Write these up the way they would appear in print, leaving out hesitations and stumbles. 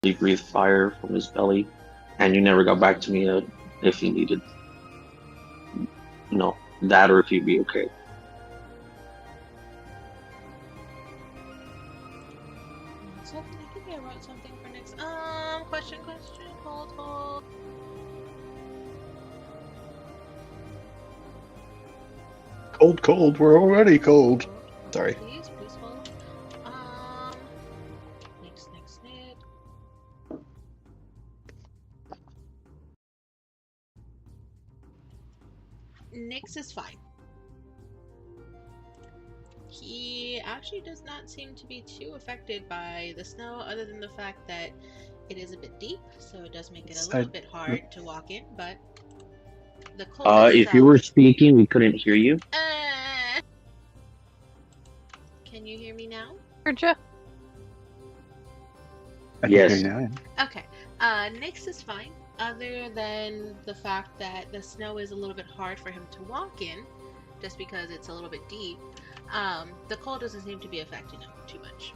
He breathed fire from his belly, and you never got back to me if you needed, that or if you'd be okay. So I think I wrote something for next. Question. Hold. Cold. We're already cold. Sorry. Please hold. Next. Nyx is fine. He actually does not seem to be too affected by the snow, other than the fact that it is a bit deep, so it does make it a little bit hard to walk in, but the cold If you were speaking, we couldn't hear you. Can you hear me now? Heard ya. I Yes. can hear you now. Okay. Nyx is fine, other than the fact that the snow is a little bit hard for him to walk in, just because it's a little bit deep. The cold doesn't seem to be affecting him too much.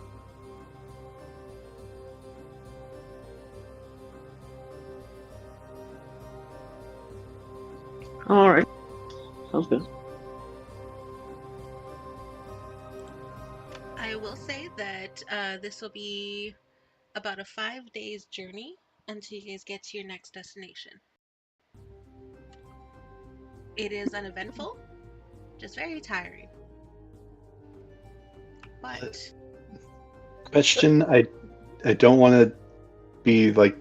All right. Sounds good. I will say that this will be about a 5 days journey until you guys get to your next destination. It is uneventful, just very tiring. But Question, I don't want to be like,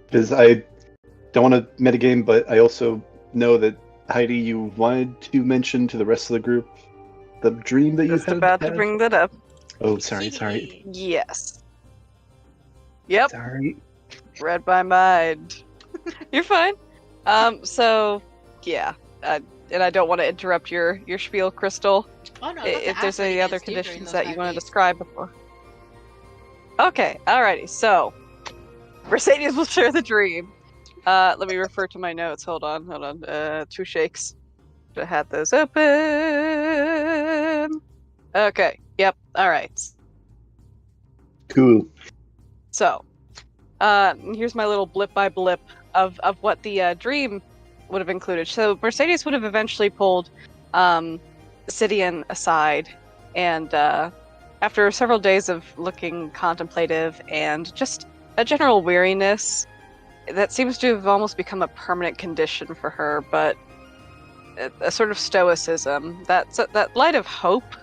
because I don't want to metagame, but I also know that Heidi, you wanted to mention to the rest of the group the dream that you Just had. about to bring that up. Oh, sorry. Yes. Yep. Sorry. Read my mind. You're fine. So, yeah. And I don't want to interrupt your spiel, Crystal. oh no, If there's any other conditions that you want to to describe before. Okay, alrighty. So, Mercedes will share the dream. Let me refer to my notes. Hold on. 2 shakes. I had those open. Okay. Yep. All right. Cool. So, here's my little blip by blip of what the dream would have included. So Mercedes would have eventually pulled Sidian aside, and after several days of looking contemplative and just a general weariness that seems to have almost become a permanent condition for her, but a sort of stoicism, that light of hope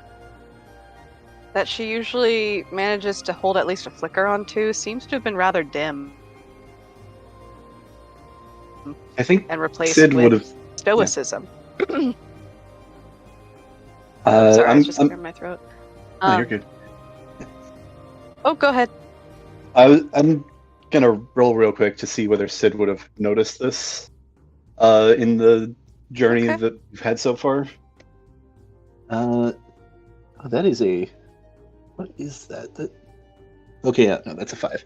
that she usually manages to hold at least a flicker onto seems to have been rather dim. I think and replaced Sid with would have stoicism. Yeah. Sorry, I was just clearing my throat. No, you're good. Oh, go ahead. I'm gonna roll real quick to see whether Sid would have noticed this in the journey that we've had so far. That is a. What is that? Okay, yeah, no, that's a 5.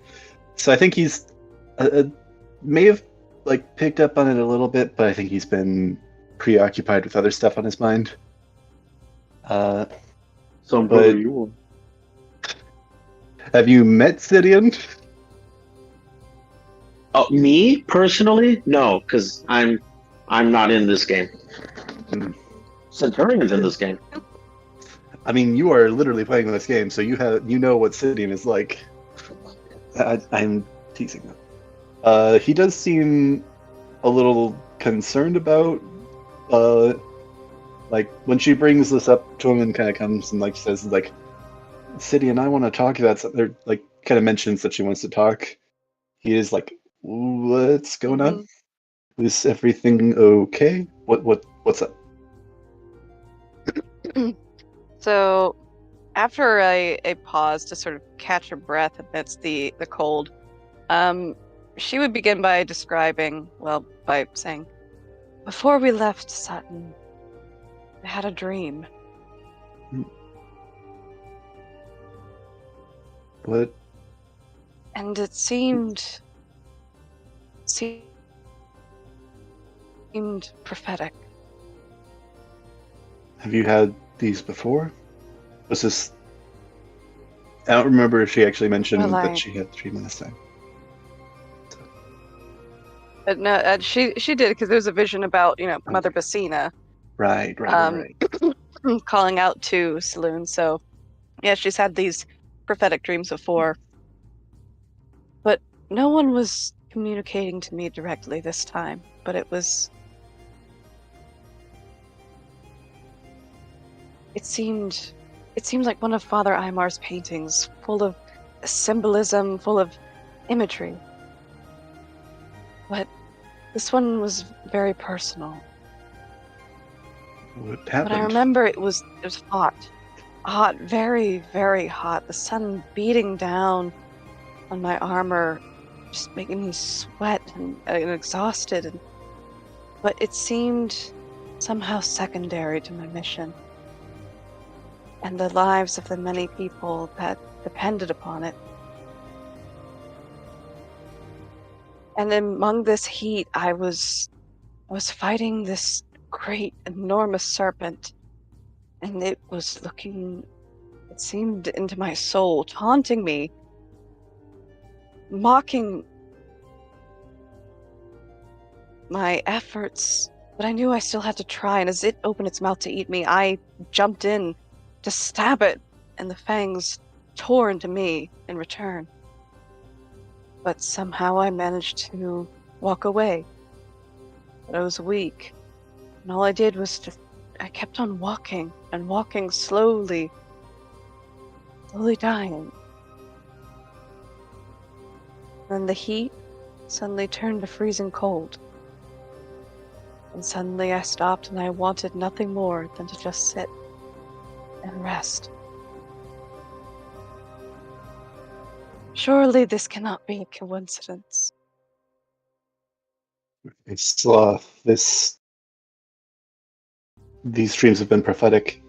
So I think he's may have picked up on it a little bit, but I think he's been preoccupied with other stuff on his mind. But you. Have you met Sidian? Oh, me personally? No, because I'm not in this game. Centurion's in this game. I mean, you are literally playing this game, so you know what Sidian is like. I'm teasing them. He does seem a little concerned about, when she brings this up to him and kind of comes and says Sidian, I want to talk about something. Kind of mentions that she wants to talk. He is like, what's going on? Is everything okay? What's up? So, after a pause to sort of catch her breath amidst the cold, she would begin by by saying, before we left Sutton, I had a dream. What? And it seemed prophetic. Have you had these before? Was this I don't remember if she actually mentioned Well, that she had 3 last time. But no, she did, because there was a vision about Mother Okay. Basina Right. calling out to Saloon. So yeah, she's had these prophetic dreams before, but no one was communicating to me directly this time. But it seemed like one of Father Aimar's paintings, full of symbolism, full of imagery. But this one was very personal. What But happened? I remember it was hot, very, very hot. The sun beating down on my armor, just making me sweat and exhausted. But it seemed somehow secondary to my mission and the lives of the many people that depended upon it. And among this heat, I was fighting this great, enormous serpent, and it was looking, it seemed, into my soul, taunting me, mocking my efforts. But I knew I still had to try, and as it opened its mouth to eat me, I jumped in to stab it, and the fangs tore into me in return. But somehow I managed to walk away. But I was weak, and all I did was I kept on walking, and walking slowly dying. Then the heat suddenly turned to freezing cold. And suddenly I stopped, and I wanted nothing more than to just sit and rest. Surely this cannot be a coincidence. It's these dreams have been prophetic.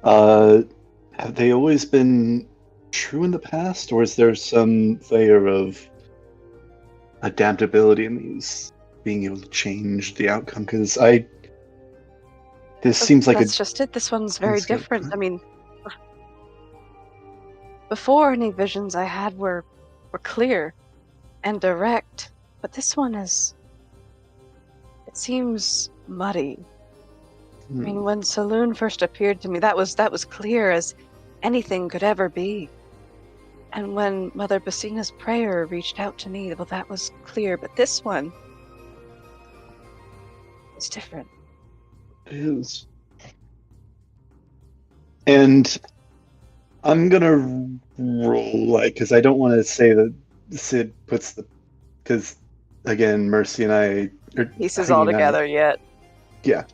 Have they always been true in the past, or is there some layer of adaptability in these, being able to change the outcome? Because this seems like That's just it. This one's very different. I mean, before, any visions I had were clear and direct, but this one it seems muddy. I mean, when Saloon first appeared to me, that was clear as anything could ever be. And when Mother Basina's prayer reached out to me, well, that was clear. But this one is different. It is. And I'm gonna roll, because I don't want to say that Sid puts because again, Mercy and I are Pieces all together yet. Yeah,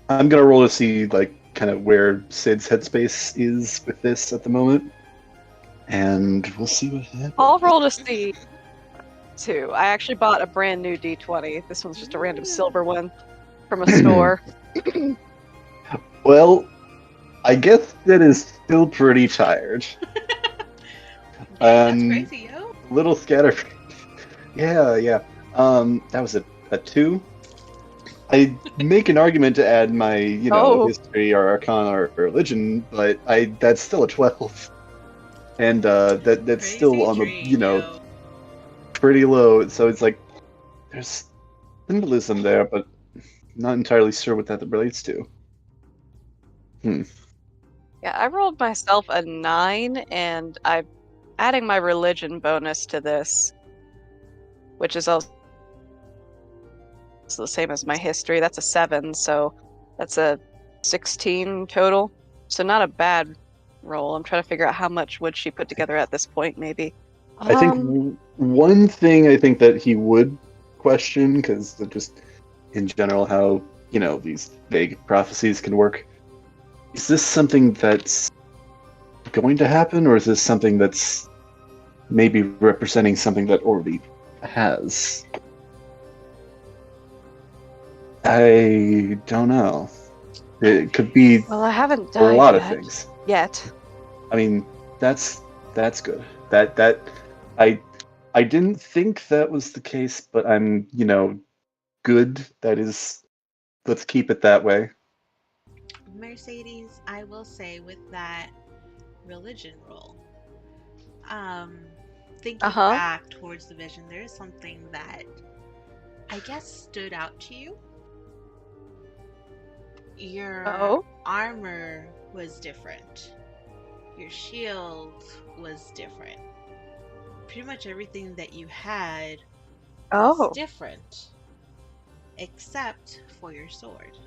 I'm gonna roll to see kind of where Sid's headspace is with this at the moment, and we'll see what happens. I'll roll to see too. I actually bought a brand new D20. This one's just a random silver one from a store. Well, I guess Sid is still pretty tired. That's crazy, yo. Little scatterbrained. Yeah. That was a 2. I make an argument to add my, history or arcana or religion, but that's still a 12. And that's Crazy still on dream, the, yo. pretty low. So it's like there's symbolism there, but not entirely sure what that relates to. Yeah, I rolled myself a 9, and I'm adding my religion bonus to this, which is also the same as my history. That's a 7, so that's a 16 total. So not a bad roll. I'm trying to figure out how much would she put together at this point, maybe. I think one thing I think that he would question, because just in general how, these vague prophecies can work, is this something that's going to happen, or is this something that's maybe representing something that already has? I don't know. It could be Well, I haven't a died lot of things. yet. I mean, that's good. That I didn't think that was the case, but I'm, good. That is, let's keep it that way. Mercedes, I will say with that, religion roll. Thinking Uh-huh. back towards the vision, there is something that I guess stood out to you. Your Oh. armor was different. Your shield was different. Pretty much everything that you had was Oh. different, except for your sword.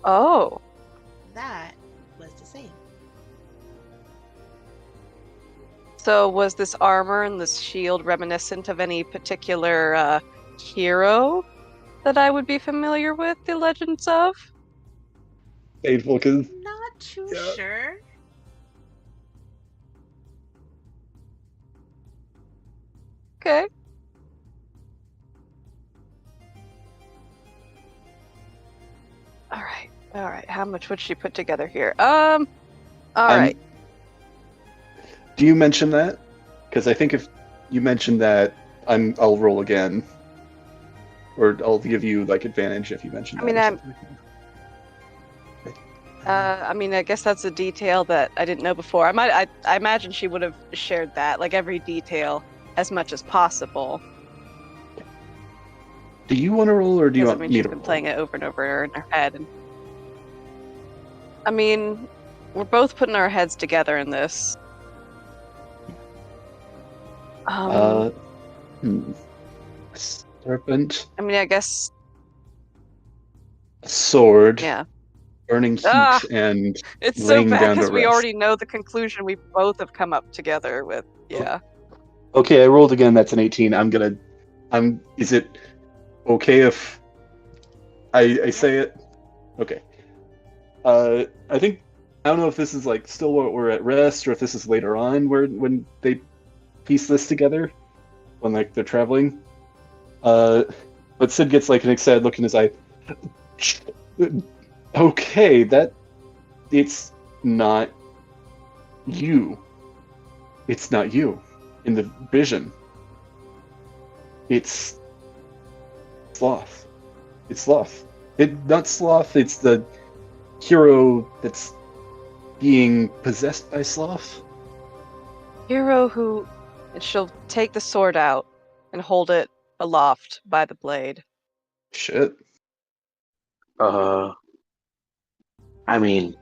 Oh. That was the same. So was this armor and this shield reminiscent of any particular hero that I would be familiar with the legends of? Painful, because Not too Yeah. sure. Okay. All right. How much would she put together here? All right. Do you mention that? Because I think if you mention that, I'll roll again, or I'll give you like advantage if you mention I that. mean, or I'm- something. I mean, I guess that's a detail that I didn't know before. I imagine she would have shared that, like every detail, as much as possible. Do you want to roll, or do you Because I want mean, me she's to been roll? playing it over and over in her head. And I mean, we're both putting our heads together in this. Serpent, I mean, I guess, sword, yeah. burning heat, Ah! and It's so laying bad down to because we rest. already know the conclusion we both have come up together with. Yeah. Okay, I rolled again. That's an 18. Is it okay if I say it? Okay. I think I don't know if this is like still where we're at rest, or if this is later on when they piece this together, when like they're traveling. But Sid gets like an excited look in his eye. Okay, it's not you. It's not you in the vision. It's Sloth. It's Sloth. Not Sloth, it's the hero that's being possessed by Sloth. Hero who. And she'll take the sword out and hold it aloft by the blade. Shit. I mean,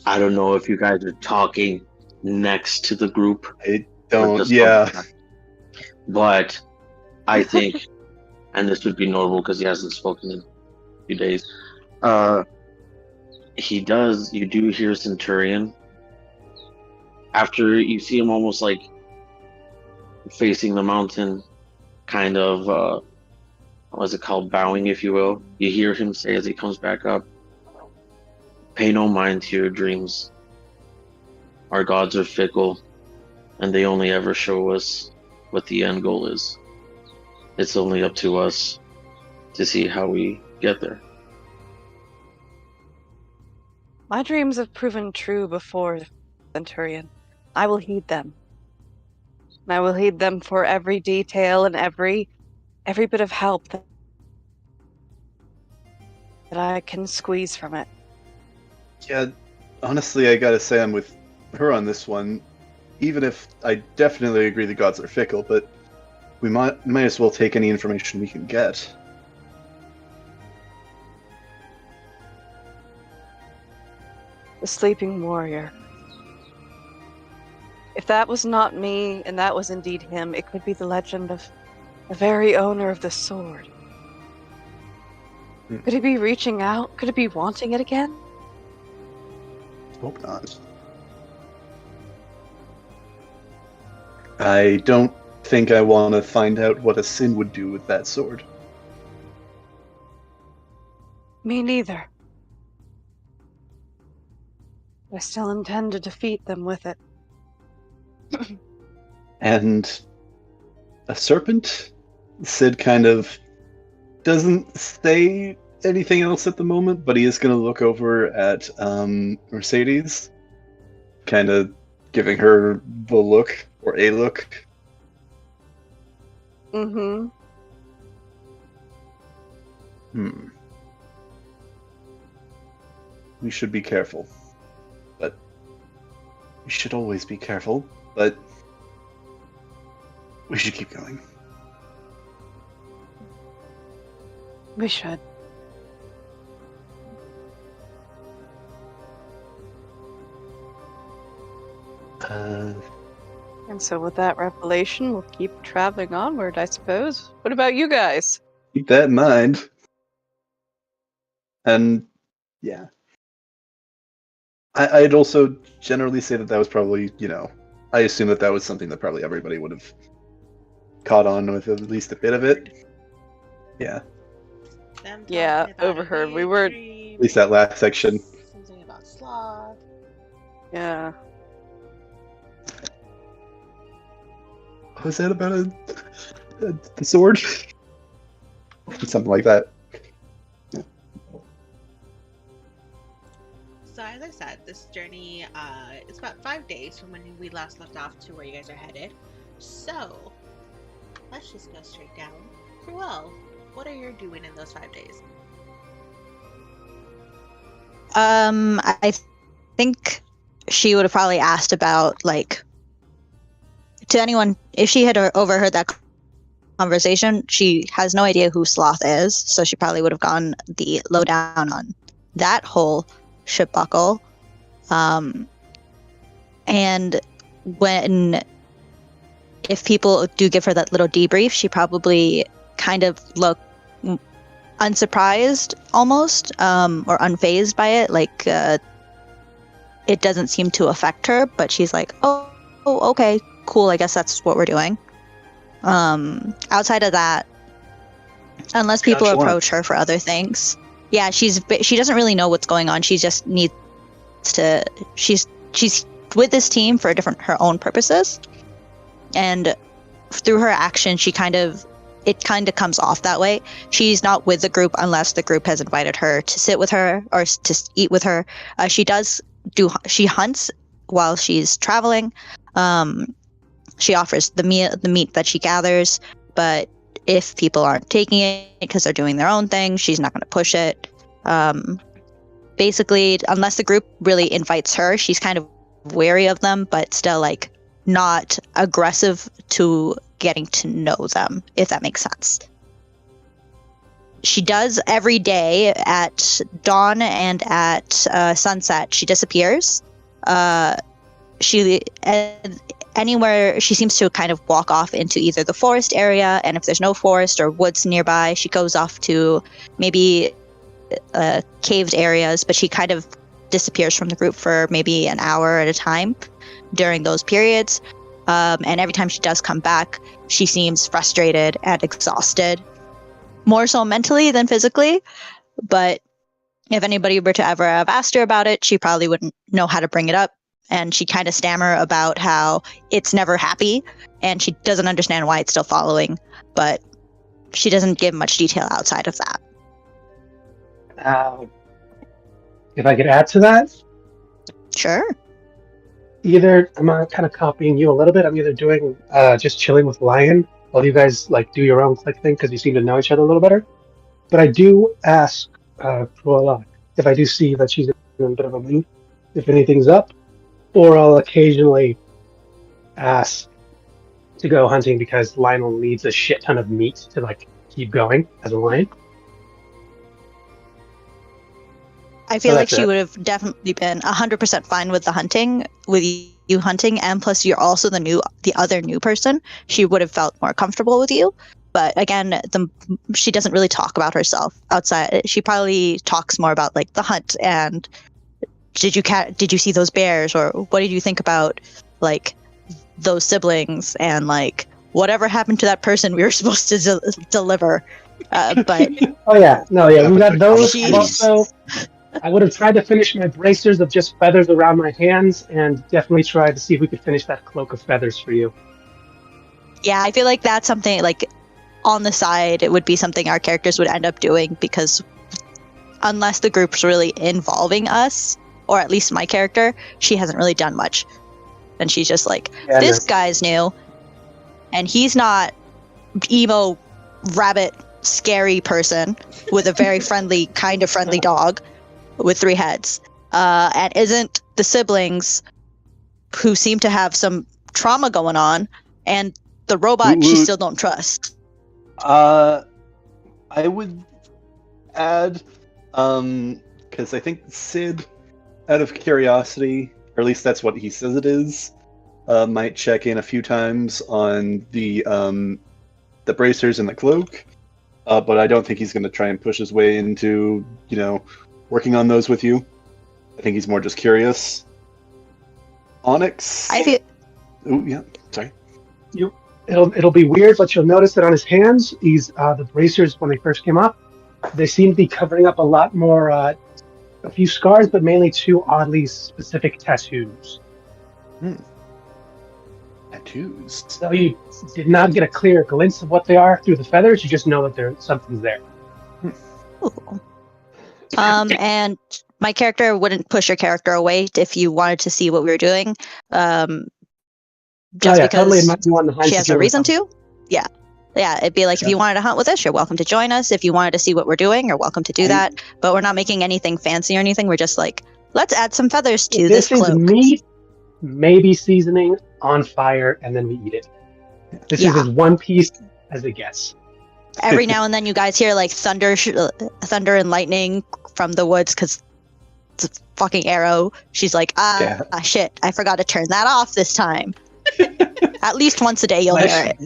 I don't know if you guys are talking next to the group, I or don't. just Yeah. but I think, and this would be normal because he hasn't spoken in a few days. You do hear Centurion after you see him almost like facing the mountain, kind of what's it called, bowing, if you will. You hear him say as he comes back up, "Pay no mind to your dreams. Our gods are fickle, and they only ever show us what the end goal is. It's only up to us to see how we get there." My dreams have proven true before, Centurion. I will heed them. And I will heed them for every detail and every bit of help that I can squeeze from it. Yeah. Honestly, I gotta say I'm with her on this one. Even if I definitely agree the gods are fickle, but we might as well take any information we can get. The sleeping warrior. If that was not me, and that was indeed him, it could be the legend of the very owner of the sword. Could he be reaching out? Could he be wanting it again? Hope not. I don't think I want to find out what a sin would do with that sword. Me neither. I still intend to defeat them with it. And a serpent? Sid kind of doesn't say anything else at the moment, but he is going to look over at Mercedes, kind of giving her the look, or a look. Mm-hmm. We should be careful. But we should always be careful, but we should keep going. We should. And so with that revelation, we'll keep traveling onward, I suppose. What about you guys? Keep that in mind. And yeah. I'd also generally say that was probably, I assume that was something that probably everybody would have caught on with at least a bit of it. Yeah. Yeah, overheard. We were... At least that last section. Something about sloth. Yeah. What was that about the sword? Something like that. So as I said, this journey is about 5 days from when we last left off to where you guys are headed. So let's just go straight down. Cruel, what are you doing in those 5 days? I think she would have probably asked about, like, to anyone, if she had overheard that conversation, she has no idea who Sloth is, so she probably would have gone the lowdown on that whole ship buckle. And if people do give her that little debrief, she probably kind of look unsurprised almost, or unfazed by it, like it doesn't seem to affect her, but she's like, oh okay, cool, I guess that's what we're doing. Outside of that, unless people approach her for other things, yeah, she doesn't really know what's going on. She just needs to, she's with this team for her own purposes, and through her action, it kind of comes off that way. She's not with the group unless the group has invited her to sit with her or to eat with her. She hunts while she's traveling. She offers the meat that she gathers, but if people aren't taking it because they're doing their own thing, she's not going to push it. Basically, unless the group really invites her, she's kind of wary of them, but still, like, not aggressive to getting to know them, if that makes sense. She does every day at dawn and at sunset. She disappears. Anywhere she seems to kind of walk off into either the forest area, and if there's no forest or woods nearby, she goes off to maybe caved areas, but she kind of disappears from the group for maybe an hour at a time during those periods. And every time she does come back, she seems frustrated and exhausted, more so mentally than physically. But if anybody were to ever have asked her about it, she probably wouldn't know how to bring it up. And she kind of stammer about how it's never happy, and she doesn't understand why it's still following, but she doesn't give much detail outside of that. If I could add to that? Sure. Either, I'm kind of copying you a little bit, I'm either doing just chilling with Lion while you guys like do your own click thing because you seem to know each other a little better. But I do ask Cruella if I do see that she's in a bit of a mood, if anything's up, or I'll occasionally ask to go hunting because Lionel needs a shit ton of meat to like keep going as a lion. I feel like she would have definitely been 100% fine with the hunting, with you hunting, and plus you're also the other new person. She would have felt more comfortable with you. But again, she doesn't really talk about herself outside. She probably talks more about like the hunt and did you see those bears, or what did you think about like those siblings, and like whatever happened to that person we were supposed to deliver. But oh yeah, no, yeah, we got those. Also, I would have tried to finish my bracers of just feathers around my hands, and definitely tried to see if we could finish that cloak of feathers for you. Yeah, I feel like that's something like on the side. It would be something our characters would end up doing, because unless the group's really involving us, or at least my character, she hasn't really done much. And she's just like, this guy's new, and he's not emo, rabbit, scary person with a very friendly dog with 3 heads. And isn't the siblings who seem to have some trauma going on, and the robot she still don't trust. I would add, because I think Sid, out of curiosity, or at least that's what he says it is, might check in a few times on the bracers and the cloak, but I don't think he's going to try and push his way into, working on those with you. I think he's more just curious. Onyx. I feel. Oh yeah, sorry. It'll be weird, but you'll notice that on his hands, the bracers when they first came up, they seem to be covering up a lot more, a few scars, but mainly 2 oddly specific tattoos. Tattoos. So you did not get a clear glimpse of what they are through the feathers. You just know that something's there. Ooh. And my character wouldn't push your character away if you wanted to see what we were doing. Just because totally, it might be one she has a reason to. Yeah, it'd be like if you wanted to hunt with us, you're welcome to join us. If you wanted to see what we're doing, you're welcome to do that. But we're not making anything fancy or anything. We're just like, let's add some feathers to this cloak. This is meat, maybe seasoning on fire, and then we eat it. This is as one piece as it gets. Every now and then, you guys hear like thunder and lightning from the woods because it's a fucking arrow. She's like, shit, I forgot to turn that off this time. At least once a day you'll hear it.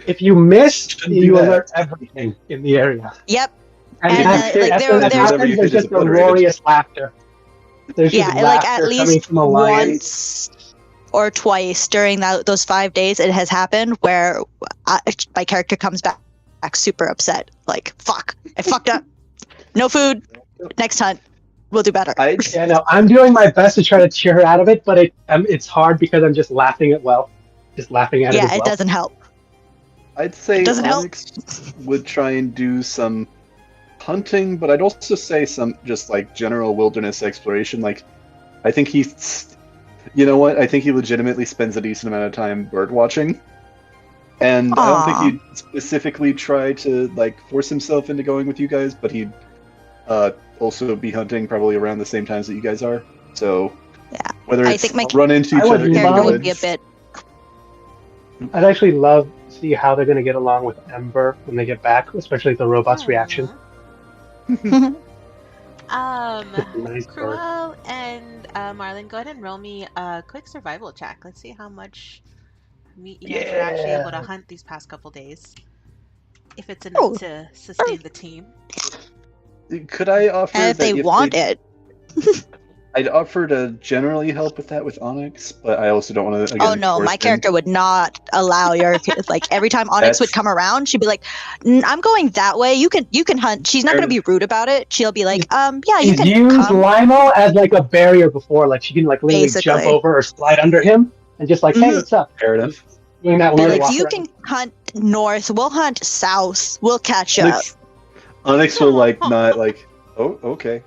If you miss, you alert everything in the area. Yep. And there's just glorious laughter. There's just laughter at least once or twice during those 5 days it has happened where my character comes back super upset. Like, fuck, I fucked up. No food. Next hunt. We'll do better. I'm doing my best to try to cheer her out of it, but it's hard because I'm just laughing at it. Yeah, it doesn't help. I'd say Onyx would try and do some hunting, but I'd also say some just like general wilderness exploration. Like, I think I think he legitimately spends a decent amount of time bird watching. And I don't think he'd specifically try to like force himself into going with you guys, but he'd also be hunting probably around the same times that you guys are. So whether it's run into each other in the would be a bit. I'd actually love to see how they're going to get along with Ember when they get back, especially the robot's reaction. Cruel and Marlon, go ahead and roll me a quick survival check. Let's see how much meat you guys are actually able to hunt these past couple days. If it's enough to sustain the team. Could I offer if they want it? I'd offer to generally help with that with Onyx, but I also don't want to. Oh no, my character would not allow your like every time Onyx would come around, she'd be like, "I'm going that way. You can hunt." She's not going to be rude about it. She'll be like, "Yeah, you can." He's used Limo as like a barrier before, like she can like literally jump over or slide under him and just like, "Hey, what's up?" Fair enough. Doing that like you can hunt north, we'll hunt south. We'll catch up. Onyx will like not like, oh okay.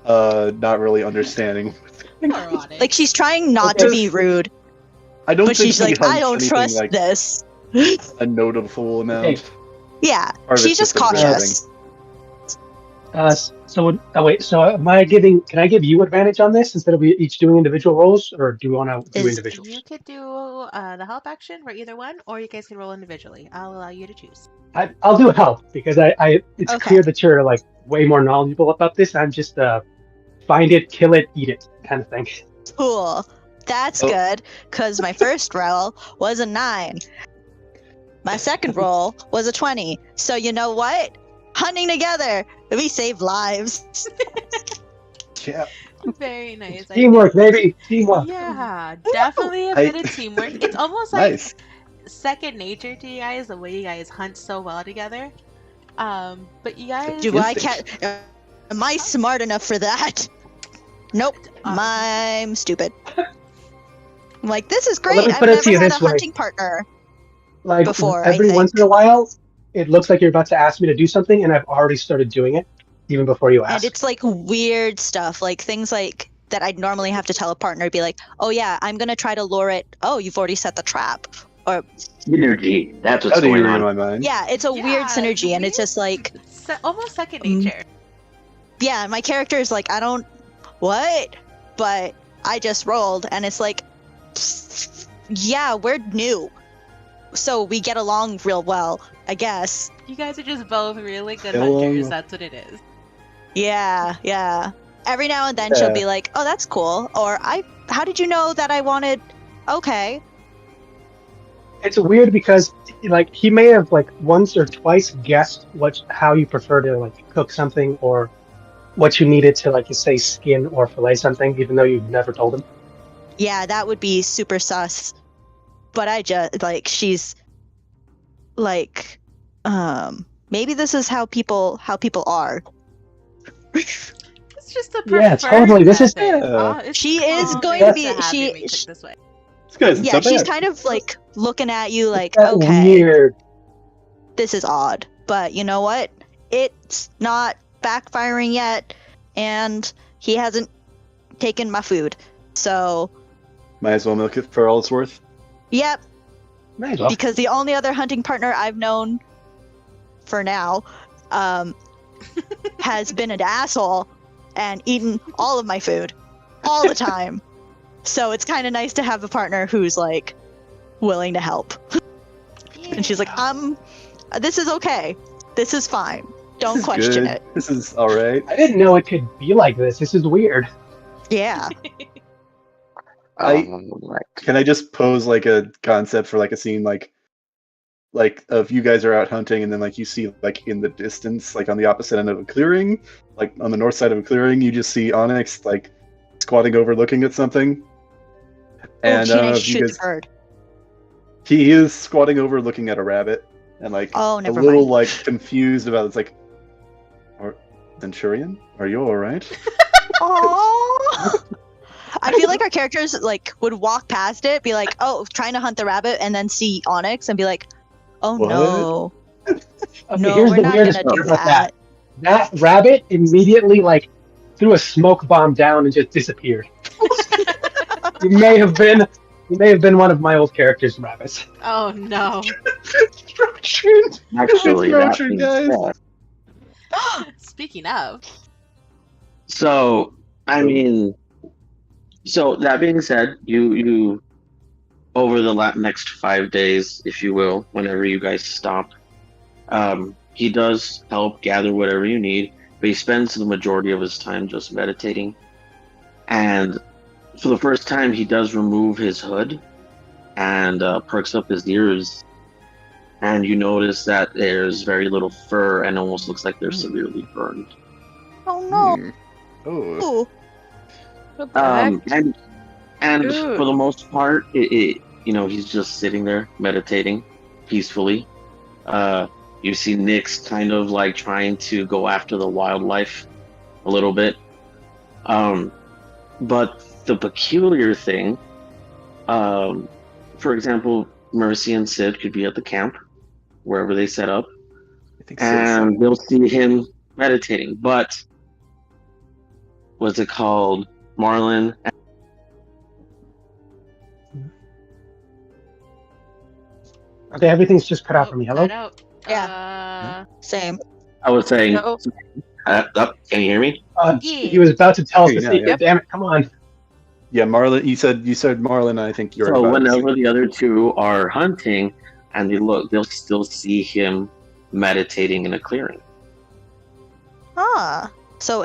Not really understanding. Like she's trying not to be rude. I don't. But she's like, I don't trust this. A notable amount. Okay. Yeah, she's just cautious. So am I giving? Can I give you advantage on this instead of we each doing individual rolls, or do we want to do individuals? You could do the help action for either one, or you guys can roll individually. I'll allow you to choose. I'll do help because it's clear that you're like way more knowledgeable about this. I'm just find it, kill it, eat it kind of thing. Cool. That's good, because my first roll was a 9. My second roll was a 20. So you know what? Hunting together, we save lives. Yeah. Very nice. Teamwork, baby. Teamwork. Yeah, definitely a bit of teamwork. It's almost like second nature to you guys, the way you guys hunt so well together. But you guys... Am I smart enough for that? Nope. I'm stupid. I'm like, this is great. I've never had a hunting partner before. Every once in a while, it looks like you're about to ask me to do something, and I've already started doing it, even before you ask. And it's like weird stuff, like things like that I'd normally have to tell a partner, be like, oh yeah, I'm going to try to lure it. Oh, you've already set the trap. Or synergy. That's what's going on. In my mind. Yeah, it's a weird synergy, and it's just like... almost second nature. Yeah, my character is like, I don't... What? But I just rolled, and it's like, Yeah, we're new. So we get along real well, I guess. You guys are just both really good Get along hunters. well. That's what it is. Yeah. Every now and then she'll be like, "Oh, that's cool," or how did you know that I wanted?" Okay. It's weird because like he may have like once or twice guessed how you prefer to like cook something or what you needed to like say skin or fillet something, even though you've never told him. Yeah, that would be super sus. But I just like she's like, maybe this is how people are. It's just a Yeah, preferred totally. This is method. It's She is common going to to be have she. it be cooked this way. This guy's Yeah, not she's bad. kind of like looking at you like, That's okay, weird. this is odd, but you know what? It's not backfiring yet, and he hasn't taken my food. So, Might as well milk it for all it's worth. yep, Might as well. because the only other hunting partner I've known for now has been an asshole and eaten all of my food all the time. So it's kind of nice to have a partner who's like willing to help. And she's like, this is okay. This is fine. Don't This is question good. it. This is all right. I didn't know it could be like this. This is weird. Yeah. Right. Can I just pose like a concept for like a scene like if you guys are out hunting and then like you see like in the distance, like on the opposite end of a clearing, like on the north side of a clearing, you just see Onyx like squatting over looking at something. And I Can don't know I if you shoot guys the bird? he is squatting over looking at a rabbit and like Oh, a never little mind. like confused about it's like Centurion, are you all right? Aww. I feel like our characters like would walk past it, be like, "Oh, trying to hunt the rabbit," and then see Onyx and be like, "Oh What? no, Okay, no, here's we're the not weirdest gonna part do about that." That rabbit immediately like threw a smoke bomb down and just disappeared. You may have been one of my old characters' rabbits. Oh no. Actually, that Roger, being guys. said, Speaking of, so I mean, so that being said, you over the next 5 days, if you will, whenever you guys stop, he does help gather whatever you need, but he spends the majority of his time just meditating. And for the first time, he does remove his hood and perks up his ears. And you notice that there's very little fur and almost looks like they're severely burned. Oh no. Hmm. Oh. Ooh. What the heck? And Ooh. for the most part, he's just sitting there meditating peacefully. You see Nyx kind of like trying to go after the wildlife a little bit. But the peculiar thing, for example, Mercy and Sid could be at the camp, wherever they set up, I think and they'll see him meditating. But what's it called? Marlin. Okay, everything's just cut out for me. Hello? cut out. Yeah. Same. I was saying, No. can you hear me? Yeah. He was about to tell us the Yeah, secret. yeah. Damn it! Come on. Yeah, Marlin. You said Marlin. I think you're So right. whenever the other two are hunting and they'll still see him meditating in a clearing. Ah. So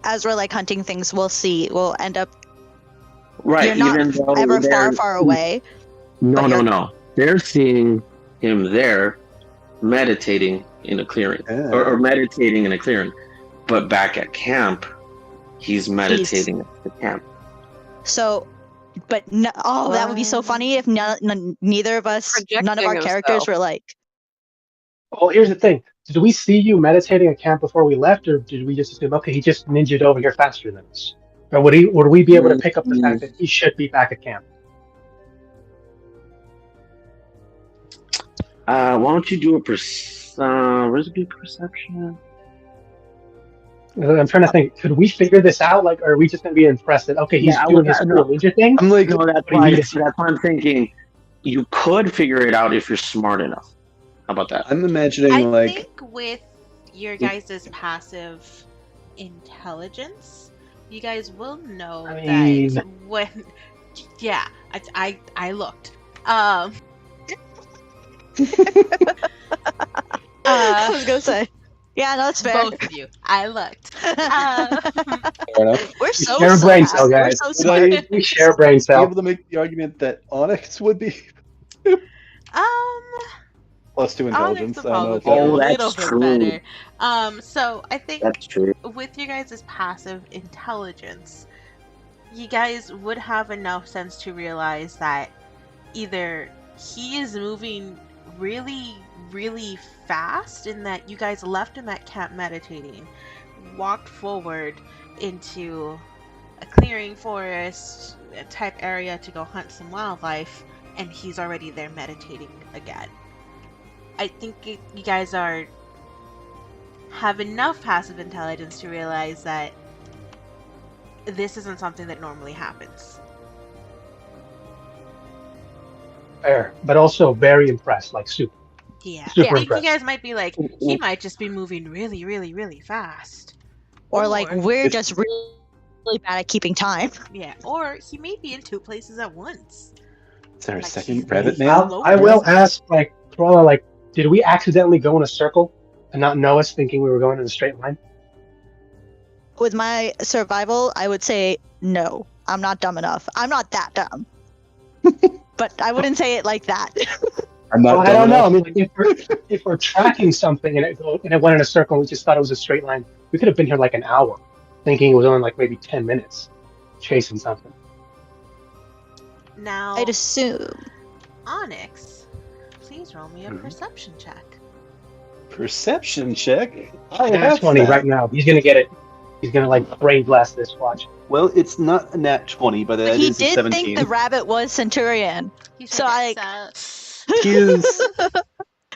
as we're like hunting things, we'll end up. Right. You're not even though ever they're- far away. No, but no, you're- no. They're seeing him there meditating in a clearing. Yeah. Or meditating in a clearing. But back at camp, he's meditating at the camp. So, but no, that would be so funny if neither of us, none of our Projecting characters himself. were like, Well, here's the thing. Did we see you meditating at camp before we left, or did we just assume, okay, he just ninja'd over here faster than us? Or would we be able to pick up the fact that he should be back at camp? Why don't you do a perception? I'm trying to think. Could we figure this out? Like, or are we just going to be impressed that okay, he's Yeah, doing his cool ninja thing? I'm like, No, that's What do you why, mean? that's why I'm thinking you could figure it out if you're smart enough. How about that? I'm imagining I like think with your guys' passive intelligence, you guys will know I mean- that when Yeah, I looked. I was gonna say. Yeah, no, that's fair. Both of you. I looked. Fair enough. We're We so share a brain cell, smart. We're guys. so Would smart. I We share a brain be cell. able to make the argument that Onyx would be +2 Onyx intelligence? will I don't know probably if be a that Oh, works. little that's bit true. better. So I think That's true. with your guys' passive intelligence, you guys would have enough sense to realize that either he is moving really, really fast in that you guys left him at camp meditating, walked forward into a clearing forest type area to go hunt some wildlife, and he's already there meditating again. I think you guys have enough passive intelligence to realize that this isn't something that normally happens. Fair, but also very impressed, like super. Yeah, Super I think impressed. you guys might be like, he might just be moving really, really, really fast. Or like we're It's- just really bad at keeping time. Yeah, or he may be in two places at once. Is there a Like, second he's rabbit really man? slow. I will ask, like, Corolla, like, did we accidentally go in a circle and not know us, thinking we were going in a straight line? With my survival, I would say no. I'm not dumb enough. I'm not that dumb. But I wouldn't say it like that. I'm not. Well, I dumb don't know. I enough. mean, like, if we're tracking something and it went in a circle, and we just thought it was a straight line. We could have been here like an hour, thinking it was only like maybe 10 minutes, chasing something. Now, I'd assume. Onyx, please roll me a Mhm. perception check. Perception check. I That's have 20 that. right now. He's gonna get it. He's gonna like brain blast this. Watch. Well, it's not a nat 20, but But that he is a did 17. think the rabbit was Centurion. He's So like, He is.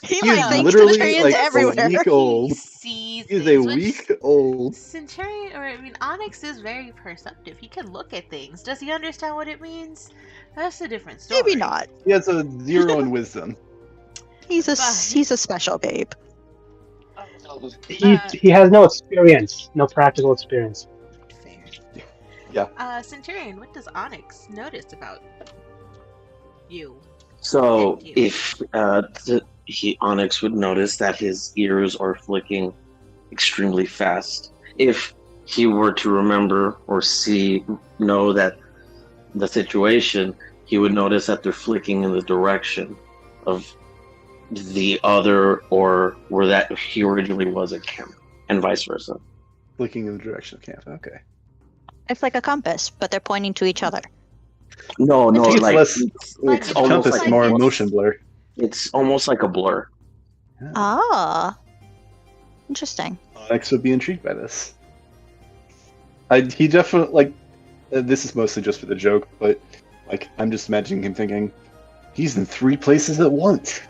He He might is think literally Centurions like everywhere. a week he old. sees He is a things, which week old. Centurion, or I mean, Onyx is very perceptive. He can look at things. Does he understand what it means? That's a different story. Maybe not. He has a 0 in wisdom. He's a But- he's a special babe. He has no experience, no practical experience. Fair. Yeah. Centurion, what does Onyx notice about you? So Thank you. if Onyx would notice that his ears are flicking extremely fast. If he were to remember or know that the situation, he would notice that they're flicking in the direction of the other or where that he originally was at camp, and vice versa. Looking in the direction of camp. Okay. It's like a compass, but they're pointing to each other. No, I think it's like less Like it's a almost compass, like more a blur. emotion blur. It's almost like a blur. Ah. Interesting. Onyx would be intrigued by this. He definitely like. This is mostly just for the joke, but like I'm just imagining him thinking, he's in 3 places at once.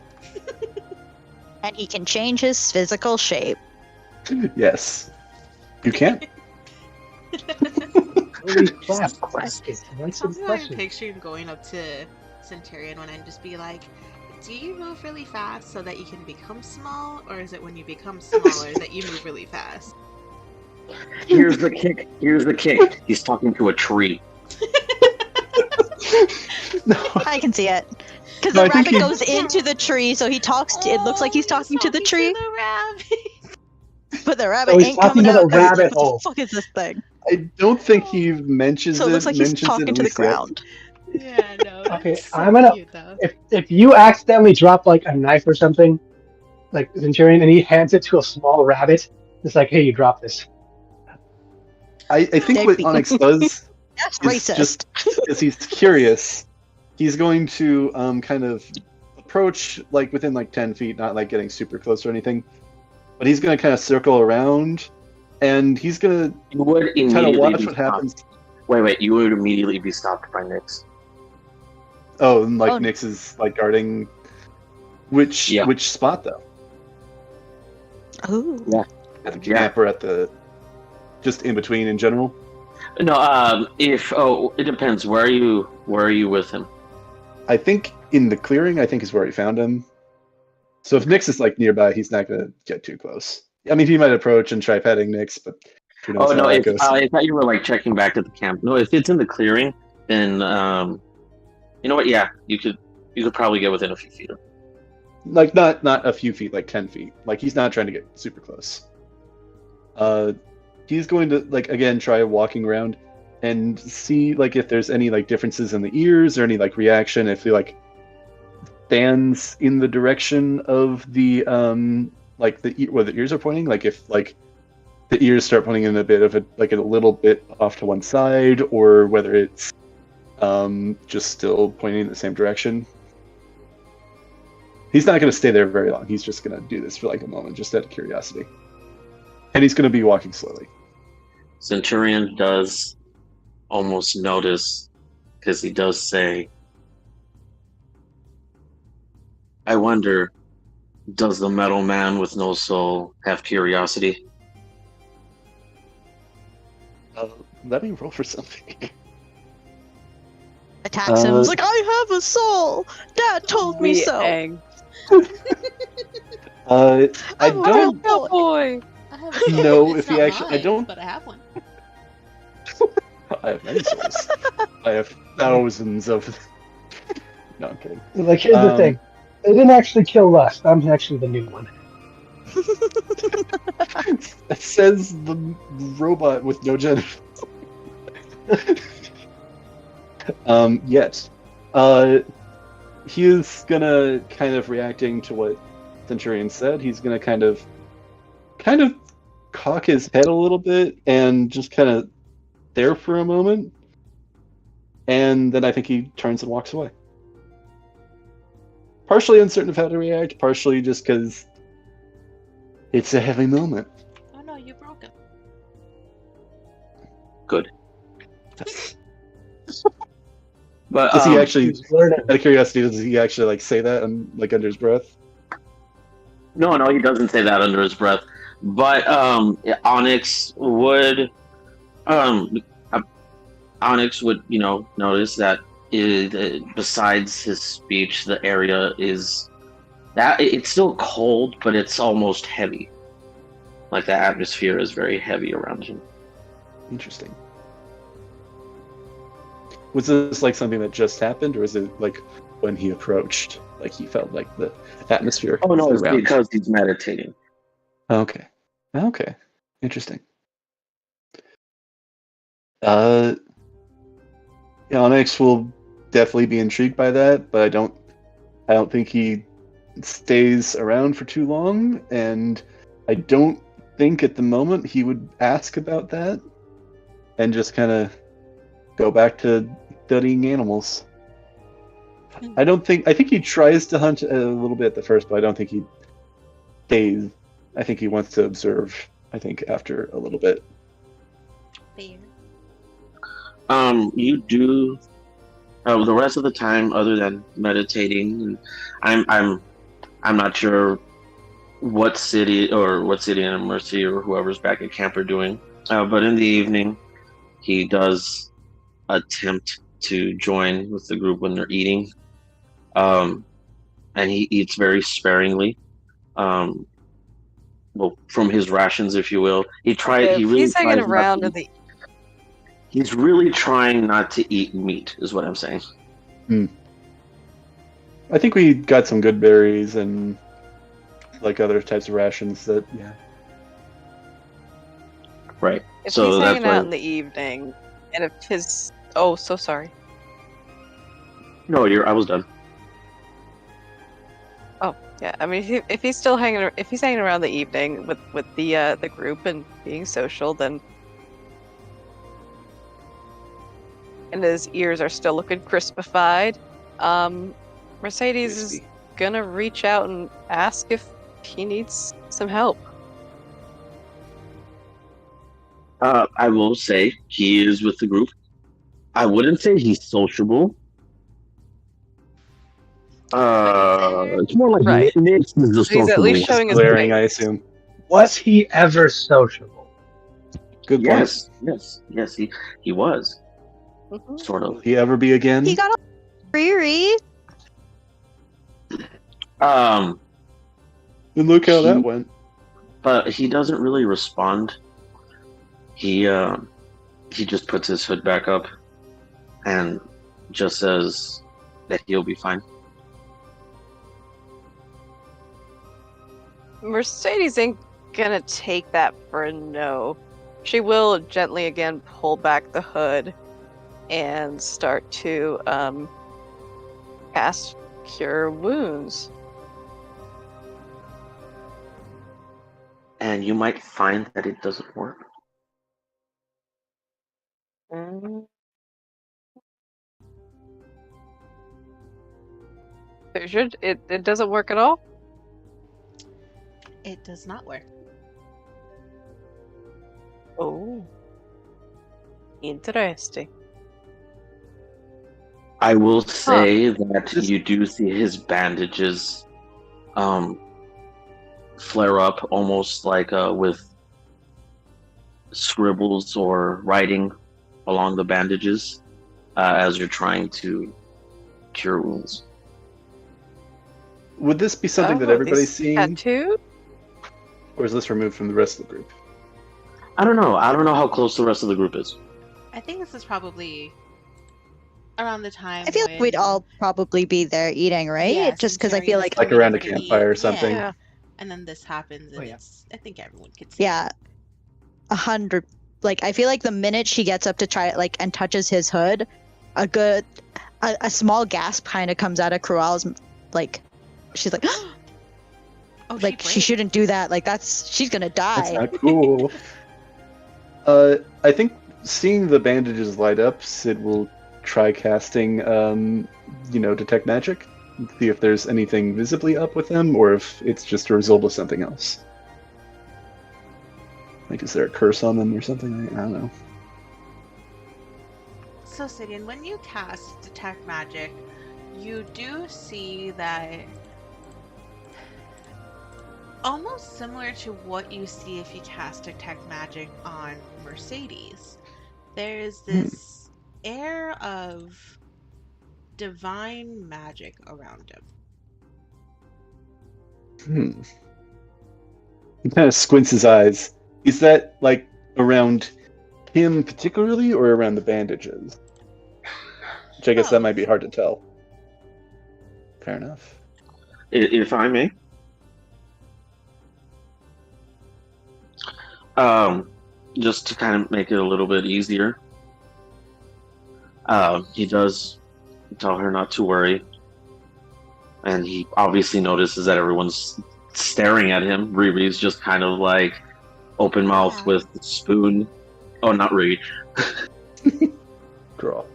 And he can change his physical shape. Yes, you can't. Holy crap! That's I'm impressive. picturing going up to Centurion when I'd just be like, do you move really fast so that you can become small, or is it when you become smaller that you move really fast? Here's the kick. Here's the kick. He's talking to a tree. No, I can see it. Because No, the I think rabbit goes into the tree, so he talks. It looks like he's talking to the tree, The rabbit. but the rabbit So he's ain't talking coming to out. the 'cause rabbit what hole. the fuck is this thing? I don't think he mentions So it looks like he's mentions talking at to the least yet. ground. Yeah, no. Okay, that's so I'm gonna- cute, though. If you accidentally drop like a knife or something, like Centurion, and he hands it to a small rabbit, it's like, hey, you dropped this. I think They'd what be- Onyx does That's is racist. just because he's curious, he's going to kind of approach like within like 10 feet, not like getting super close or anything, but he's going to kind of circle around, and he's going You would to kind of immediately watch be what stopped. happens. Wait. You would immediately be stopped by Nyx. Oh, and like Oh. Nyx is like guarding which Yeah. spot though? Ooh. At the Yeah. camp or at the just in between in general? No, it depends. Where are you with him? I think in the clearing, I think is where he found him. So if Nyx is like nearby, he's not gonna get too close. I mean, he might approach and try petting Nyx, but who knows Oh how no, that if, goes. I thought you were like checking back at the camp. No, if it's in the clearing, then you know what? Yeah, you could probably get within a few feet of him. Like not a few feet, like 10 feet. Like he's not trying to get super close. He's going to like again try walking around and see like if there's any like differences in the ears or any like reaction if he like stands in the direction of the like where the ears are pointing, like if like the ears start pointing in a bit of a like a little bit off to one side, or whether it's just still pointing in the same direction. He's not going to stay there very long. He's just going to do this for like a moment, just out of curiosity. And he's going to be walking slowly. Centurion does almost notice, because he does say, I wonder, does the metal man with no soul have curiosity? Let me roll for something. Attacks him. He's like, I have a soul. Dad told me so. I don't Cowboy. I have a soul. know It's if he not actually. I mine, don't. But I have one. I have many souls. I have thousands of. No, I'm kidding. Like, here's the thing. They didn't actually kill Lust. I'm actually the new one. It says the robot with no genitals. Yet. He is gonna kind of reacting to what Centurion said. He's gonna kind of cock his head a little bit and just kind of there for a moment, and then I think he turns and walks away. Partially uncertain of how to react, partially just because it's a heavy moment. Oh no, you broke him. Good. But Does he actually, He's learning. out of curiosity, does he actually like say that and like under his breath? No, he doesn't say that under his breath. But Onyx would, notice that besides his speech, the area is that it's still cold, but it's almost heavy. Like the atmosphere is very heavy around him. Interesting. Was this like something that just happened, or is it like when he approached, like he felt like the atmosphere? Oh no, it's around? because he's meditating. Okay. Interesting. Onyx will definitely be intrigued by that, but I don't think he stays around for too long, and I don't think at the moment he would ask about that and just kind of go back to studying animals. I think he tries to hunt a little bit at the first, but I don't think he stays. I think he wants to observe, I think, after a little bit. Fair. You do the rest of the time, other than meditating, and I'm not sure what city and Mercy or whoever's back at camp are doing. But in the evening, he does attempt to join with the group when they're eating, and he eats very sparingly. Well, from his rations, if you will. He's hanging around in the. He's really trying not to eat meat, is what I'm saying. I think we got some good berries and like other types of rations that, yeah. Right. If so he's that's hanging out in the evening, and if his so sorry. No, I was done. Oh yeah, I mean, if he's hanging around the evening with the group and being social, then. And his ears are still looking crispified. Mercedes is gonna reach out and ask if he needs some help. I will say he is with the group. I wouldn't say he's sociable. It's more like right. Nick is the He's at least showing his glaring, face. I assume. Was he ever sociable? Good point. Yes, he was. Mm-hmm. Sort of. Will he ever be again? He got a Riri. And look how that went. But he doesn't really respond. He just puts his hood back up and just says that he'll be fine. Mercedes ain't gonna take that for a no. She will gently again pull back the hood and start to cast Cure Wounds. And you might find that it doesn't work. It doesn't work at all? It does not work. Oh. Interesting. I will say that you do see his bandages flare up almost like with scribbles or writing along the bandages as you're trying to cure wounds. Would this be something that everybody's seeing? Tattoo? Or is this removed from the rest of the group? I don't know. I don't know how close the rest of the group is. I think this is probably around the time. I feel like we'd all probably be there eating, right? Yeah, Just because I since feel Aria's like around a coming to campfire or eat. something. Yeah. And then this happens, and Oh, yeah. I think everyone could see. yeah, 100. Like I feel like the minute she gets up to try it, like and touches his hood, a small gasp kind of comes out of Cruel's like. She's like, Oh, like she shouldn't do that. Like she's gonna That's die. not cool. I think seeing the bandages light up, Sid will try casting, detect magic. See if there's anything visibly up with them, or if it's just a result of something else. Like, is there a curse on them or something? I don't know. So, Sidian, when you cast Detect Magic, you do see that almost similar to what you see if you cast Detect Magic on Mercedes. There's this air of divine magic around him. He kind of squints his eyes. Is that, like, around him particularly, or around the bandages? Which I guess that might be hard to tell. Fair enough. If I may. Just to kind of make it a little bit easier, he does tell her not to worry, and he obviously notices that everyone's staring at him. Riri's just kind of like open mouth with the spoon. Oh, not Riri. Girl.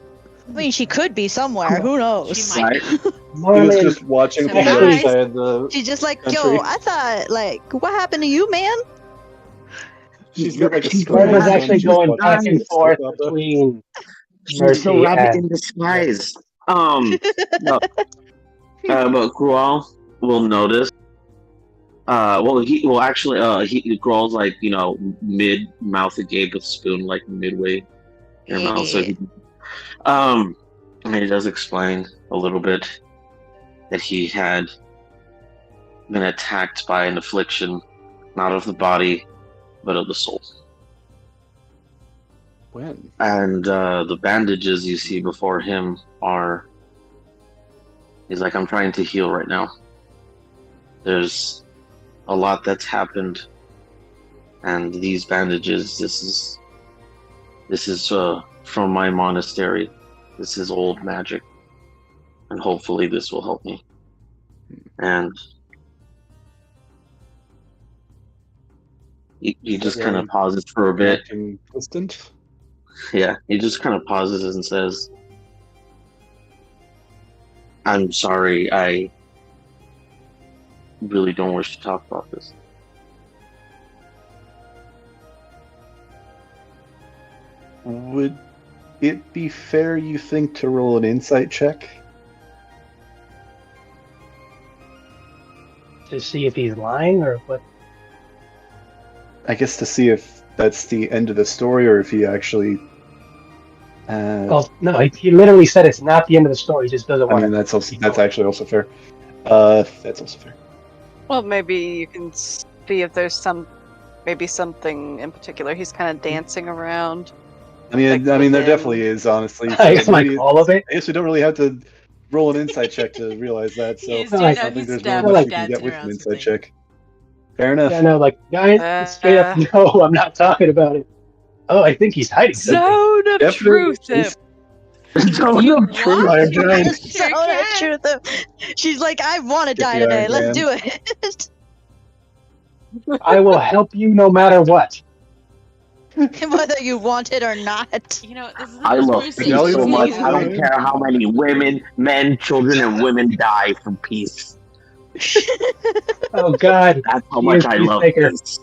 I mean, she could be somewhere. Who knows? She might. He was just watching from the other Surprise. side of the She's just like, country. yo, I thought, like, what happened to you, man? She's got like a Greg square was hand, actually just going watching back and it forth slip up. between She's Mercy the rabbit and in disguise. But Grual will notice. Grual's like, mid mouth agape with spoon, like midway in her mouth. So and he does explain a little bit that he had been attacked by an affliction, not of the body, but of the soul. When? And the bandages you see before him he's like, I'm trying to heal right now. There's a lot that's happened, and these bandages, this is from my monastery. This is old magic, and hopefully this will help me. And he just kind of pauses for a bit. Distant? Yeah, he just kind of pauses and says, I'm sorry, I really don't wish to talk about this. Would it be fair, you think, to roll an insight check? to see if he's lying or what. I guess to see if that's the end of the story, or if he actually... Well, no, he literally said it's not the end of the story. He just doesn't I want mean, to. that's actually also fair. That's also fair. Well, maybe you can see if there's something in particular. He's kind of dancing around. I mean, Like, there within- definitely is, honestly. I guess like maybe- all of it. I guess we don't really have to roll an insight check to realize that. So Yes, I you don't know, think he there's stabbed really his much we can dad get to with her an on insight something. check. Fair enough. Yeah, no, like guys, straight up, no, I'm not talking about it. Oh, I think he's hiding something. Zone of Definitely truth. is- You What? I'm trying. Sure So can. true, though. She's like, I want to Get die the today. Iron Let's Man. do it. I will help you no matter what. Whether you want it or not. You know, this is the I most love Bruce peace Tell you so what, much. you I don't know. care how many women, men, children, and women die for peace. Oh God, That's how He much is I love peacemaker. peace.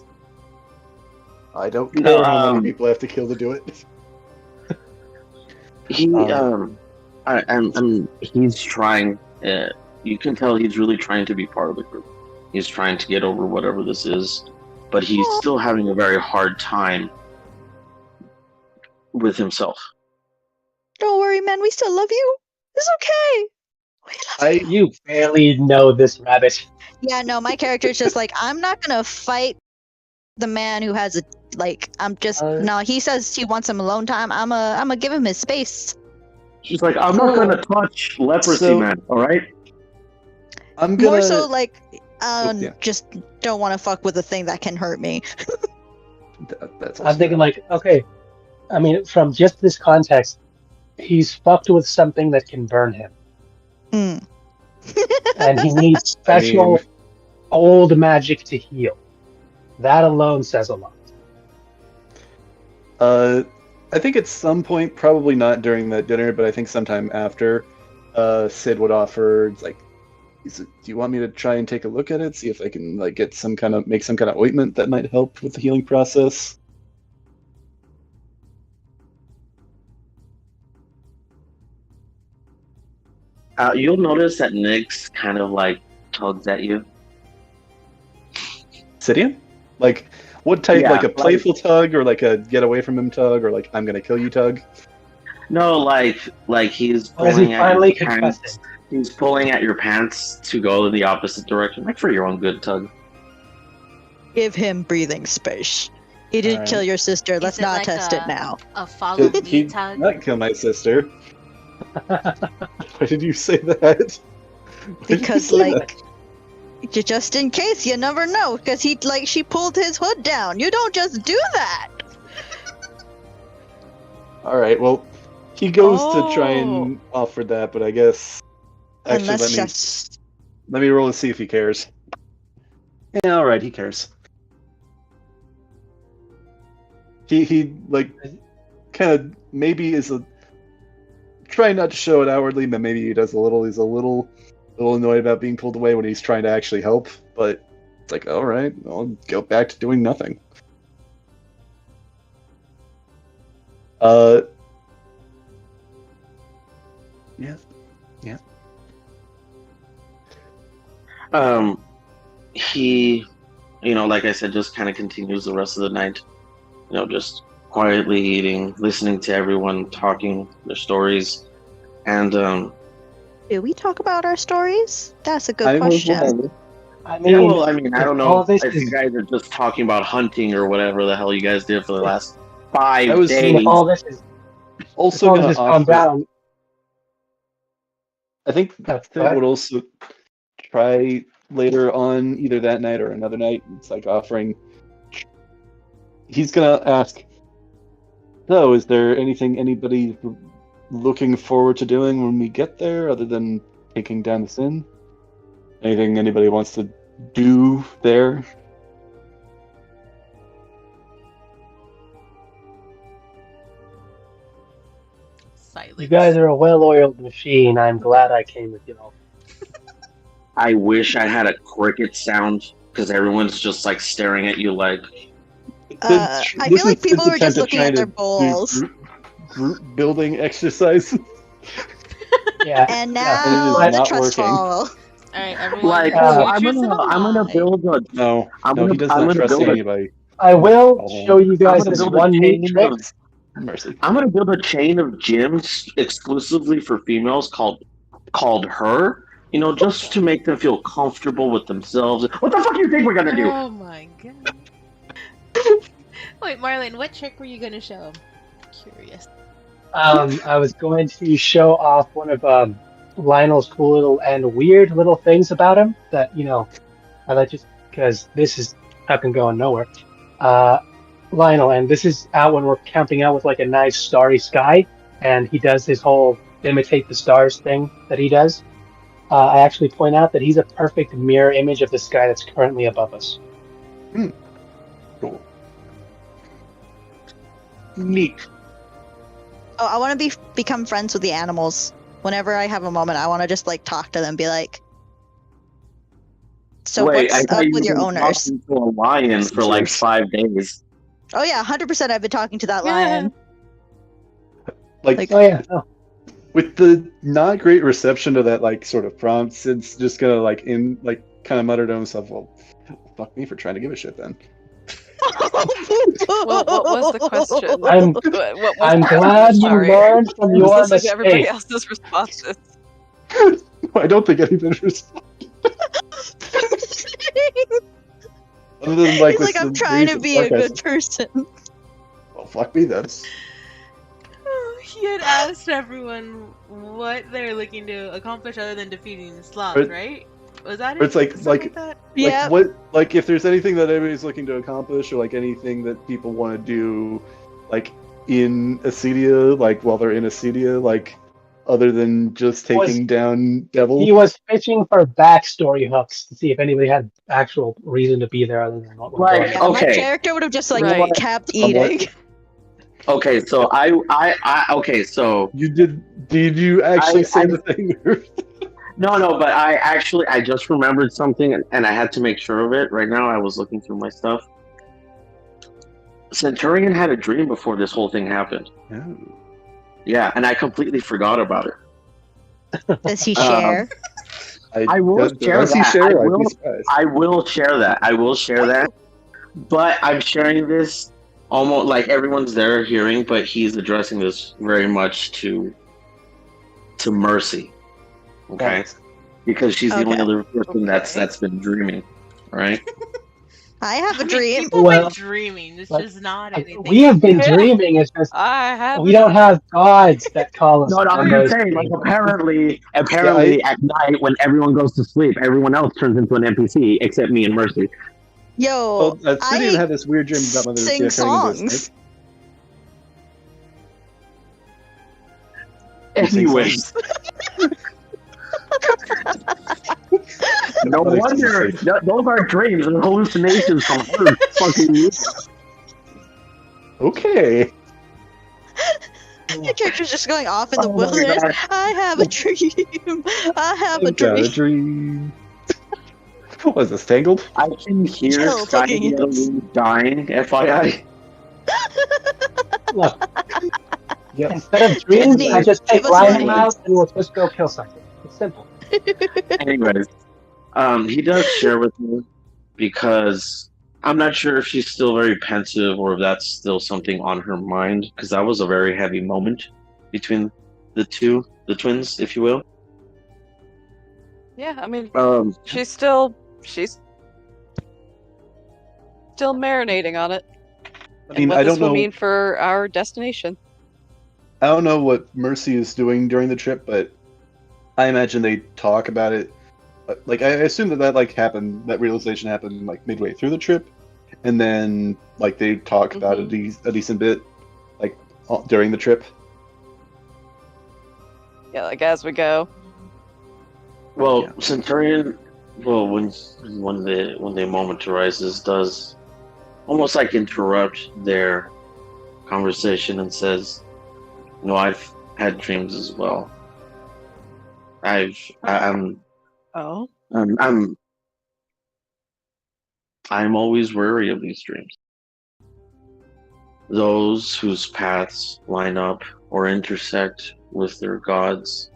I don't No, care how many people I have to kill to do it. He he's trying. You can tell he's really trying to be part of the group. He's trying to get over whatever this is, but he's still having a very hard time with himself. Don't worry, man. We still love you. It's okay. We love you. you barely know this rabbit. Yeah, no, my character's just like, I'm not gonna fight the man who has a I'm just no. He says he wants some alone time. I'm a give him his space. He's like, I'm not gonna touch leprosy, So- man. All right. I'm gonna. More so like, yeah. just don't want to fuck with a thing that can hurt me. That's I'm thinking like, okay, I mean, from just this context, he's fucked with something that can burn him, Mm. and he needs special old magic to heal. That alone says a lot. I think at some point, probably not during that dinner, but I think sometime after, Sid would offer, it's like, do you want me to try and take a look at it, see if I can like get make some kind of ointment that might help with the healing process? You'll notice that Nyx kind of like tugs at you. Sidian? Like, what type? Yeah, like a like- playful tug, or like a get away from him tug, or like I'm gonna kill you tug? No, like he's Or is he pulling at finally your pants. confessing? He's pulling at your pants to go in the opposite direction, like for your own good, tug. Give him breathing space. He didn't Alright. kill your sister. Let's it not like test it now. A follow Did me he tug. not kill my sister? Why did you say that? Why did you Because say that? like, just in case, you never know. Because she pulled his hood down. You don't just do that. All right, well, he goes to try Oh. and offer that, but I guess actually Unless just let me roll to see if he cares. Yeah, all right, he cares. He like kind of maybe is trying not to show it outwardly, but maybe he does a little. He's a little annoyed about being pulled away when he's trying to actually help. But it's like, all right, I'll go back to doing nothing. Yeah. He, like I said, just kind of continues the rest of the night. Just quietly eating, listening to everyone talking their stories, and do we talk about our stories? That's a good I was question. wondering. I mean, I don't all know this if you is- guys are just talking about hunting or whatever the hell you guys did for the last 5 I was- days. if all this is Also, if all gonna this has calmed offer. down. I think That's Sid fine. would also try later on, either that night or another night. It's like offering. He's gonna ask. So, is there anything anybody's looking forward to doing when we get there, other than taking down the sin? Anything anybody wants to do there? Silence. You guys are a well-oiled machine. I'm glad I came with you all. I wish I had a cricket sound because everyone's just like staring at you like. I This feel like is people Sid's are just attempt looking try at their to do bowls. Group building exercise. Yeah. And it now is the not trust working. fall. All right, everyone. Like, choose I'm your gonna lie. build a. No, I'm no, gonna- he does I'm not gonna trust build a- anybody. I will Oh. show you guys gonna this build a one neat chain trick. of- Mercy. I'm gonna build a chain of gyms exclusively for females called her. Just to make them feel comfortable with themselves. What the fuck do you think we're gonna do? Oh my god. Wait, Marlon, what trick were you gonna show him? Curious. I was going to show off one of Lionel's cool little and weird little things about him that I like just because this is fucking going nowhere. Lionel, and this is out when we're camping out with like a nice starry sky, and he does his whole imitate the stars thing that he does. I actually point out that he's a perfect mirror image of the sky that's currently above us. Cool. Neat. Oh, I want to become friends with the animals. Whenever I have a moment, I want to just like talk to them, be like, "So Wait, I what's thought up you with your were owners?" talking to a lion for like 5 days. Oh yeah, 100%. I've been talking to that Yeah. lion. Like, Oh yeah. Oh. with the not great reception to that like sort of prompt, Sid's just gonna kind of mutter to himself, "Well, fuck me for trying to give a shit then." Well, what was the question? I'm What was I'm the glad question? you Sorry. learned from I your was listening to everybody mistake. else's responses. I don't think anybody's responded. Other than like, He's with like, I'm some trying to recent be a sarcasm. good person. Well, fuck me then. He had asked everyone what they're looking to accomplish other than defeating the sloth, But- right? Was that but it? it's like- Something like- that? Yeah. Like if there's anything that everybody's looking to accomplish, or like anything that people want to do, like in Acedia, like while they're in Acedia, like other than just taking down Devil. He was fishing for backstory hooks to see if anybody had actual reason to be there other than what we're Like, going Yeah, on. my okay. character would have just like Right. kept Somewhat. eating. Okay, so okay, so You did you actually say I- the thing? no, but I just remembered something and I had to make sure of it. Right now I was looking through my stuff. Centurion had a dream before this whole thing happened. Oh. Yeah, and I completely forgot about it. Does he share? I will share Does he that. share? I I'd will- be surprised. I will share that. I will share that. But I'm sharing this almost like everyone's there hearing, but he's addressing this very much to Mercy. Okay? Thanks. Because she's the only Okay. other person Okay. that's been dreaming, right? I have a I mean, dream. people Well, been dreaming. It's like, just not anything. We have been Yeah. dreaming. It's just I have. we don't have gods that call us. No, on I'm those just saying, like, dreams. apparently at night when everyone goes to sleep, everyone else turns into an NPC except me and Mercy. Yo, Well, Obsidian I had this weird dream about Mother sing Lucia turning into a songs. snake. You sing Anyways. No Like, wonder those are dreams and hallucinations from her fucking you. Okay. your character's just going off in the Oh my wilderness. God. I have a dream. I have a I've got a dream. dream. What was this, Tangled? I can hear Chill, Sky fucking Yellow dying, FYI. Look, instead of dreams, Disney, I just take give us Lion money. out and we'll just go kill something. It's simple. Anyways, he does share with me because I'm not sure if she's still very pensive or if that's still something on her mind, because that was a very heavy moment between the twins, if you will. Yeah, I mean, Um, she's still marinating on it. I And mean, what I this don't will know. mean for our destination. I don't know what Mercy is doing during the trip, but I imagine they talk about it. Like, I assume that like happened, that realization happened like midway through the trip, and then like they talk about a decent bit, like during the trip. Yeah, like as we go. well, Yeah. Centurion, well, when the moment arises, does almost like interrupt their conversation and says, "No, I've had dreams as well. I'm Oh. I'm always wary of these dreams. Those whose paths line up or intersect with their gods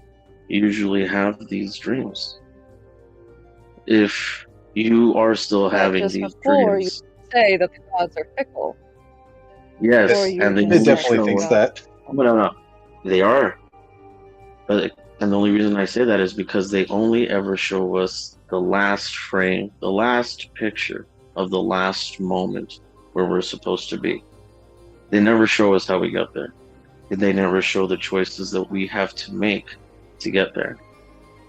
usually have these dreams. If you are still But having just these before dreams, Say that the gods are fickle. yes, Or you and they can It only definitely show thinks up. that. No, they are. And the only reason I say that is because they only ever show us the last frame, the last picture of the last moment where we're supposed to be. They never show us how we got there. they never show the choices that we have to make to get there.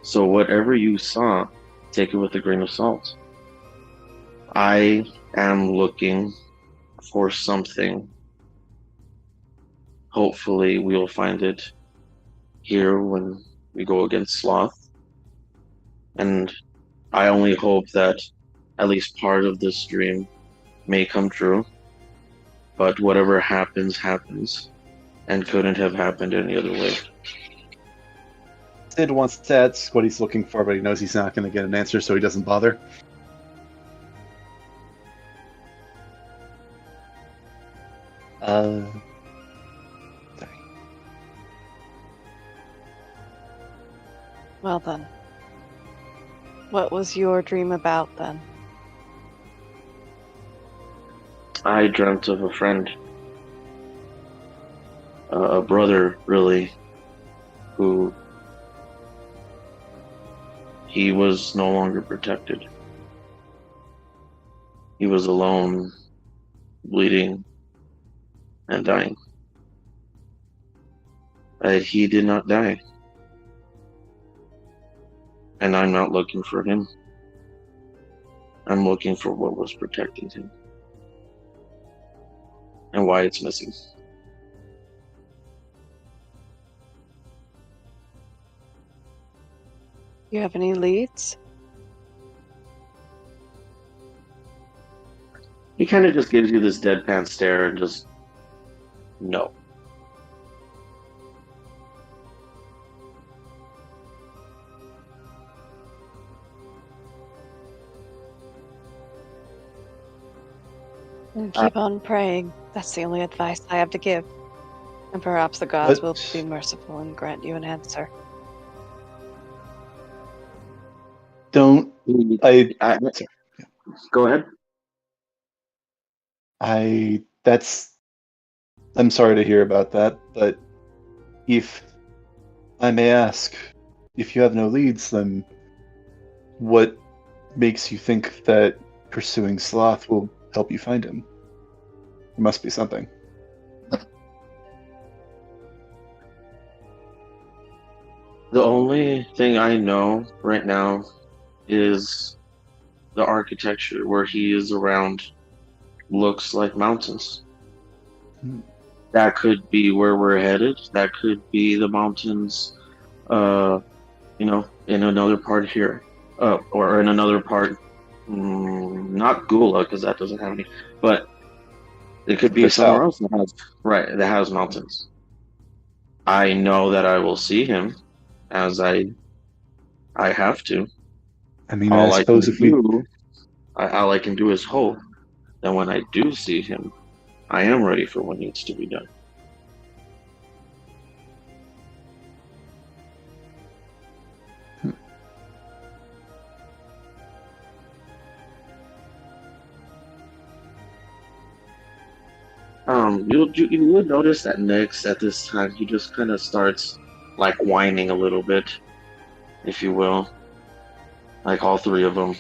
So whatever you saw, take it with a grain of salt. I am looking for something. Hopefully we will find it here when we go against Sloth. And I only hope that at least part of this dream may come true. But whatever happens, happens. And couldn't have happened any other way. Sid wants to ask what he's looking for, but he knows he's not going to get an answer, so he doesn't bother. Sorry. Well then. What was your dream about then? I dreamt of a friend. A brother, really, who he was no longer protected. He was alone, bleeding, and dying. But he did not die. And I'm not looking for him. I'm looking for what was protecting him. And why it's missing. You have any leads? He kind of just gives you this deadpan stare and just, no. And keep on praying. That's the only advice I have to give. And perhaps the gods will be merciful and grant you an answer. Don't I Go ahead. I'm sorry to hear about that, but if I may ask, if you have no leads, then what makes you think that pursuing Sloth will help you find him? There must be something. The only thing I know right now is the architecture where he is around looks like mountains. That could be where we're headed. That could be the mountains, in another part here, or in another part, not Gula, because that doesn't have any, but it could be somewhere else that has mountains. I know that I will see him, as I have to. I mean, I suppose all I can do is hope that when I do see him, I am ready for what needs to be done. You would notice that Nyx at this time, he just kind of starts like whining a little bit, if you will. Like all three of them.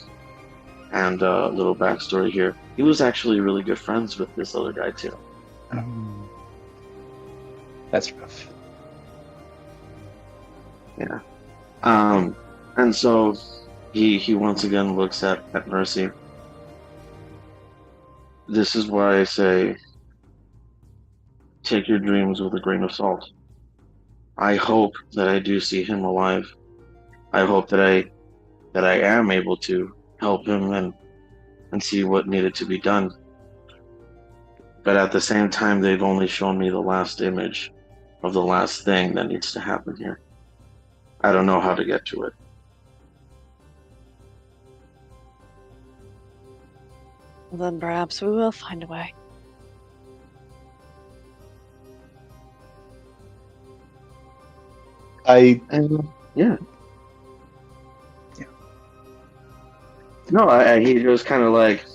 And a little backstory here. He was actually really good friends with this other guy too. That's rough. Yeah. And so he once again looks at Mercy. This is why I say take your dreams with a grain of salt. I hope that I do see him alive. I hope that I am able to help him and see what needed to be done. But at the same time, they've only shown me the last image of the last thing that needs to happen here. I don't know how to get to it. Well, then perhaps we will find a way. Yeah. No, he just kind of like,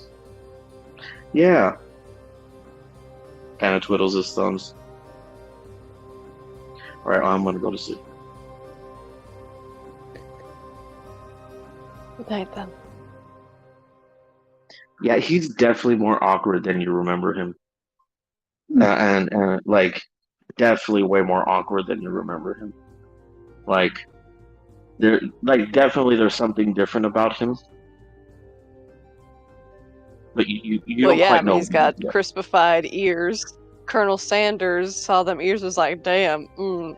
yeah. Kind of twiddles his thumbs. All right, I'm gonna go to sleep. Good night, then. Yeah, he's definitely more awkward than you remember him. And like, definitely way more awkward than you remember him. Like definitely there's something different about him, but you Well, don't yeah, quite I mean, know he's got yet. crispified ears. Colonel Sanders saw them ears, was like, damn,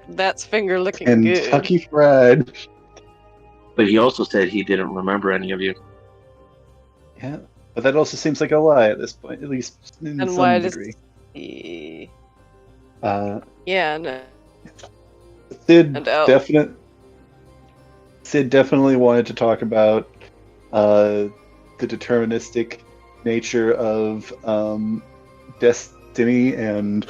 that's finger looking good. Kentucky Fried. But he also said he didn't remember any of you. Yeah, but that also seems like a lie at this point, at least in And some why does degree. he... Uh, Yeah, no. Sid And oh. definitely wanted to talk about the deterministic nature of destiny and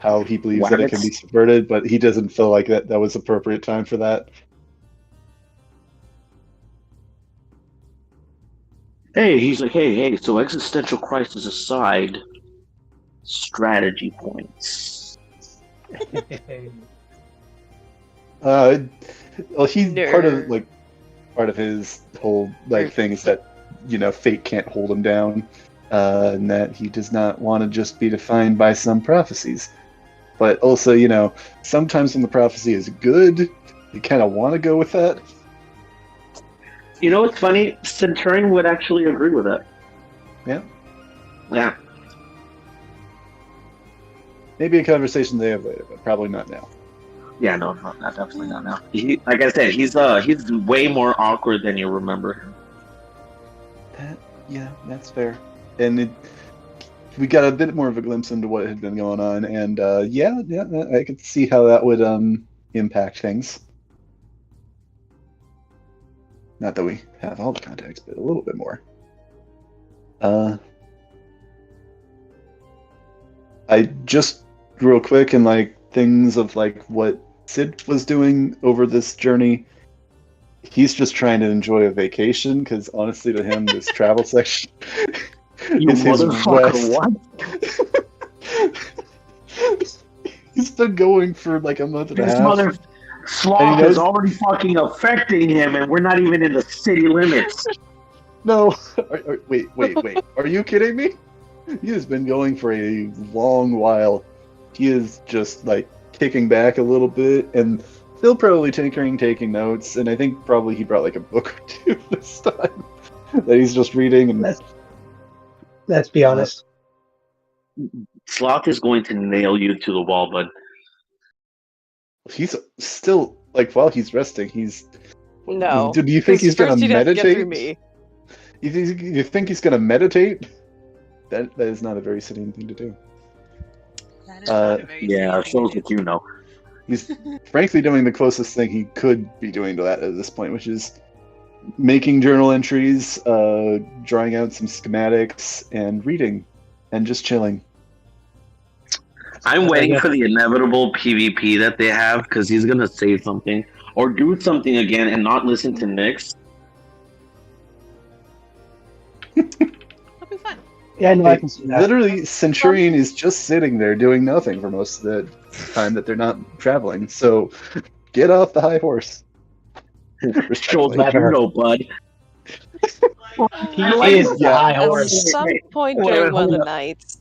how he believes that it can be subverted, but he doesn't feel like that was appropriate time for that. Hey, he's like, hey, so existential crisis aside, strategy points. Well, he's Nerd. part of his whole thing is that fate can't hold him down, and that he does not want to just be defined by some prophecies. But also, sometimes when the prophecy is good, you kind of want to go with that. You know what's funny? Centurion would actually agree with that. Yeah. Yeah. Maybe a conversation they have later, but probably not now. Yeah, no, not definitely not now. Like I said, he's way more awkward than you remember him. That's fair. And we got a bit more of a glimpse into what had been going on, and I could see how that would impact things. Not that we have all the context, but a little bit more. I just real quick and things of what Sid was doing over this journey. He's just trying to enjoy a vacation because honestly, to him, this travel section is his motherfucker! What? He's been going for a month and a half. Sloth is already fucking affecting him, and we're not even in the city limits. No, wait. Are you kidding me? He has been going for a long while. He is just kicking back a little bit and still probably taking notes. And I think probably he brought a book or two this time that he's just reading. And let's be honest. Sloth is going to nail you to the wall, bud. He's still while he's resting. No. Do you think he's gonna meditate? Me. You think he's gonna meditate? That is not a very Sidian thing to do. That is not a very it shows what you know. He's frankly doing the closest thing he could be doing to that at this point, which is making journal entries, drawing out some schematics, and reading, and just chilling. I'm waiting for the inevitable PvP that they have because he's gonna say something or do something again and not listen to Nyx. That'll be fun. Yeah, no, I can see that. Literally, Centurion is just sitting there doing nothing for most of the time that they're not traveling. So, get off the high horse. Shows what you know, bud. He is the high At horse. some point during one of the nights.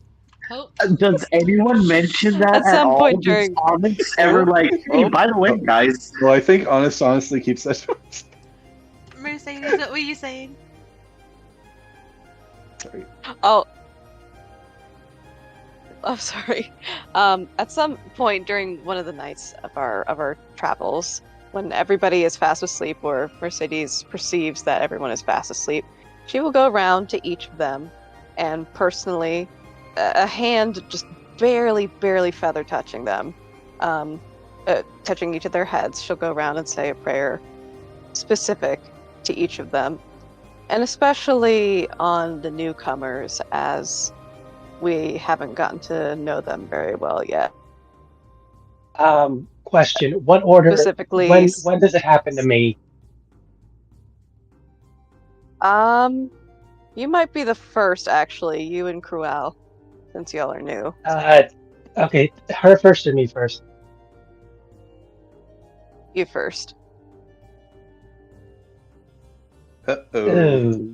Does anyone mention that At some all? point during- Does Onyx ever hey, by the way, guys. Well, I think honestly keeps that. Mercedes, what were you saying? Sorry. Oh, sorry. At some point during one of the nights of our travels, when everybody is fast asleep, or Mercedes perceives that everyone is fast asleep, she will go around to each of them and personally, a hand just barely feather touching them, touching each of their heads, she'll go around and say a prayer specific to each of them. And especially on the newcomers, as we haven't gotten to know them very well yet. Question: what order? Specifically, when does it happen to me? You might be the first, actually. You and Cruel, since y'all are new. Okay, her first or me first? You first. Uh-oh.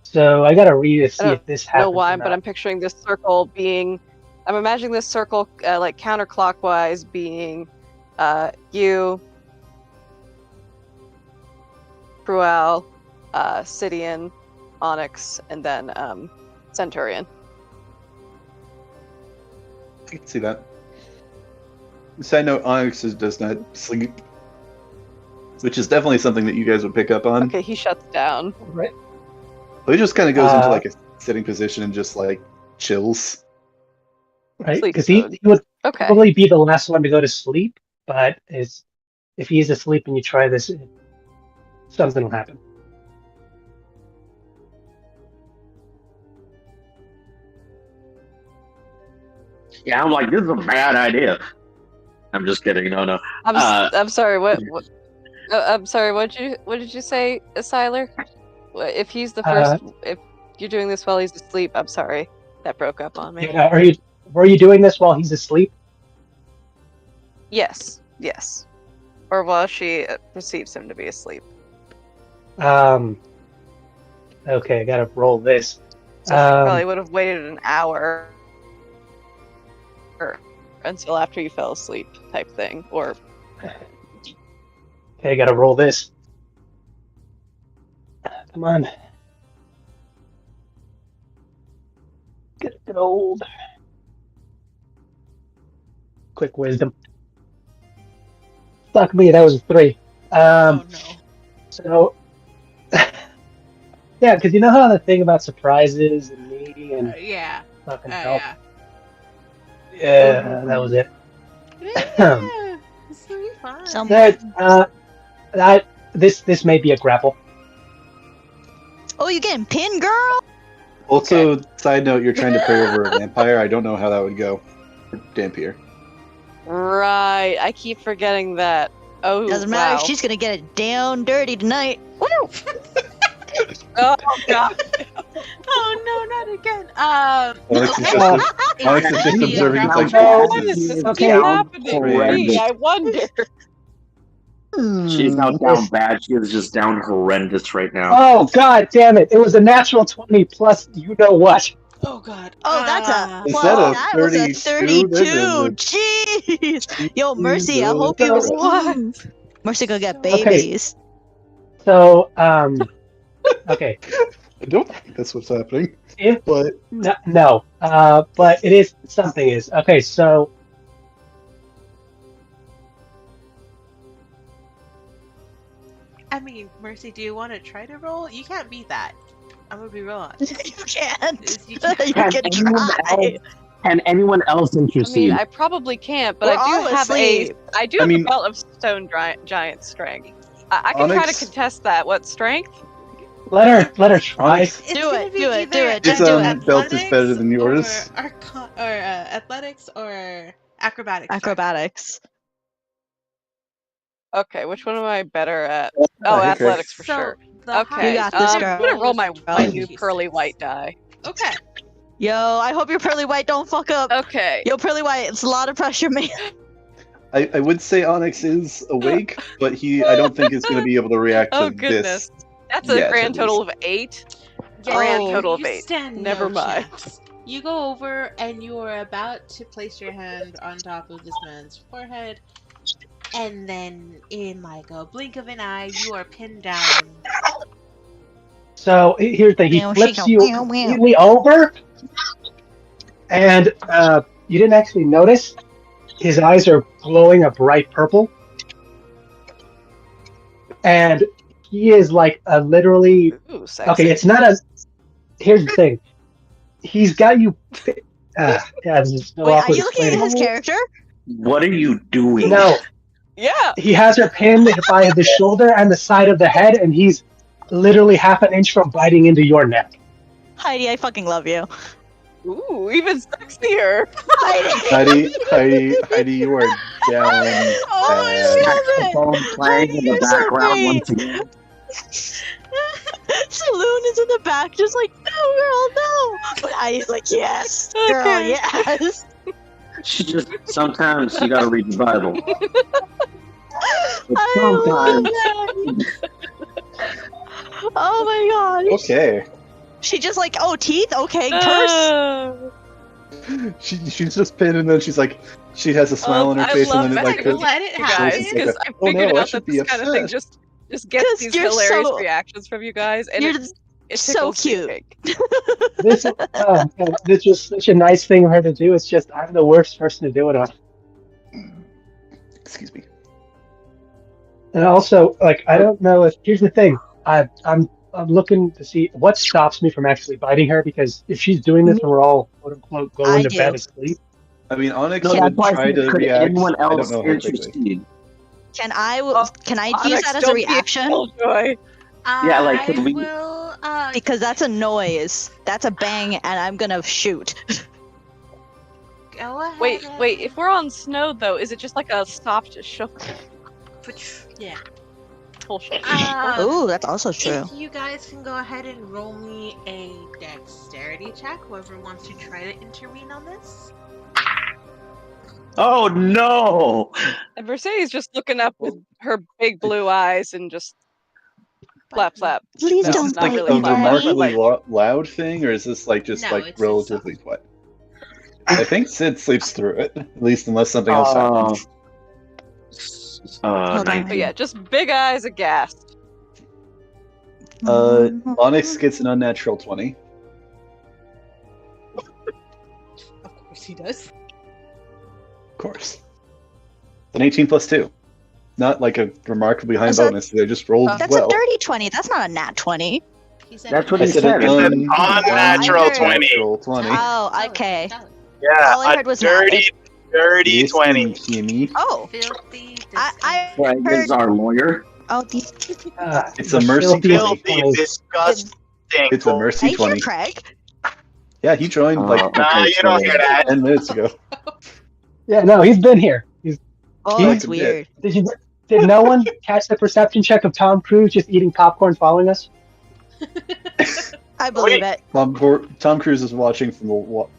So I gotta read to see if this I happens. don't know why, or but not. I'm picturing this circle being I'm imagining this circle like counterclockwise being you, Cruel, Sidian, Onyx, and then Centurion. I can see that. Side note, Onyx does not sleep, which is definitely something that you guys would pick up on. Okay, he shuts down. Right. But he just kind of goes into like a sitting position and just like chills. Right, Sleep because he mode. would Okay. probably be the last one to go to sleep, but if he's asleep and you try this, something will happen. Yeah, I'm like, this is a bad idea. I'm just kidding. No. I'm sorry. What I'm sorry. What did you say, Siler? If he's the first, if you're doing this while he's asleep, I'm sorry. That broke up on me. Yeah, were you doing this while he's asleep? Yes. Or while she perceives him to be asleep. Okay, I gotta roll this. So she probably would have waited an hour until after you fell asleep, type thing. Or Okay, I gotta roll this. Come on. Good old. Quick wisdom. Fuck me, that was a 3. Oh no. So, yeah, because you know how the thing about surprises and me and Yeah. fucking help. Yeah. Yeah, that was it. Yeah. This will be fine. This may be a grapple. Oh, you getting pinned, girl? Also, side note, you're trying to pray over a vampire. I don't know how that would go. Or Dampier. right, I keep forgetting that. Oh, Doesn't matter. wow. She's gonna get it down dirty tonight. Woo! Oh god. Oh no, not again. Onyx is okay. just, Onyx is just Yeah, observing. He's like, no. What is this Okay. happening to me? Horrendous. I wonder. She's not down bad. She is just down horrendous right now. Oh god damn it! It was a natural 20 plus you know what. Oh god. Oh, that's a Is well, that a that was a 32? 32. Jeez. Yo, Mercy, I hope you was What? Mercy gonna get Okay. babies. So, okay. I don't think that's what's happening. If But no, but it is something is okay. So, I mean, Mercy, do you want to try to roll? You can't beat that. I'm gonna be real honest. You can't. You You can't. can try. And anyone else I interested? mean, I probably can't, but We're I all do have asleep. I mean- have a belt of stone giant strength. I can try to Onyx- contest that. What strength? let her try. Onyx, It's Do gonna it, be do it, either do it, His, just do it. belt is better than yours. Or athletics or acrobatics. Acrobatics. Okay, which one am I better at? Okay. Oh, athletics for So, sure. the Okay, You got this, I'm girl. gonna roll my Oh, new Jesus. pearly white die. Okay. Yo, I hope your pearly white don't fuck up. Okay. Yo, pearly white, it's a lot of pressure, man. I would say Onyx is awake, but I don't think is going to be able to react to Oh goodness. this. That's a Yes, grand at total of 8. Yeah, Grand you- total of you 8. stand Never no mind. chance. You go over and you are about to place your hand on top of this man's forehead, and then in like a blink of an eye, you are pinned down. So here's the thing. He Meow, flips she go, you meow, meow. completely over, and you didn't actually notice. His eyes are glowing a bright purple, and he is like a literally. Ooh, sexy. Okay, it's not a. Here's the thing. He's got you. Yeah, there's no Wait, are awkward you looking at explaining. his character? What are you doing? No, Yeah. he has her pinned by the shoulder and the side of the head, and he's literally half an inch from biting into your neck. Heidi, I fucking love you. Ooh, even sexier. Heidi. Heidi, you are down. Oh, I love it. Saxophone playing in the You're so background great. once again. Saloon is in the back, just like, no, girl, no. But Heidi's like, yes, girl, Okay. yes. She just sometimes you gotta read the Bible. But I love sometimes that. Oh my god. Okay. She just like, oh, teeth? Okay, curse. Uh, She's just pinned, and then she's like, she has a smile on her I face, love and then it that. like Let it You happen. guys, because I Oh, figured no, I out should that be this kind of thing upset. just gets 'Cause these you're hilarious so- reactions from you guys, and You're it so tickles me cute. pink. This, it's just such a nice thing for her to do. It's just I'm the worst person to do it on. Excuse me. And also, like, I don't know if here's the thing. I'm looking to see what stops me from actually biting her, because if she's doing this and we're all quote unquote going I to bed do. asleep, I mean, Onyx No, would that's why I try said, to could react. anyone I don't else know how quickly. intercede? Can I Oh, use Onyx, that as a don't be reaction? Killjoy. Yeah, like, could I we- will. Because that's a noise. That's a bang, and I'm gonna shoot. Go ahead. Wait. If we're on snow, though, is it just like a soft shuffle? Yeah. Full shuffle. Ooh, that's also true. If you guys can go ahead and roll me a dexterity check, whoever wants to try to intervene on this. Oh no! And Mercedes just looking up with her big blue eyes and just flap. Please No, don't not Like really a flap, remarkably but loud thing, or is this like just No, like it's relatively quiet? I think Sid sleeps through it, at least unless something else happens. Hold on. 19. But yeah, just big eyes aghast. Onyx gets an unnatural 20. Of course he does. Of course. An 18 plus 2. Not like a remarkably high That's a- bonus. They just rolled That's well. a dirty 20. That's not a nat 20. He said That's what I he said said. an Unnatural I heard- 20. unnatural 20. Oh, okay. Yeah, All I heard a was dirty 20. Kimmy. Oh, Filthy. I Right, this is our lawyer. oh, these. It's a mercy 20. Filthy, disgusting. It's a mercy Hey, 20. Craig. Yeah, he joined like Nah, you don't hear that. 10 minutes ago. yeah, no, he's been here. Oh, He that's did. weird. Did no one catch the perception check of Tom Cruise just eating popcorn following us? I believe it. Tom Cruise is watching from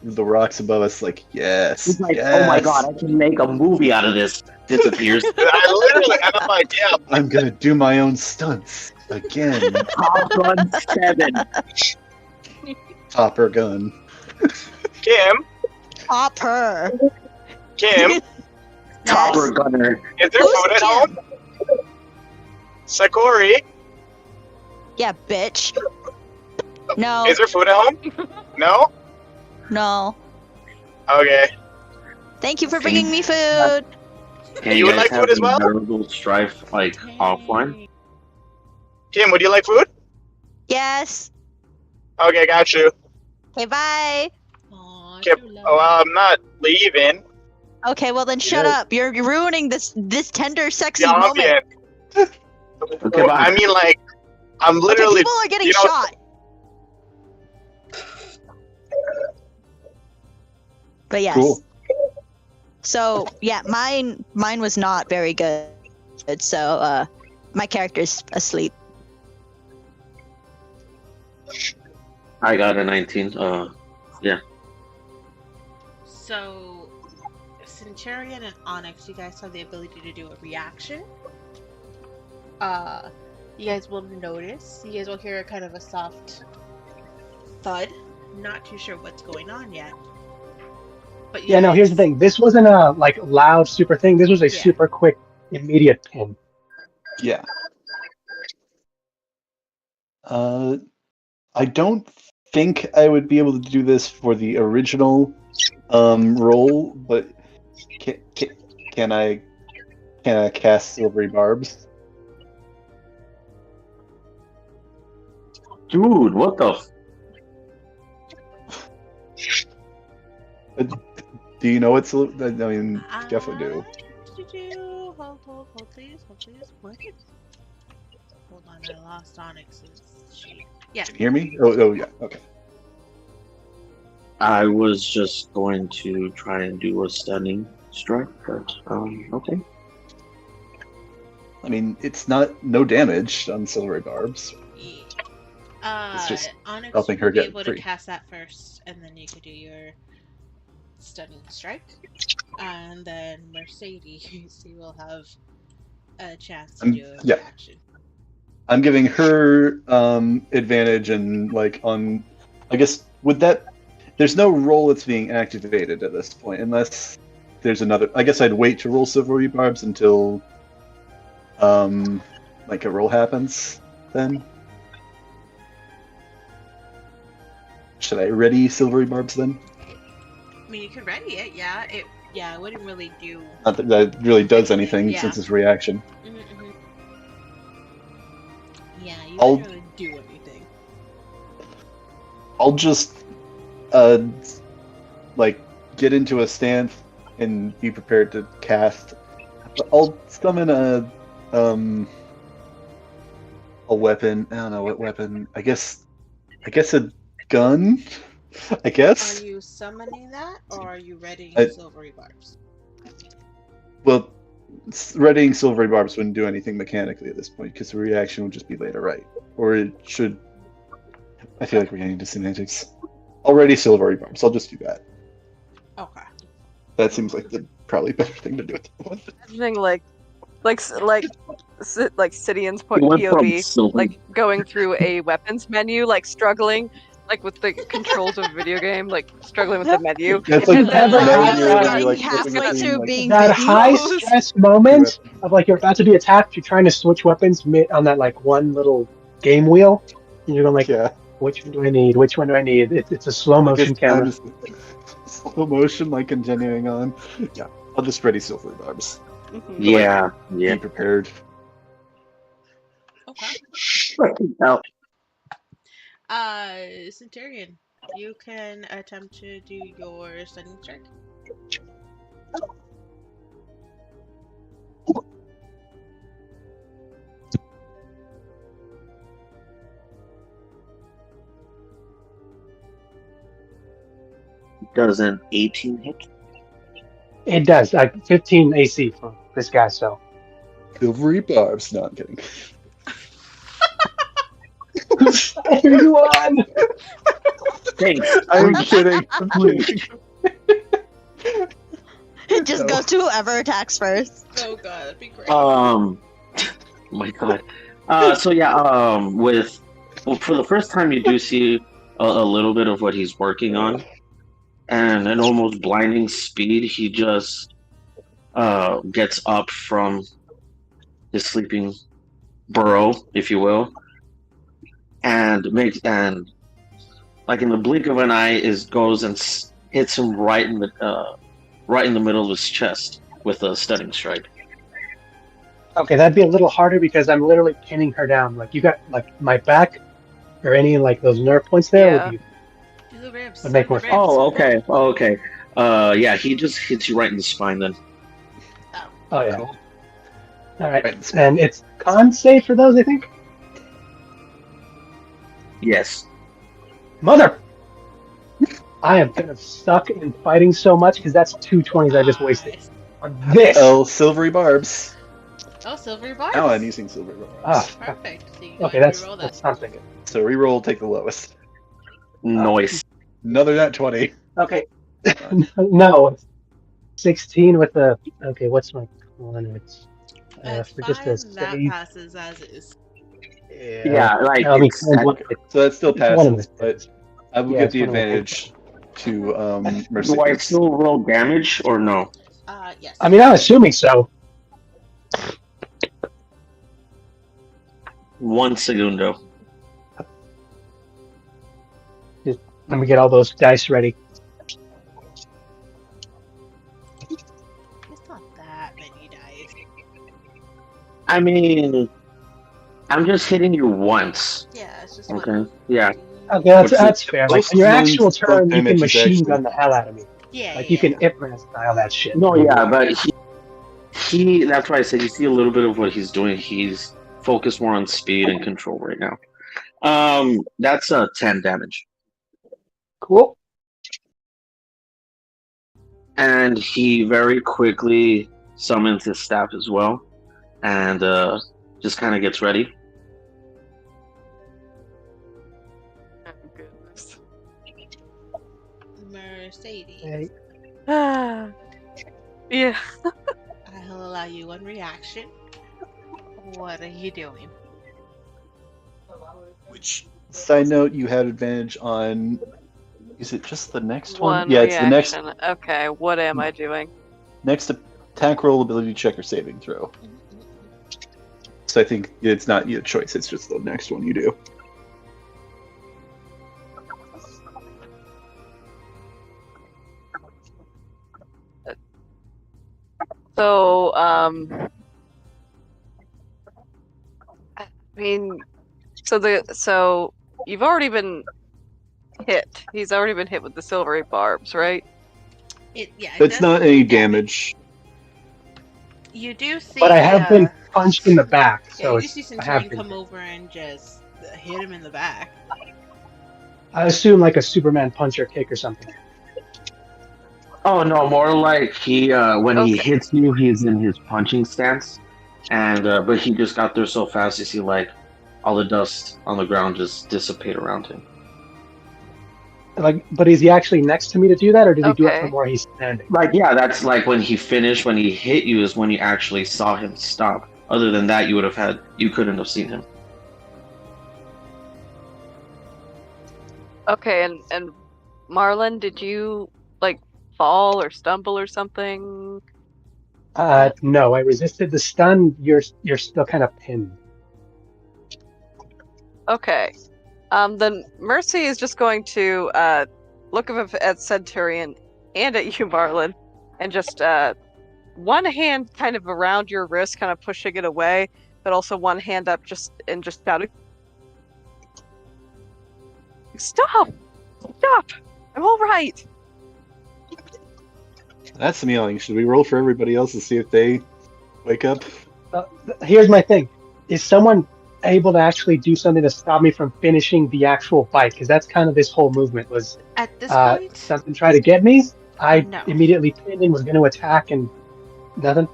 the rocks above us, like, yes. He's like, yes. oh my god, I can make a movie out of this. Disappears. I literally, and I'm like, yeah, I'm gonna do my own stunts again. Top Gun 7. Topper gun. Kim, Pop her. Kim, Topper Gunner. is there Who's food at Kim? home? Sakori, Yeah, bitch. No, is there food at home? No? no. Okay. Thank you for bringing me food. Can You would guys like have food as the well? Marital Strife like offline? Kim, would you like food? Yes. Okay, got you. Okay, bye. Aw, Kim, true love. well, I'm not leaving. Okay, well then shut Yeah. up. You're ruining this tender, sexy Yeah, I'm moment. Okay, bye. I mean, like, I'm Okay, literally. people are getting you know- shot. But yes. Cool. So yeah, mine was not very good. So my character's asleep. I got a 19. So, Centurion and Onyx, you guys have the ability to do a reaction. You guys will notice. You guys will hear kind of a soft thud. Not too sure what's going on yet. But you Yeah, no, here's the guys- thing. This wasn't a like loud super thing. This was a Yeah. super quick, immediate pin. Yeah. I don't think I would be able to do this for the original roll, but can I cast Silvery Barbs? Dude, what the? Do you know it's? I mean, definitely do. Hold please. What? Hold on, I lost Onyx's sheet. Yeah. Can you hear me? Oh yeah. Okay. I was just going to try and do a stunning strike, but okay. I mean, it's no damage on Silvery Barbs. Yeah. It's just Onyx helping her would be get able free. to cast that first, and then you could do your stunning strike, and then Mercedes, you will have a chance to do a yeah. reaction. I'm giving her advantage and like on. I guess would that there's no roll that's being activated at this point, unless there's another. I guess I'd wait to roll silvery barbs until, like a roll happens. Then, should I ready silvery barbs then? I mean, you could ready it. Yeah, it wouldn't really do. Not that that really does anything Yeah. since it's reaction. Mm-hmm. Yeah, you I'll- wouldn't really do anything. I'll just, like, get into a stance and be prepared to cast. I'll summon a weapon. I don't know what weapon. I guess a gun. I guess. Are you summoning that, or are you readying I- silvery barbs? Well, readying silvery barbs wouldn't do anything mechanically at this point because the reaction would just be later, right? Or it should. I feel like we're getting into semantics. Already silvery barbs. I'll just do that. Okay. That seems like the probably better thing to do at the moment. Imagining like Sidian's It went from POV, silver- like going through a weapons menu, like struggling, like with the controls of a video game, like struggling with the menu. That's like And then, never like, you're like halfway flipping between, through like, being That high Yes. stress moment of like you're about to be attacked, you're trying to switch weapons on that like one little game wheel, and you're going like, yeah. which one do I need? Which one do I need? It's a slow motion Just- I'm camera. just- slow motion, like continuing on. Yeah, I'll just ready silvery barbs. Mhm. Yeah, yeah. Be prepared. Okay. Now, Centurion, you can attempt to do your stunning strike. does an 18 hit? It does. 15 AC for this guy, so. Silvery barbs. No, I'm kidding. You won! Thanks. I'm kidding. I'm kidding. It just No. goes to whoever attacks first. Oh god, that'd be great. Oh my god. So yeah, for the first time you do see a little bit of what he's working on, and an almost blinding speed, he just gets up from his sleeping burrow, if you will, and like in the blink of an eye goes and hits him right in the middle of his chest with a stunning strike. Okay, that'd be a little harder because I'm literally pinning her down. Like, you got, like, my back or any, like, those nerve points there Yeah. would be. Do the ribs. Would make do more the sense. ribs. Oh, okay. Yeah, he just hits you right in the spine then. Oh, yeah. Cool. All right. Right. And it's con save for those, I think? Yes. Mother! I am gonna suck in fighting so much because that's 2 20s I just wasted Nice. on this. Oh, silvery barbs. Oh, silvery bars. Now I'm using silvery barbs. Ah, Perfect. So you okay, go that's reroll that. that's something. So reroll, take the lowest. Noise. Another nat 20. Okay. No. 16 with the. Okay, what's my con? It's That's for just a fine. That save. passes as is. Yeah, like I mean, it's, look, So that still it's one of passes, the- but I will Yeah, get it's the one of my advantage to do I Mercedes. still roll damage or no? Yes. I mean, I'm assuming so. 1 segundo. Let me get all those dice ready. It's not that many dice. I mean, I'm just hitting you once. Yeah, it's just Okay. one. Yeah. Okay, that's, Which is- that's fair. Like, most on your ones actual don't turn, you can damage is machine actually- gun the hell out of me. Yeah. Like, yeah, you can yeah. Ip Man style that shit. No, yeah, but he that's why I said you see a little bit of what he's doing. He's focused more on speed and control right now. That's 10 damage. Cool. And he very quickly summons his staff as well, and just kind of gets ready. Oh, goodness. Mercedes. Hey, Ah. Yeah. I'll allow you one reaction. What are you doing? Which, side note, you had advantage on Is it just the next one? One Yeah, reaction. it's the next. Okay, what am I doing? Next attack roll, ability check, or saving throw. So I think it's not your choice. It's just the next one you do. So, I mean, so you've already been hit. He's already been hit with the silvery barbs, right? It It's does not do any damage. You do see, But I have been punched in the back, Yeah, so you do see I have Centurion been. come over and just hit him in the back. I assume like a Superman punch or kick or something. Oh no, more like he when he Okay. hits you, he's in his punching stance, and but he just got there so fast. You see, like all the dust on the ground just dissipate around him. Like, but is he actually next to me to do that, or did he do it Okay. from where he's standing? Like yeah, that's like when he finished. When he hit you, is when you actually saw him stop. Other than that, you couldn't have seen him. Okay, and Marlon, did you like fall or stumble or something? No, I resisted the stun. You're still kind of pinned. Okay. Then Mercy is just going to look at Centurion and at you, Marlon, and just one hand kind of around your wrist, kind of pushing it away, but also one hand up just shouting, "Stop! Stop! I'm all right." That's some yelling. Should we roll for everybody else to see if they wake up? Here's my thing: is someone able to actually do something to stop me from finishing the actual fight? Because that's kind of this whole movement was. At this point, Something tried to get me. I No. immediately pinned and was going to attack, and nothing.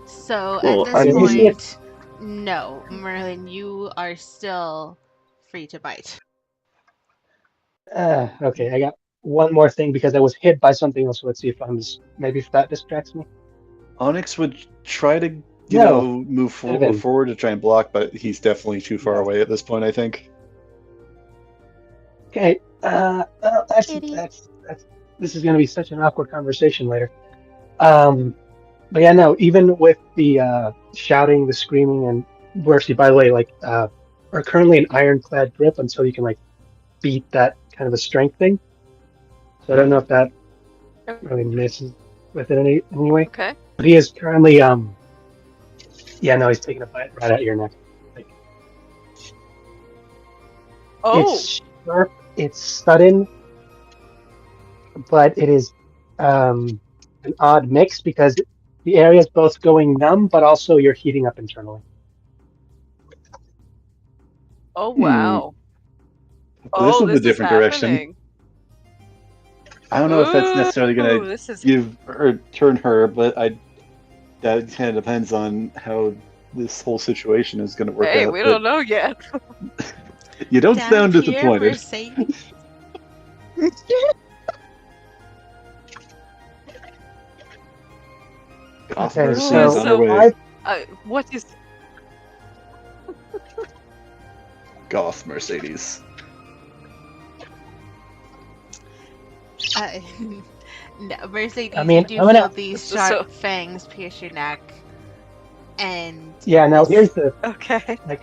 so Well, at I this mean- point, no, Merlin, you are still free to bite. Okay, I got one more thing because I was hit by something else. So let's see if maybe if that distracts me. Onyx would try to, No. move Evan. forward to try and block, but he's definitely too far No. away at this point, I think. Okay. Kitty. That's this is going to be such an awkward conversation later. But yeah, no. Even with the shouting, the screaming, and Mercy, by the way, like are currently an ironclad grip until you can like beat that kind of a strength thing. So I don't know if that really messes with it anyway. Okay. But he is currently yeah, no, he's taking a bite right at your neck. Oh. It's sharp, it's sudden, but it is an odd mix because the area is both going numb, but also you're heating up internally. Oh wow. This is a is different direction. happening. I don't know if that's necessarily going Ooh, to this is give or turn her, but that kind of depends on how this whole situation is going to work Hey, out. we but don't know yet. You don't Down sound here, disappointed. Mercedes. Goth Okay, Mercy so- is on her so way. What is? Goth Mercedes. No, Mercedes, I mean, you do I'm gonna- feel these So- sharp fangs pierce your neck, and Yeah, now here's the Okay. like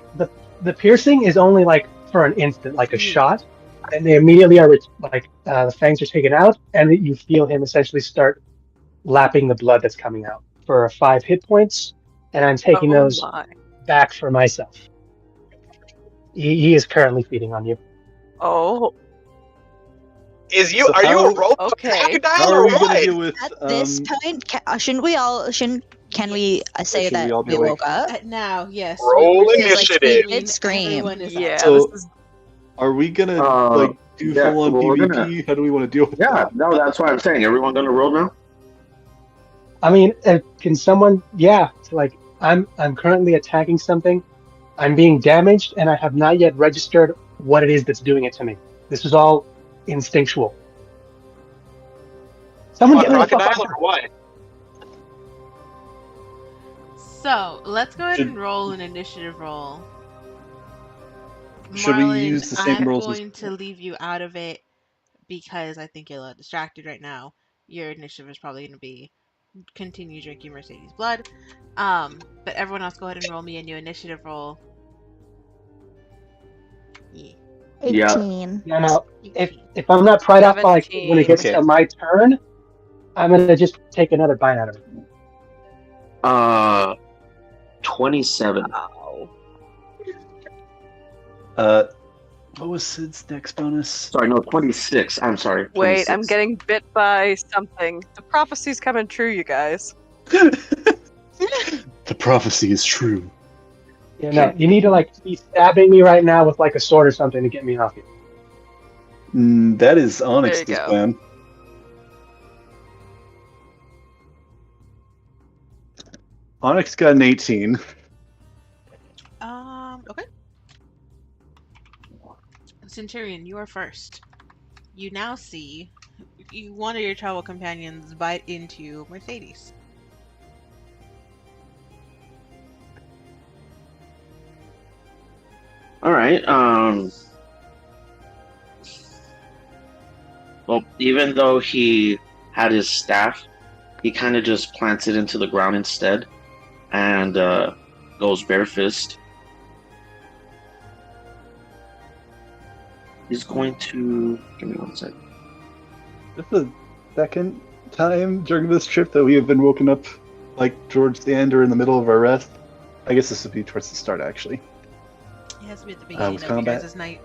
the piercing is only like for an instant, like a Yeah. shot, and they immediately are the fangs are taken out, and you feel him essentially start lapping the blood that's coming out for 5 hit points, and I'm taking Oh those my. back for myself. He is currently feeding on you. Oh. Are you how- a robot Okay. crocodile How or are we going what? to deal with? At this point, can we say Should we that all be we awake? woke up? now, yes, Roll we're initiative. screaming, Scream. everyone is Yeah. out. So- This is. Are we going to do yeah, full on well, we're PvP? How do we want to deal with Yeah, that? no, that's what I'm saying. Everyone gonna roll now? I mean, can someone? Yeah, like I'm currently attacking something. I'm being damaged, and I have not yet registered what it is that's doing it to me. This is all instinctual. Someone A get me the fuck crocodile off. or what? So let's go ahead Should- and roll an initiative roll. Should we Marlon, use the same I'm rules as? going to leave you out of it because I think you're a little distracted right now. Your initiative is probably going to be continue drinking Mercedes' blood. But everyone else, go ahead and roll me a new initiative roll. Yeah. Yeah. 18. Yeah, no. 18. If I'm not pried off by like when it 17. gets Okay. to my turn, I'm gonna just take another bite out of it. 27. Oh. What was Sid's next bonus? Sorry, no, 26. I'm sorry. Wait, 26. I'm getting bit by something. The prophecy's coming true, you guys. The prophecy is true. Yeah, no. You need to like be stabbing me right now with like a sword or something to get me off you. That is There Onyx's you go. plan. Onyx got an 18. Okay. Centurion, you are first. You now see one of your travel companions bite into Mercedes. All right. Well, even though he had his staff, he kind of just plants it into the ground instead, and goes barefist. He's going to give me 1 second. This is the second time during this trip that we have been woken up like towards the end or in the middle of our rest. I guess this would be towards the start, actually. It has to be at the beginning with of your combat? guys' night.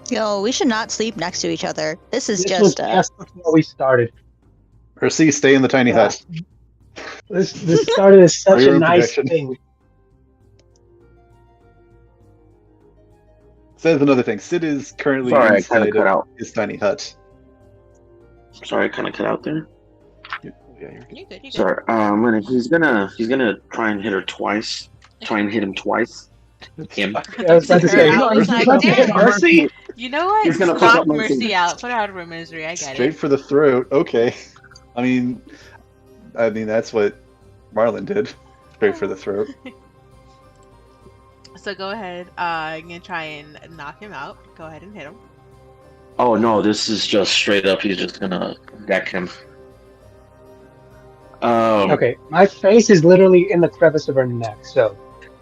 Yo, we should not sleep next to each other. This is This was just just before we started. Percy, stay in the tiny Yeah. hut. This started as For such your a own nice protection. thing. So that's another thing. Sid is currently Sorry, I kind of inside cut out. his tiny hut. Sorry, I kind of cut out there. Yeah, you're- You're good, you're good. Sorry. He's gonna try and hit her twice. Try and hit him twice. Him. I was about to say, I was you like, about to hit damn. Mercy? You know what? He's gonna fuck Knock up Mercy. Mercy out. Put her out of her misery. I get Straight it. for the throat. Okay. I mean, that's what Marlon did. Straight for the throat. So go ahead. I'm gonna try and knock him out. Go ahead and hit him. Oh no, this is just straight up. He's just gonna deck him. Okay, my face is literally in the crevice of her neck, so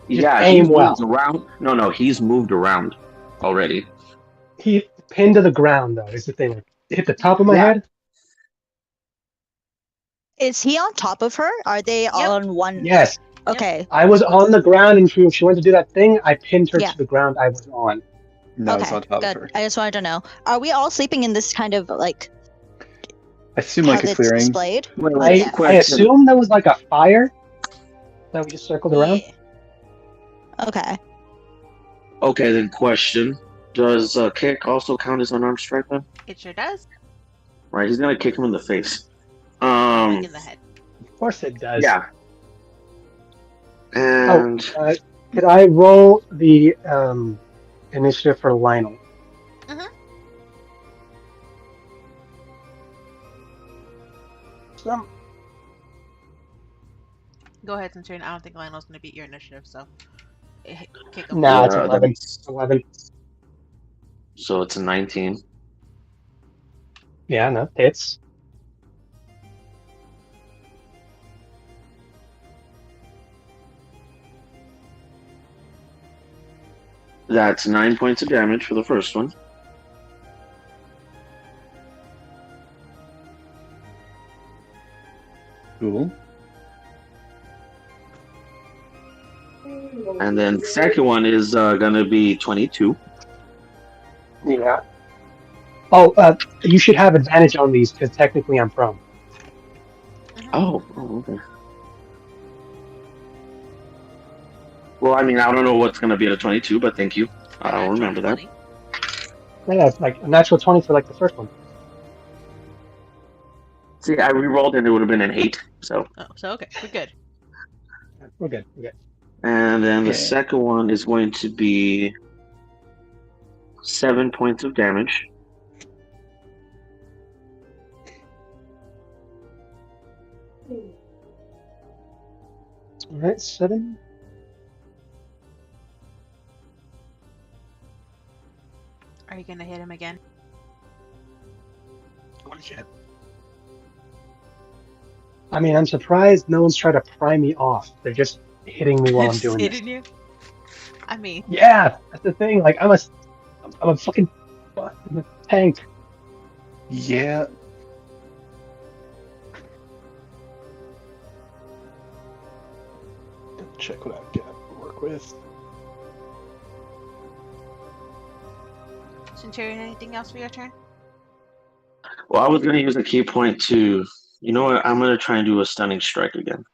just Yeah, aim he's well. moved around. No, he's moved around already. he pinned to the ground though is the thing. Like, hit the top of my Yeah. head. Is he on top of her? Are they all on one? Yes, Okay. I was on the ground, and she went to do that thing. I pinned her Yeah. to the ground I was on. No, it's Okay. on top Good. of her. I just wanted to know. Are we all sleeping in this kind of like I assume how like a it's clearing. displayed? I assume there was like a fire that we just circled around. Yeah. Okay. Okay, then question: does kick also count as unarmed strike then? It sure does. Right, he's gonna kick him in the face. Like in the head. Of course it does. Yeah. And Could I roll the initiative for Lionel? Mhm. Some Go ahead, Centurion. I don't think Lionel's gonna beat your initiative, so kick him. Nah, it's Yeah, 11. 11. so it's a 19. Yeah, no, hits. That's 9 points of damage for the first one. Cool. And then the second one is gonna be 22. Yeah. Oh, you should have advantage on these because technically I'm prone. Oh, okay. Well, I mean, I don't know what's gonna be at a 22, but thank you. I'll remember that. Yeah, it's like a natural 20 for like the first one. See, I re-rolled and it would have been an 8. So, Oh, so okay, we're good. We're good. We're good. and then the Okay. second one is going to be 7 points of damage. All right, 7. Are you gonna hit him again? I mean, I'm surprised no one's tried to pry me off. They're just hitting me while I'm Just doing this. hitting you? I mean, Yeah, that's the thing. Like, I'm a fucking I'm a tank. Yeah. Check what I've got to work with. Centurion, anything else for your turn? Well, I was going to use a key point to. You know what? I'm going to try and do a stunning strike again.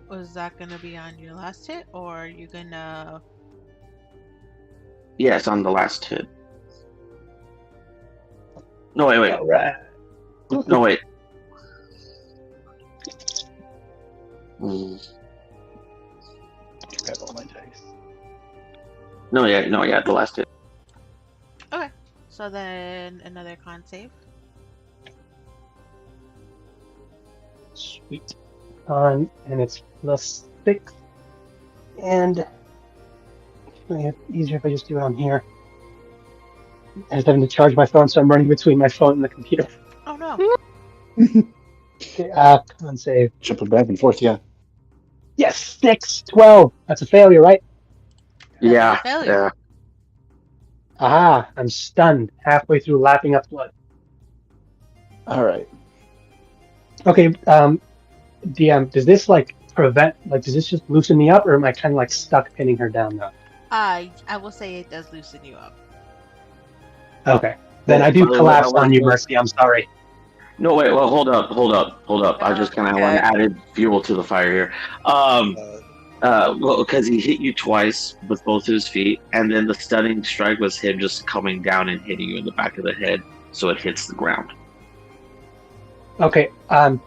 Was that gonna be on your last hit, or are you gonna... Yeah, it's on the last hit. No, wait. All right. No, wait. Mm. Grab all my dice. No, yeah, the last hit. Okay, so then another con save. Sweet. And it's +6. And it's easier if I just do it on here. I was having to charge my phone, so I'm running between my phone and the computer. Oh no. Okay, con save. Jumping back and forth, yeah. Yes, 6, 12. That's a failure, right? Yeah, failure. yeah. Aha, I'm stunned halfway through lapping up blood. All right. Okay, DM, does this does this just loosen me up, or am I kind of like stuck pinning her down now? I will say it does loosen you up. Okay, then I do collapse on you, Mercy. I'm sorry. No, wait. Well, hold up. I just kind of want added fuel to the fire here. Well, because he hit you twice with both his feet, and then the stunning strike was him just coming down and hitting you in the back of the head, so it hits the ground. Okay, I'm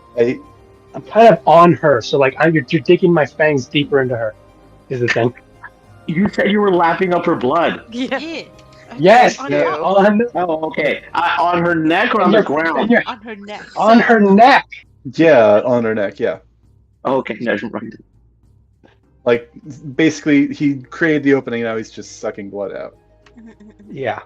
kind of on her, so like you're digging my fangs deeper into her. Is the thing? You said you were lapping up her blood. Yeah. Yes. On Yeah, you. Oh, okay. On her neck or on the ground? On her neck. On her neck. Yeah, on her neck, yeah. Okay, never mind. Like, basically, he created the opening, now he's just sucking blood out. Yeah.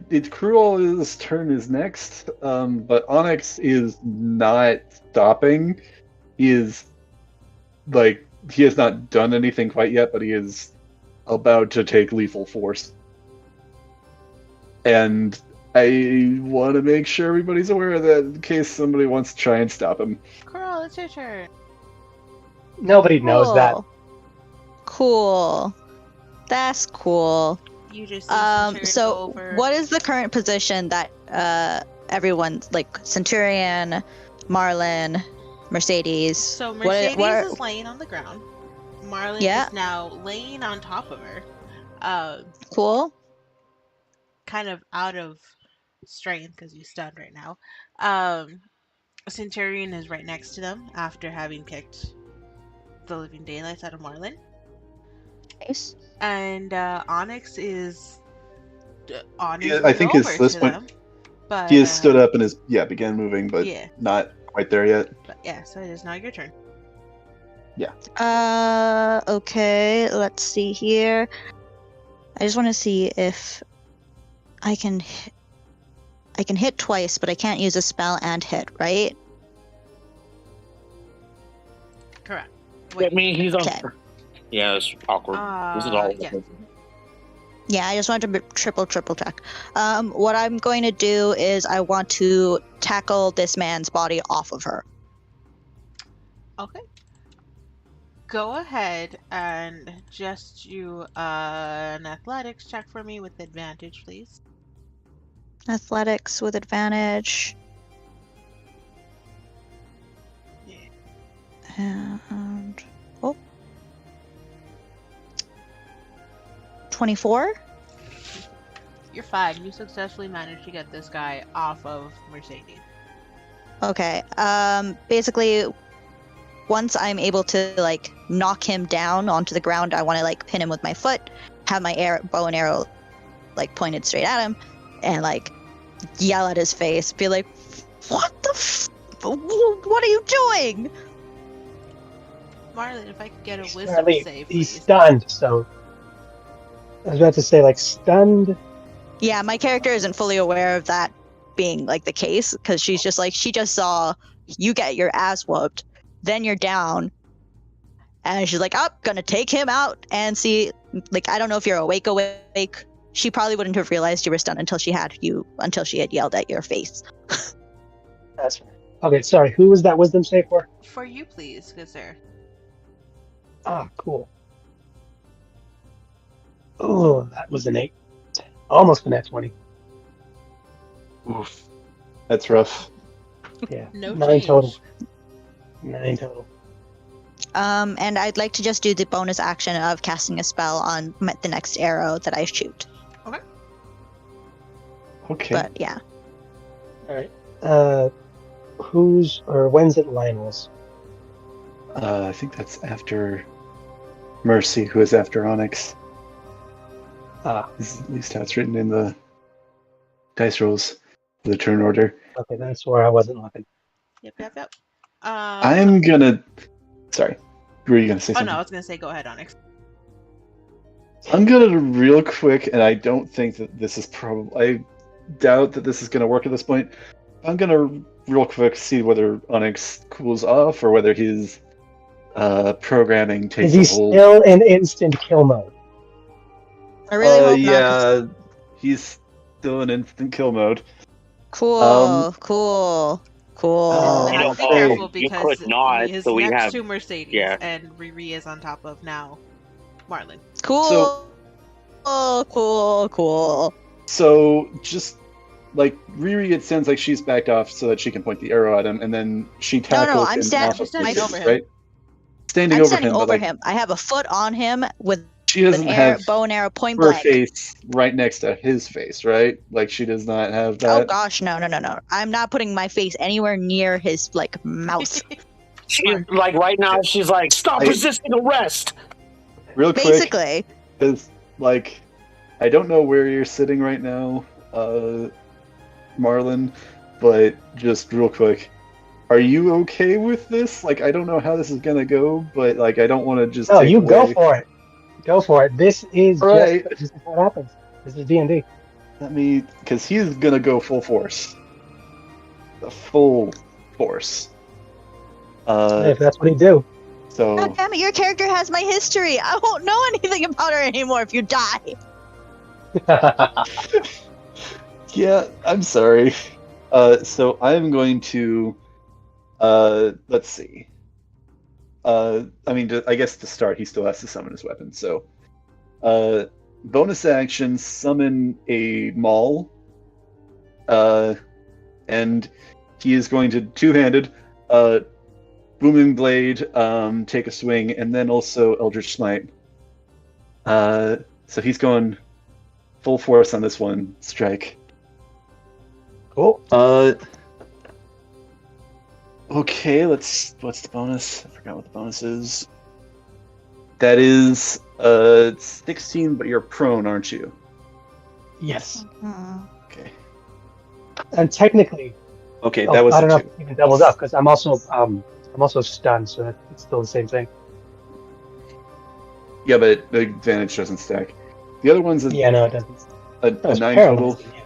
It's Cruel's turn is next, but Onyx is not stopping. He is, he has not done anything quite yet, but he is about to take lethal force. And I want to make sure everybody's aware of that in case somebody wants to try and stop him. Coral, it's your turn. Nobody knows that. Cool. That's cool. You just so over. what is the current position that everyone's like Centurion, Marlin, Mercedes? So Mercedes is laying on the ground. Marlin is now laying on top of her. Cool. Kind of out of strength because he's stunned right now. Centurion is right next to them after having kicked the living daylights out of Marlin. Nice. And Onyx is on his Yeah, I think over it's this to point. them, but He has stood up and is began moving, but not quite there yet. But yeah, so it is now your turn. Okay, let's see here. I just want to see if I can hit twice, but I can't use a spell and hit, right? Correct. I mean, he's on. Okay. Yeah, it's awkward. This is all. Yeah. Yeah, I just wanted to triple check. What I'm going to do is I want to tackle this man's body off of her. Okay. Go ahead and just do an athletics check for me with advantage, please. Athletics with advantage. And 24. You're fine. You successfully managed to get this guy off of Mercedes. Okay. Basically, once I'm able to knock him down onto the ground, I want to pin him with my foot, have my bow and arrow pointed straight at him, and yell at his face, be like, "What the? What are you doing?" Marlon, if I could get a wisdom Apparently, save, he's please. stunned, so... I was about to say, like, stunned... Yeah, my character isn't fully aware of that being like the case because she's just like she just saw you get your ass whooped, then you're down, and she's like, "Oh, gonna take him out and see." Like, I don't know if you're awake. She probably wouldn't have realized you were stunned until she had yelled at your face. That's right. Okay, sorry, who was that wisdom save for? For you, please, good sir. Ah, cool. Oh, that was an 8. Almost a net 20. Oof. That's rough. Yeah. No 9 change. total. 9 total. And I'd like to just do the bonus action of casting a spell on the next arrow that I shoot. Okay. But yeah, Alright. When's it Lionel's? I think that's after Mercy, who is after Onyx. Ah, This is at least how it's written in the dice rolls for the turn order. okay, that's where I wasn't looking. Yep. I'm gonna. Sorry, were you gonna say Oh something? no, I was gonna say go ahead, Onyx. I'm gonna real quick, and I don't think that this is I doubt that this is gonna work at this point. I'm gonna real quick see whether Onyx cools off or whether his programming Is takes he a hold. still in instant kill mode? I really hope not. 'Cause- Yeah, he's still in instant kill mode. Cool. Um, Cool. Oh, And I have to be okay. careful You because could not, he is so we next have- to Mercedes, yeah. and Riri is on top of now Marlon. Cool. So- Cool. So just like Riri, it sounds like she's backed off so that she can point the arrow at him, and then she tackles I'm him stand- off of standing distance, over him. right? Standing I'm over standing him, over but like him. I have a foot on him with she an doesn't have bow and arrow point her blank. face right next to his face, right? Like she does not have Oh that. gosh, no. I'm not putting my face anywhere near his mouth. She's like right now. She's like, stop I- resisting arrest. Real quick, Basically. because like I don't know where you're sitting right now, Marlon, but just real quick, are you okay with this? Like I don't know how this is gonna go, but like I don't want to just. No, take you go away- for it. Go for it. This is Right. this is what happens. This is D&D. Because he's gonna go full force. The full force. If that's what he do. So God damn it, your character has my history. I won't know anything about her anymore if you die. yeah, I'm sorry. So I'm going to let's see. I guess to start, he still has to summon his weapon. So, bonus action, summon a maul, and he is going to two-handed, booming blade, take a swing, and then also Eldritch Smite. So he's going full force on this one strike. Cool. Okay, what's the bonus? I forgot what the bonus is. That is 16, but you're prone, aren't you? Yes. Okay. And technically, Okay, that was I don't know a if 2. it even doubles up because I'm also stunned, so it's still the same thing. Yeah, but the advantage doesn't stack. The other one's Yeah, no, it doesn't. a It's 9 paralyzed, total. yeah.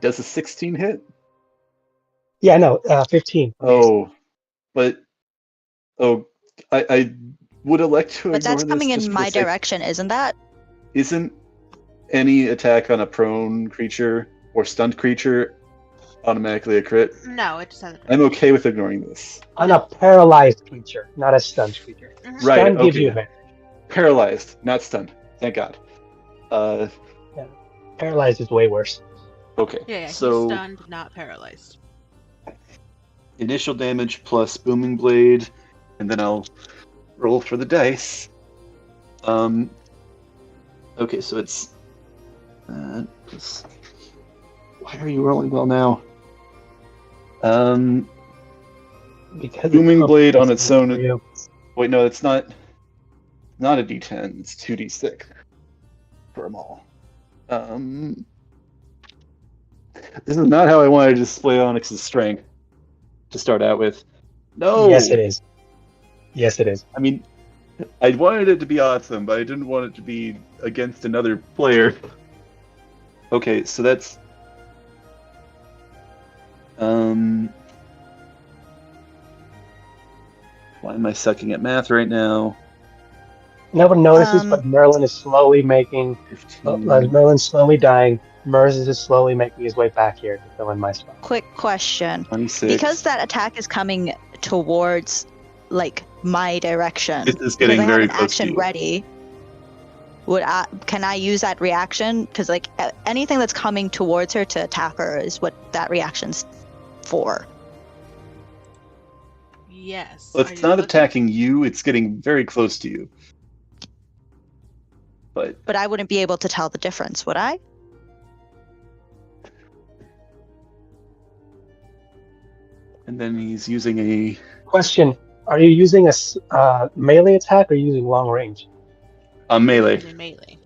Does a 16 hit? Yeah, no, 15. Oh, but I would elect to But ignore that's this coming just in for my the sake- direction, isn't that? Isn't any attack on a prone creature or stunned creature automatically a crit? No, it just has a I'm okay with ignoring this. On a paralyzed creature, not a stunned creature. Mhm. Right, Stunned gives okay. you advantage. Paralyzed, not stunned. Thank God. Paralyzed is way worse. Okay. Yeah, So he's stunned, not paralyzed. initial damage plus booming blade, and then I'll roll for the dice. Okay, so it's plus. Why are you rolling well now? Because Booming it's blade on its own. for you. Wait, no, it's not. Not a D10. It's 2D6 for them all. This is not how I wanted to display Onyx's strength to start out with. No. Yes, it is. Yes, it is. I mean, I wanted it to be awesome, but I didn't want it to be against another player. Okay, so that's why am I sucking at math right now? No one notices, but Merlin is slowly making. 15. Merlin's slowly dying. Mers is just slowly making his way back here to fill in my spot. Quick question. 26. Because that attack is coming towards, like, my direction. This is getting because I very have an close to action you. ready. Can I use that reaction? Because, like, anything that's coming towards her to attack her is what that reaction's for. Yes. Well, Are it's you not looking- attacking you, it's getting very close to you. But I wouldn't be able to tell the difference, would I? and then he's using a Question: are you using a melee attack or using long range? melee Using melee.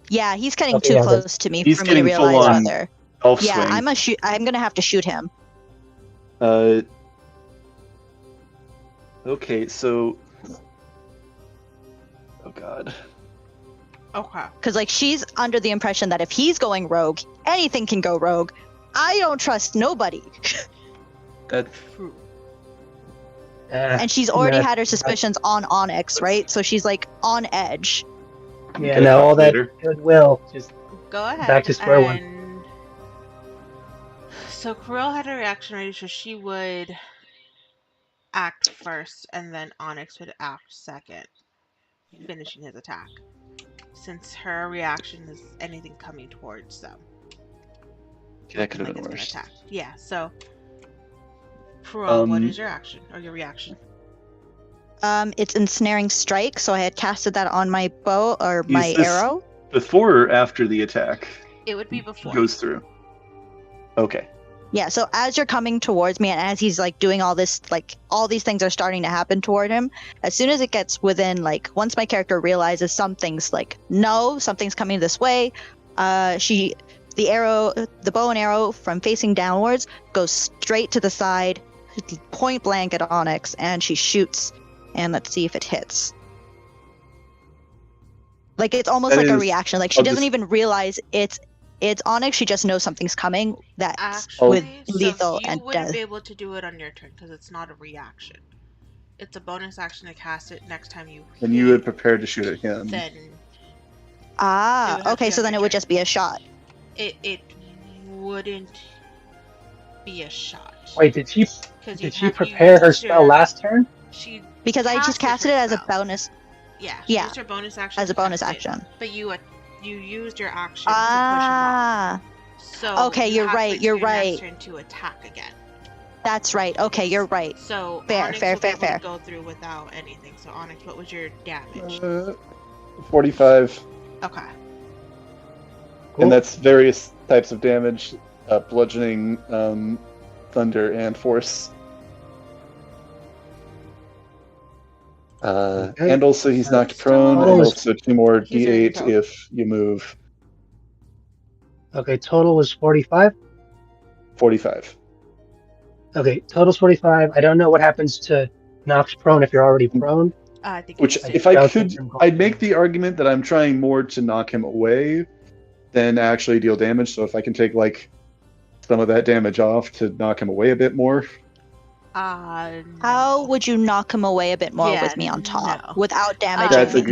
Yeah, he's getting Okay, too yeah, close to me he's for me to getting realize full-on whether. elf Yeah, swing. I'm gonna have to shoot him. Okay, so oh god. Okay. Because, like, she's under the impression that if he's going rogue, anything can go rogue. I don't trust nobody. That's True. And she's already Nah, had her suspicions on Onyx, right? So she's, like, on edge. Yeah, Okay, no, all that later. goodwill just Go ahead. Back to square one. one. So Krill had a reaction ready, so she would act first, and then Onyx would act second, finishing his attack. Since her reaction is anything coming towards them. that could have Like been it's gonna worse. attack. Yeah, so Krill, what Um, is your action or your reaction? It's ensnaring strike, so I had casted that on my bow or my Is this arrow. before or after the attack It would be before. goes through? Okay. Yeah, so as you're coming towards me and as he's, like, doing all this, like, all these things are starting to happen toward him, as soon as it gets within, like, once my character realizes something's, like, no, something's coming this way, the bow and arrow from facing downwards goes straight to the side, point blank at Onyx, and she shoots, and let's see if it hits. Like, it's almost That like a is- reaction. Like, she I'll doesn't just- even realize it's Onyx. She just knows something's coming that's Actually, lethal so you and wouldn't death. be able to do it on your turn because it's not a reaction. It's a bonus action to cast it next time you. And you hit, had prepared to shoot at him. Then It would Ah, have okay, to so be then on it your would turn. just be a shot. it wouldn't be a shot. wait. Did she 'Cause did she prepare used her spell your- last turn? She Because I just casted her it as a spell. bonus. Yeah, she Yeah, used her bonus action as a to bonus cast it, action. but you used your action to push him Ah, off. So okay, you you're have to right, wait till you're your next right. turn to attack again. that's right. Okay, you're right. So Fair, Onyx fair, will be fair, able to fair. go through without anything. So Onyx, what was your damage? 45. Okay. Cool. And that's various types of damage, bludgeoning, thunder, and force. Okay. And also he's knocked So- prone, and Total is- also 2 more He's ready d8 to go. if you move. Okay, total was 45. 45. Okay, total's 45. I don't know what happens to knocked prone if you're already prone. I think. Which, it's if I I doubt could, that you're I'd make the argument that I'm trying more to knock him away than actually deal damage. So if I can take, like, some of that damage off to knock him away a bit more. No. How would you knock him away a bit more Yeah, with me on top no. without damaging That's a him?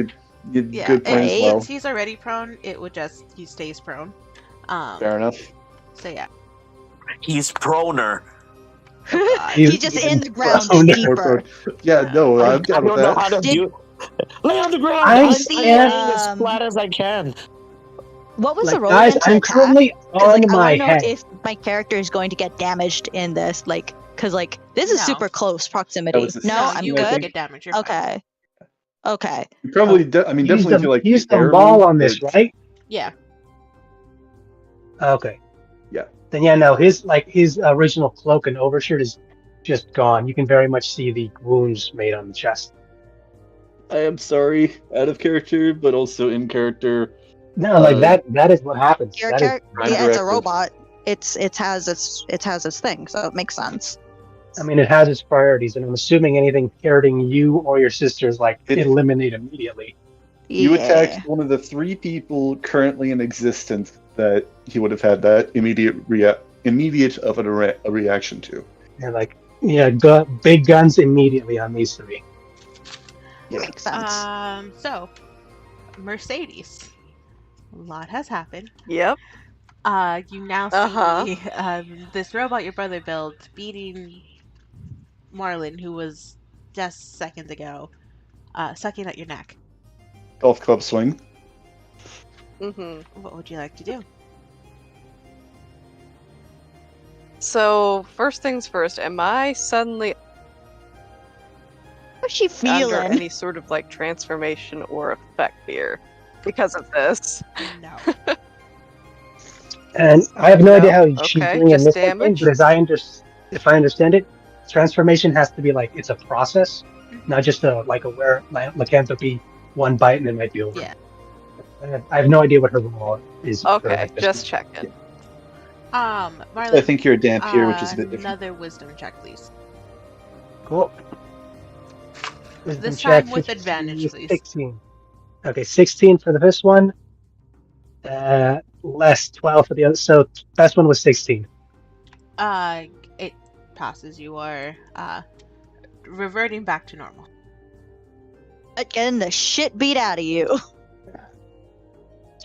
good Yeah, good plan as if well. he's already prone, it would just he stays prone. Fair enough. So yeah. He's proner. He's just in the ground prone. deeper. Yeah, no, I'm I down with don't know how that. to do. Lay on the ground. I I'm stand- laying as flat as I can. What was the Like, roll guys, again to I'm attack? currently 'Cause, on like, my I want to head. know if my character is going to get damaged in this, like, because, like, this is No. super close proximity. That was a No, I'm you I wouldn't good. get damage. You're fine. Okay. Okay. You probably, I mean, Use definitely the, feel like use the barely, ball on this, but- right? Yeah. Okay. Yeah. Then yeah, no, his original cloak and overshirt is just gone. You can very much see the wounds made on the chest. I am sorry, out of character, but also in character. No, like that is what happens. Your That is character, I'm yeah, it's a directive. robot. It has its thing, so it makes sense. I mean, it has its priorities, and I'm assuming anything hurting you or your sisters, like, eliminate immediately. You attacked one of the 3 people currently in existence that he would have had that immediate of a reaction to. And like, yeah, big guns immediately on these 3. Yeah. Makes sense. So, Mercedes. A lot has happened. Yep. You now see this robot your brother built beating Marlin, who was just seconds ago, sucking at your neck. Golf club swing. Mm-hmm. What would you like to do? So, first things first, am I suddenly How's she under feeling? any sort of like transformation or effect here because of this? No. And I have no idea how No? she's Okay, doing in just this thing, damage? but if I understand it, transformation has to be like, it's a process, not just a lycanthropy, one bite and it might be over. Yeah. I have no idea what her role is. for, Okay, like, this just one. checking. Marlin. I think you're a Dampier, which is a bit different. Another wisdom check, please. Cool. Wisdom This check, time with 15, advantage, please. 16. Okay, 16 for the first one. Less 12 for the other. So first one was 16. It passes. You are reverting back to normal. Getting the shit beat out of you.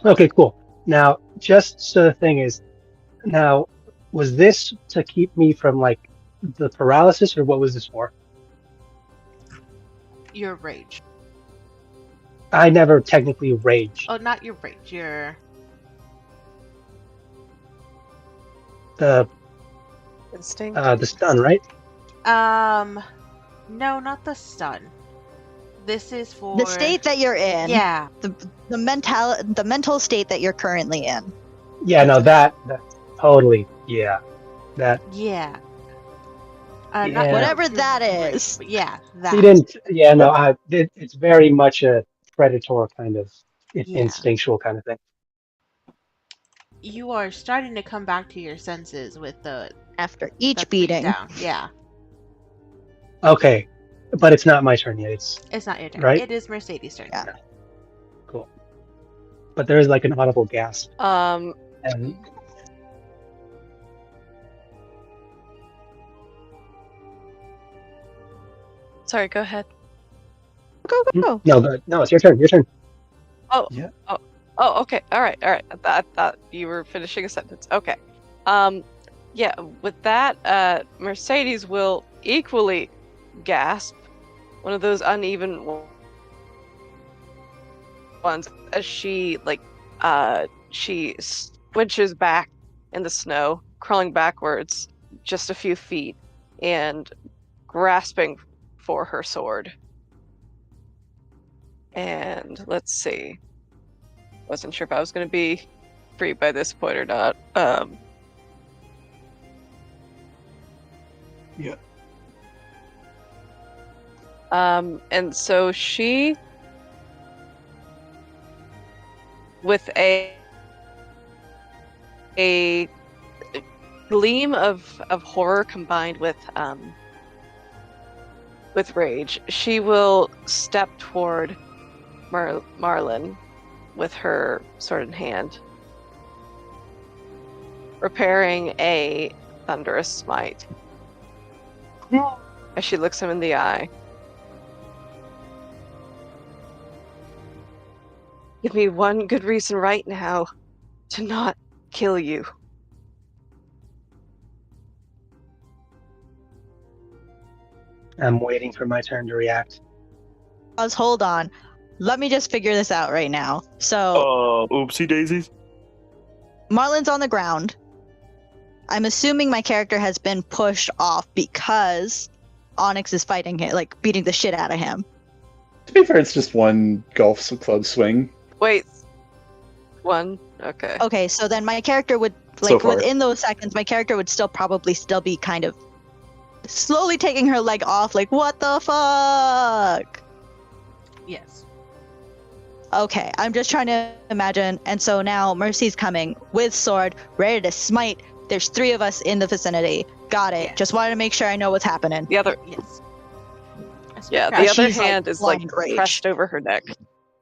Okay, cool. Now, just so the thing is, now, was this to keep me from like the paralysis, or what was this for? Your rage. I never technically raged. Oh, not your rage. Your The Instinct? the stun, right? no, not the stun. This is for The state that you're in. Yeah. The mental state that you're currently in. Yeah, no, that totally, yeah, that. Yeah. Yeah. Whatever your that rage, is. but yeah, that. He didn't. Yeah, no, it's very much a predator kind of instinctual kind of thing. You are starting to come back to your senses with the After each the beating. beatdown. Yeah. Okay, but it's not my turn yet. It's not your turn. Right? It is Mercedes' turn. Yeah. Cool. But there is like an audible gasp, Um, and sorry, go ahead. Go. no, it's your turn. Your turn. Oh, okay. All right. I thought you were finishing a sentence. Okay. Yeah, with that, Mercedes will equally gasp, one of those uneven ones, as she she squinches back in the snow, crawling backwards just a few feet, and grasping for her sword. And let's see. Wasn't sure if I was going to be free by this point or not. Yeah. And so she, with a gleam of horror combined with rage, she will step toward Marlin with her sword in hand, preparing a thunderous smite. As she looks him in the eye. Give me one good reason right now to not kill you. I'm waiting for my turn to react. Hold on. Let me just figure this out right now. So, Oopsie daisies. Marlin's on the ground. I'm assuming my character has been pushed off because Onyx is fighting him, like beating the shit out of him. To be fair, it's just one golf club swing. Wait. One? Okay. Okay, so then my character would, So like, far. within those seconds, my character would probably be kind of slowly taking her leg off, like, what the fuck? Yes. Okay, I'm just trying to imagine. And so now Mercy's coming with sword, ready to smite. There's 3 of us in the vicinity. Got it. Yes. Just wanted to make sure I know what's happening. The other, Yes. yeah, Crash. the other She's, like, hand is like blind rage. pressed over her neck.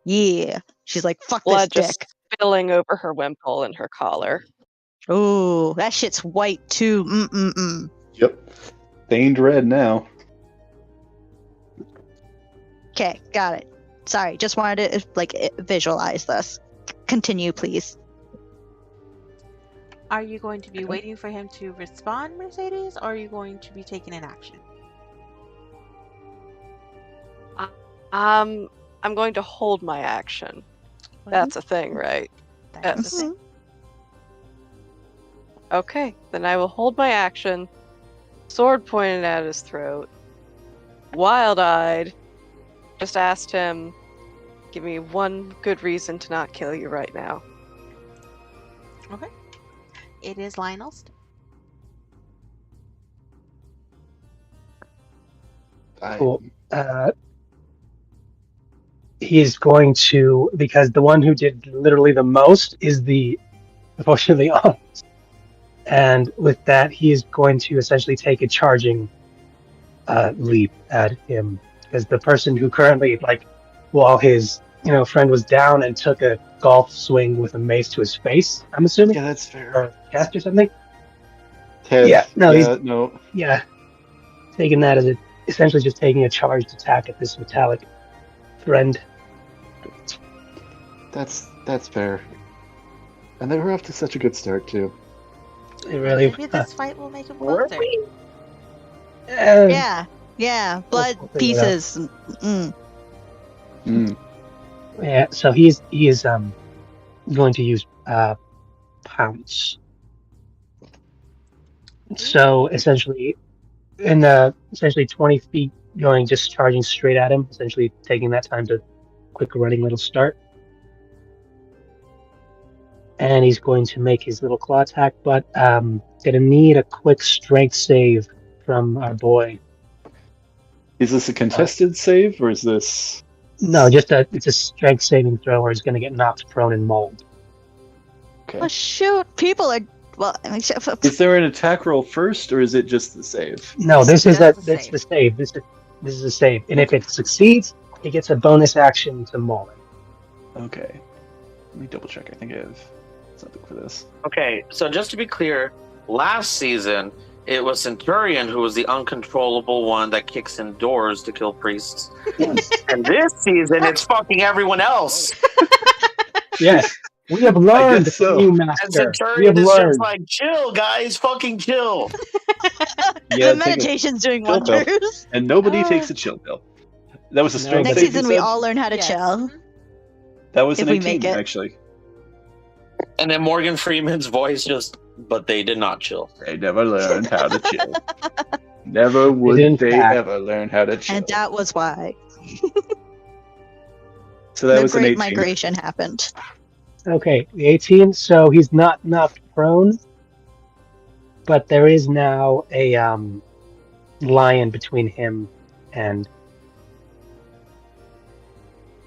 Yeah. She's like, fuck Blood this just dick. spilling over her wimple and her collar. Ooh, that shit's white too. Mm-mm-mm. Yep. Stained red now. Okay, got it. Sorry, just wanted to like visualize this. Continue, please. Are you going to be waiting for him to respond, Mercedes, or are you going to be taking an action? I'm going to hold my action. That's a thing, right? That's Yes. the thing. Okay, then I will hold my action. Sword pointed at his throat. Wild-eyed. Just asked him, give me one good reason to not kill you right now. Okay. It is Lionel's. Cool. He's going to, because the one who did literally the most is unfortunately, honest. And with that, he is going to essentially take a charging leap at him. Because the person who currently, like, while his friend was down and took a golf swing with a mace to his face, I'm assuming, Yeah, that's fair. or chest or something. Ted. Yeah, no, he's no. taking that as essentially just taking a charged attack at this metallic friend. That's fair. And they were off to such a good start too. It really. Maybe this fight will make him closer. Yeah. Blood We'll figure it out. pieces. Yeah, so he is going to use pounce. So essentially, essentially 20 feet, going just charging straight at him. Essentially taking that time to quick running little start, and he's going to make his little claw attack, but gonna need a quick strength save from our boy. Is this a contested save or is this? No, it's a strength saving throw, where he's going to get knocked prone and mauled. Okay. Oh shoot! People are Is there an attack roll first, or is it just the save? No, this is That's the that's save. the save. This is a save, and if it succeeds, he gets a bonus action to maul him. Okay. Let me double check. I think I have something for this. Okay, so just to be clear, last season it was Centurion who was the uncontrollable one that kicks in doors to kill priests. And this season it's fucking everyone else. Yes, we have learned, guess so. new And master. We have Centurion is learned. just like, chill, guys, fucking chill. Yeah, the meditation's doing chill pill. wonders. And nobody takes a chill pill. That was a No, strength Next save. you season, we said? all learn how to Yes. chill. That was if an we 18, make it. actually. And then Morgan Freeman's voice just, but they did not chill. They never learned how to chill. Never would In they fact. ever learn how to chill. And that was why So that the was an Great 18. Migration happened. Okay, the 18. So he's not knocked prone, but there is now a lion between him and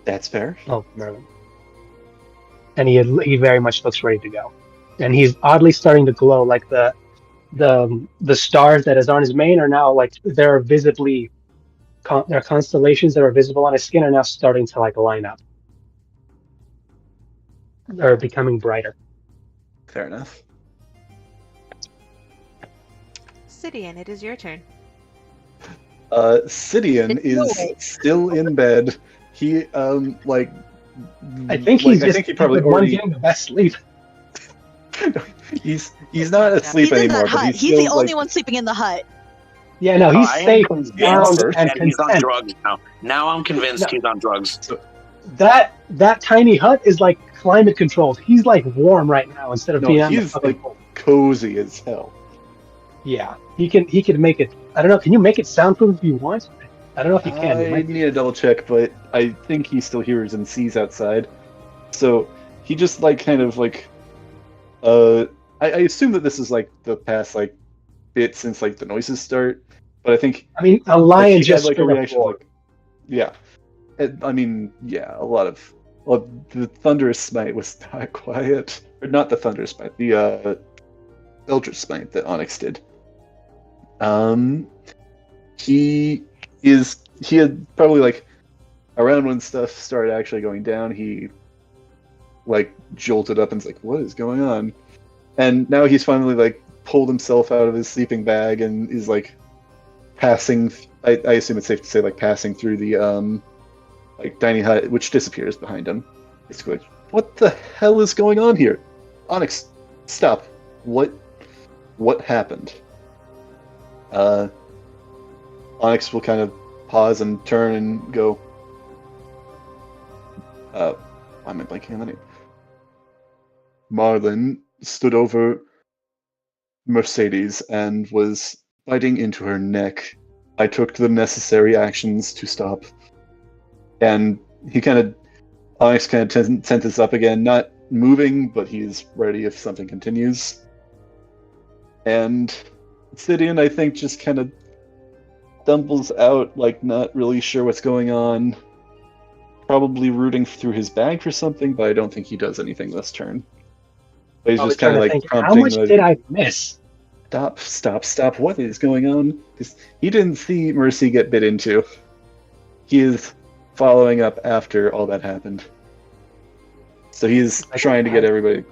That's fair. Merlin, and he very much looks ready to go, and he's oddly starting to glow. Like the stars that is on his mane are now like there are visibly there are constellations that are visible on his skin are now starting to like line up. They're becoming brighter. Fair enough. Sidian, it is your turn. Sidian It's no is way. still in bed. He like I think like, he's I just think he probably the one already getting the best sleep. he's not asleep He's in anymore, that but hut. he's He's still the only like, one sleeping in the hut. Yeah, no, he's I am safe, convinced sound, and that he's on content. drugs now. Now I'm convinced No. he's on drugs. That tiny hut is like climate controlled. He's like warm right now instead of No, being on the he's, fucking like- cold. cozy as hell. Yeah, he can make it. I don't know. Can you make it soundproof if you want? I don't know if you can. It I might- need to double check, but I think he still hears and sees outside. So he just like kind of like I assume that this is like the past like bit since like the noises start, but I think I mean, a like, lion he had just like a straight up reaction roared. like yeah. I mean, yeah, a lot of the thunderous smite was not quiet, or not the thunderous smite, the eldritch smite that Onyx did. He had probably like around when stuff started actually going down, he like jolted up and's like, what is going on? And now he's finally like pulled himself out of his sleeping bag and is like passing. I assume it's safe to say like passing through the like tiny hut, which disappears behind him. It's like, what the hell is going on here? Onyx, stop! What happened? Onyx will kind of pause and turn and go. Why am I blanking on the name? Marlin stood over Mercedes and was biting into her neck. I took the necessary actions to stop. And Onyx kind of tenses up again, not moving, but he's ready if something continues. And Obsidian, I think, just kind of stumbles out, like not really sure what's going on. Probably rooting through his bag for something, but I don't think he does anything this turn. But he's just kind of like prompting. How much did I miss? Stop! What is going on? He didn't see Mercy get bit into. He is following up after all that happened. So he's trying to get everybody.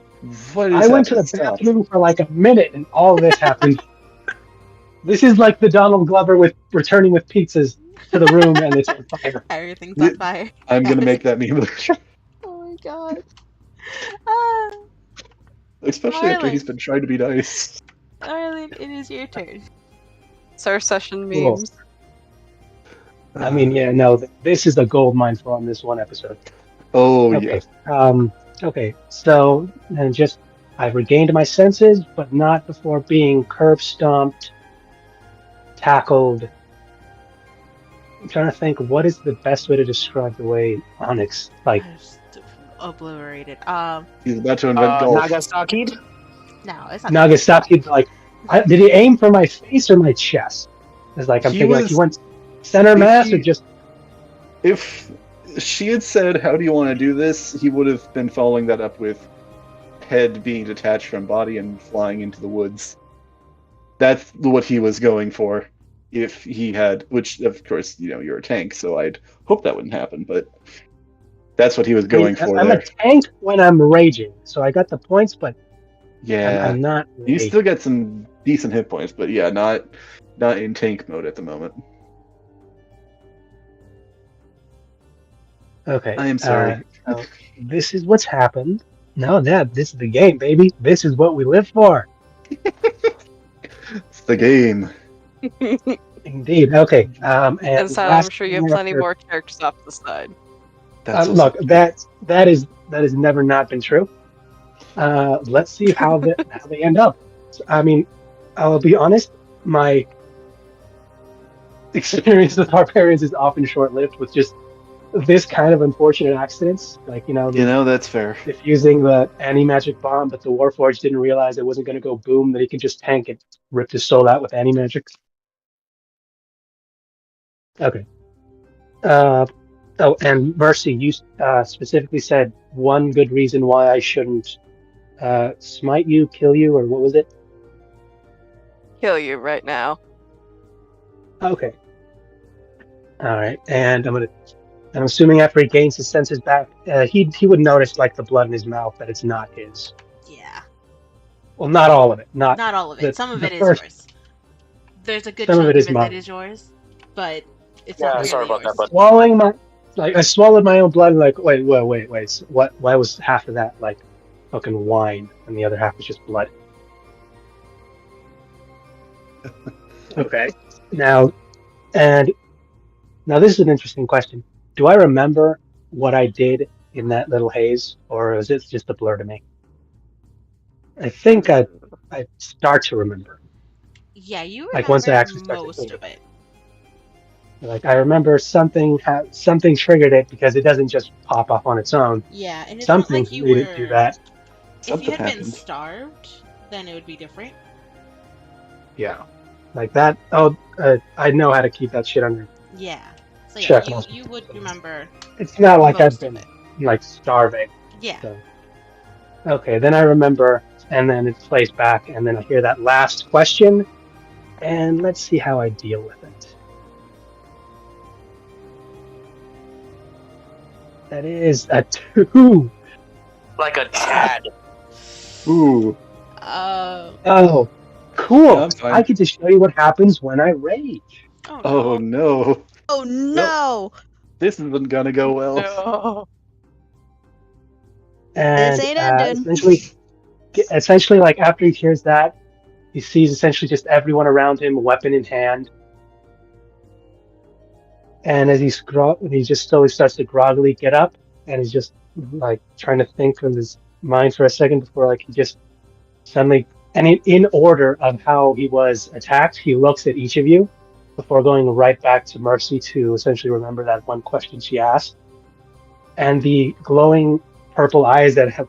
What is I went to the bathroom for like a minute, and all this happened. This is like the Donald Glover with returning with pizzas to the room, and it's on fire. Everything's on fire. I'm gonna make that meme. Oh my god. Especially after he's been trying to be nice. Arlen, it is your turn. It's our session memes. I mean, yeah, no, this is a gold mine for on this one episode. Oh, okay. yes. Okay, so then I've regained my senses, but not before being curb stomped, tackled. I'm trying to think, what is the best way to describe the way Onyx, like... Obliterated. He's about to invent golf. Nagasaki'd? No, it's not. Nagasaki'd, like... did he aim for my face or my chest? It's like, I'm thinking, like, he went center mass or just... If she had said, how do you want to do this, he would have been following that up with head being detached from body and flying into the woods. That's what he was going for. If he had, which of course, you're a tank, so I'd hope that wouldn't happen, but that's what he was going for. I'm a tank when I'm raging, so I got the points, but yeah, I'm not. You still get some decent hit points, but yeah, not in tank mode at the moment. Okay. I am sorry. This is what's happened. No, this is the game, baby. This is what we live for. It's the game. Indeed. Okay. And so I'm sure you have plenty more characters off the side. Look, that is never not been true. Let's see how they end up. I mean, I'll be honest. My experience with barbarians is often short-lived, with just this kind of unfortunate accidents. Like that's fair. Diffusing the anti-magic bomb, but the Warforged didn't realize it wasn't going to go boom. That he could just tank it, rip his soul out with anti-magic. Okay. And Mercy, you specifically said one good reason why I shouldn't smite you, kill you, or what was it? Kill you right now. Okay. All right, and I'm assuming after he gains his senses back, he would notice like the blood in his mouth that it's not his. Yeah. Well, not all of it. Not all of it. Some of it is yours. There's a good chunk of it is that is yours, but it's not really sorry about yours. that, but Swallowing I swallowed my own blood. Like, wait. What? Why was half of that like fucking wine, and the other half was just blood? Okay. Now this is an interesting question. Do I remember what I did in that little haze, or is it just a blur to me? I think I start to remember. Yeah, you remember like once I actually most of it. Like I remember something triggered it because it doesn't just pop off on its own. Yeah, and it's something not like you made were. it do that. If you had been starved, then it would be different. Yeah, like that. Oh, I know how to keep that shit under. Yeah. So check. You would remember. It's not like I've been like starving. Yeah. So. Okay, then I remember, and then it plays back, and then I hear that last question, And let's see how I deal with it. That is a 2. Like a Chad. Ooh. Oh, cool. Yeah, I'm fine. I get to show you what happens when I rage. Oh no. Oh no! This isn't gonna go well. No. And This ain't ending. essentially, like after he hears that, he sees essentially just everyone around him, weapon in hand. And as he just slowly starts to groggily get up, and he's just like trying to think of his mind for a second before like he just suddenly, and in order of how he was attacked, he looks at each of you before going right back to Mercy to essentially remember that one question she asked. And the glowing purple eyes that have,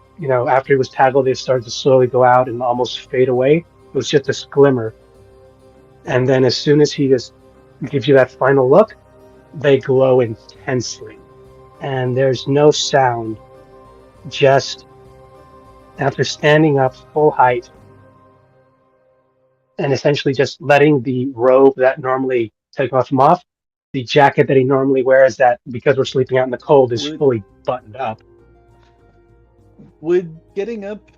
after he was tackled, they started to slowly go out and almost fade away. It was just a glimmer. And then as soon as he just gives you that final look, they glow intensely. And there's no sound, just after standing up full height and essentially just letting the robe that normally take off him off, the jacket that he normally wears that because we're sleeping out in the cold is fully buttoned up. Would getting up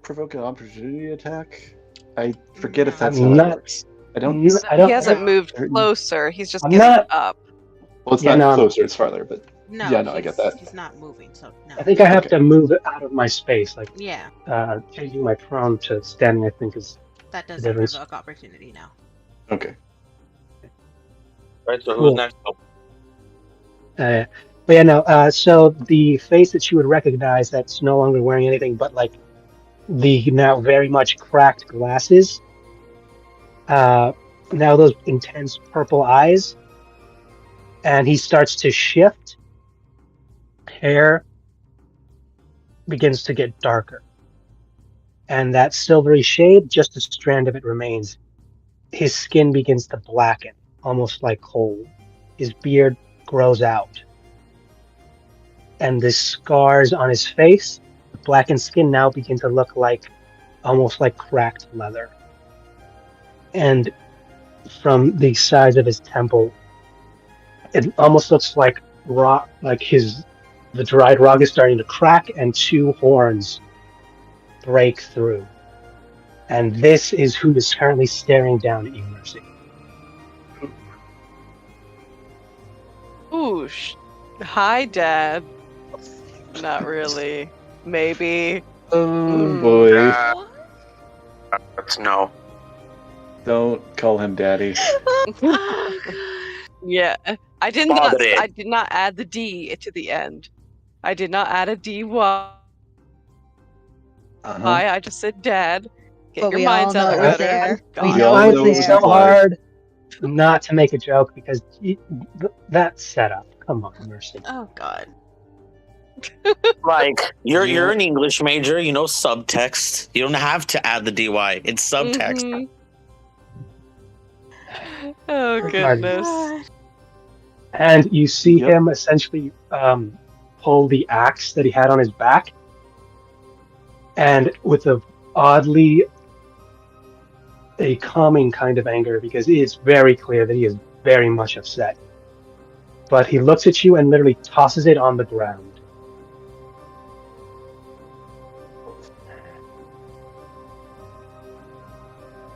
provoke an opportunity attack? I forget if that's I'm how it not- works. I don't. He hasn't moved closer. He's just I'm getting not- up. Well, it's Yeah, not no. closer. It's farther, but No, yeah, no, I get that. He's not moving, so no. I think I have Okay. to move it out of my space, like Yeah, changing my prone to standing. I think is that doesn't difference. provoke opportunity now. Okay. Right, so Cool. who's next? Oh, but yeah, no. So the face that you would recognize that's no longer wearing anything but like the now very much cracked glasses. Now those intense purple eyes, and he starts to shift. Hair begins to get darker, and that silvery shade, just a strand of it remains. His skin begins to blacken, almost like coal. His beard grows out, and the scars on his face, the blackened skin, now begin to look like almost like cracked leather. And from the sides of his temple, it almost looks like rock, like the dried rock is starting to crack, and 2 horns break through. And this is who is currently staring down at you, Mercy. Ooh, hi, Dad. Not really. Maybe. Oh boy! That's no. Don't call him daddy. Yeah, I did Padre. not add the D to the end. I did not add a DY. I just said Dad. Get But your we all minds know out it of was it. there. God. We We know all it I'm know was it was so there. implied. hard not to make a joke because that setup. Come on, Mercy. Oh God. Like you're an English major, you know subtext. You don't have to add the DY. It's subtext. Mhm. Oh Pardon. goodness. God. And you see Yep. him essentially pull the axe that he had on his back, and with a calming kind of anger, because it's very clear that he is very much upset. But he looks at you and literally tosses it on the ground.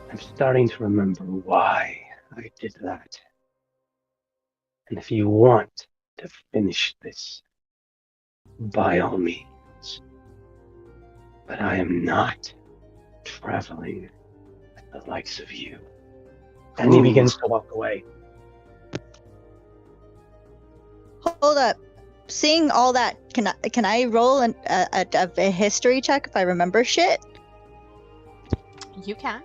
I'm starting to remember why I did that. And if you want to finish this, by all means. But I am not traveling with the likes of you. And he Ooh. begins to walk away. Hold up. Seeing all that, can I roll a history check if I remember shit? You can.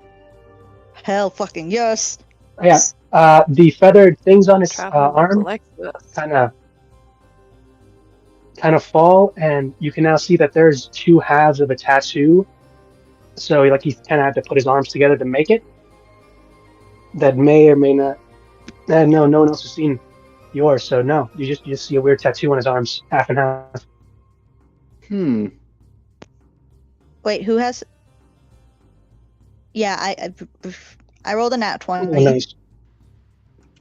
Hell fucking yes. Yeah. The feathered things on his Traveling arm like this. kind of fall, and you can now see that there's 2 halves of a tattoo. So like he kind of had to put his arms together to make it. That may or may not. No one else has seen yours, so no. You just see a weird tattoo on his arms, half and half. Wait, who has? Yeah, I rolled a nat 20. Oh, nice.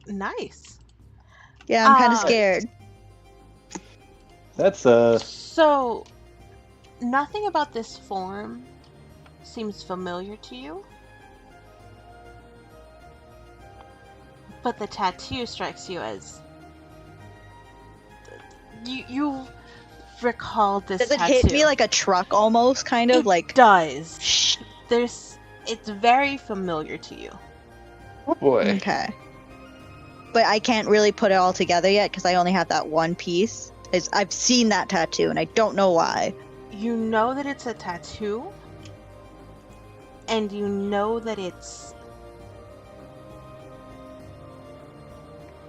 Nice. Yeah, I'm kind of Ah. scared. That's So, nothing about this form seems familiar to you. But the tattoo strikes you as... You recalled this Does it tattoo. hit me like a truck almost, kind of? It like... does. Shh. It's very familiar to you. oh boy. Okay. But I can't really put it all together yet because I only have that one piece. I've seen that tattoo and I don't know why. You know that it's a tattoo, and you know that it's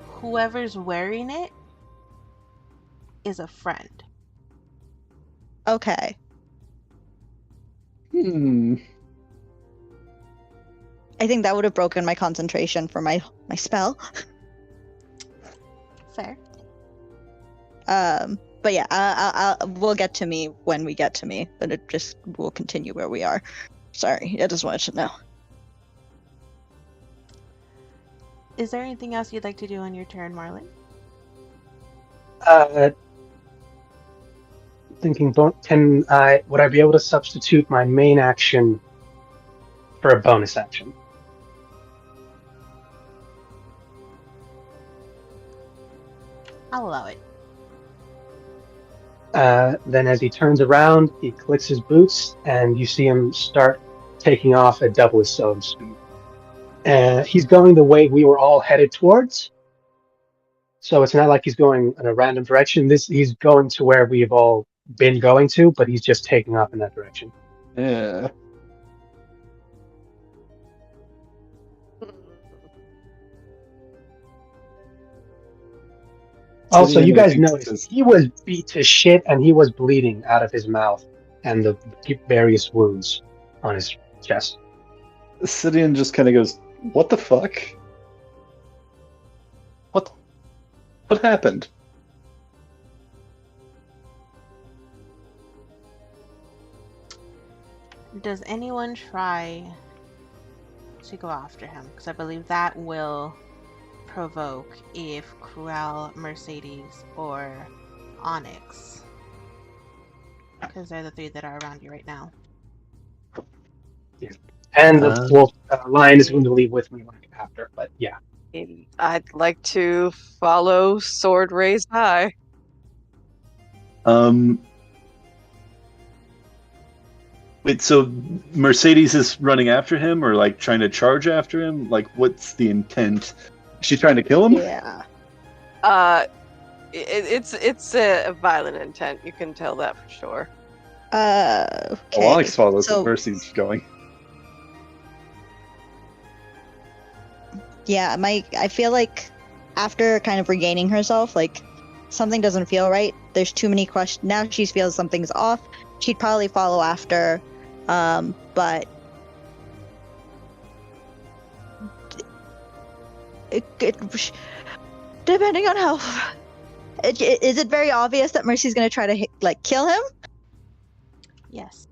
whoever's wearing it is a friend. Okay. I think that would have broken my concentration for my spell. Fair. But yeah, we'll get to me when we get to me. But it just will continue where we are. Sorry, I just wanted to know. Is there anything else you'd like to do on your turn, Marlon? Thinking, would I be able to substitute my main action for a bonus action? I'll allow it. Then as he turns around, he clicks his boots, and you see him start taking off at double his own speed. He's going the way we were all headed towards. So it's not like he's going in a random direction. He's going to where we've all been going to, but he's just taking off in that direction. Yeah. Also, you guys Sidian, I think, noticed says- he was beat to shit and he was bleeding out of his mouth and the various wounds on his chest. Sidian just kind of goes, "What the fuck? What happened?" Does anyone try to go after him? Because I believe that will provoke if Cruel, Mercedes, or Onyx. Because they're the three that are around you right now. And the wolf lion is going to leave with me like after, but yeah. I'd like to follow Sword Raised High. Wait, so Mercedes is running after him, or like trying to charge after him? Like, what's the intent? She's trying to kill him? Yeah. It's a violent intent. You can tell that for sure. Okay. Well, Onyx follows, so- but Mercy's going. Yeah, I feel like after kind of regaining herself, like something doesn't feel right. There's too many questions. Now she feels something's off. She'd probably follow after, but depending on how, is it very obvious that Mercy's gonna try to kill him? Yes.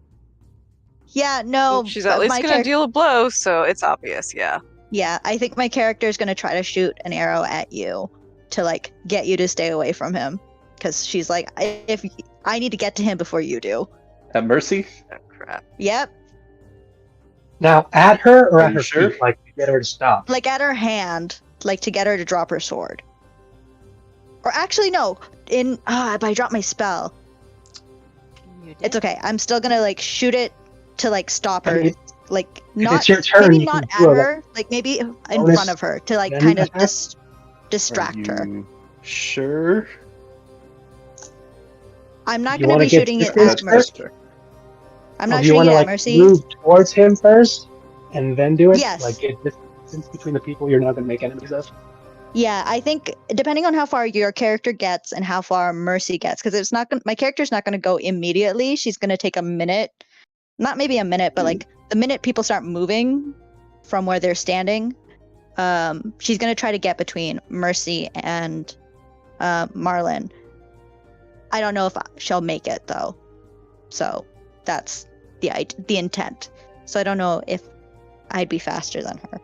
Yeah, no. She's at least gonna deal a blow, so it's obvious. Yeah. Yeah, I think my character is gonna try to shoot an arrow at you to get you to stay away from him, because she's like, if I need to get to him before you do. At Mercy? Oh, crap. Yep. Now, at her or Are at you her sure? feet, like to get her to stop? At her hand, to get her to drop her sword. Or actually, no. But I dropped my spell. You did. It's okay. I'm still gonna shoot it to stop her. I mean, Not it's your turn, maybe you not can at do her. Maybe in bonus front of her to then kind of attack? distract Are her. you sure? I'm not You gonna wanna be get shooting it distance at first? Mercy. I'm not you shooting want it to at Mercy. move towards him first and then do it? Yes. Get distance between the people you're not going to make enemies of? Yeah, I think depending on how far your character gets and how far Mercy gets, because it's not my character's not going to go immediately. She's going to take a minute, not maybe a minute, but the minute people start moving from where they're standing, she's going to try to get between Mercy and Marlin. I don't know if she'll make it though, so that's the intent. So I don't know if I'd be faster than her.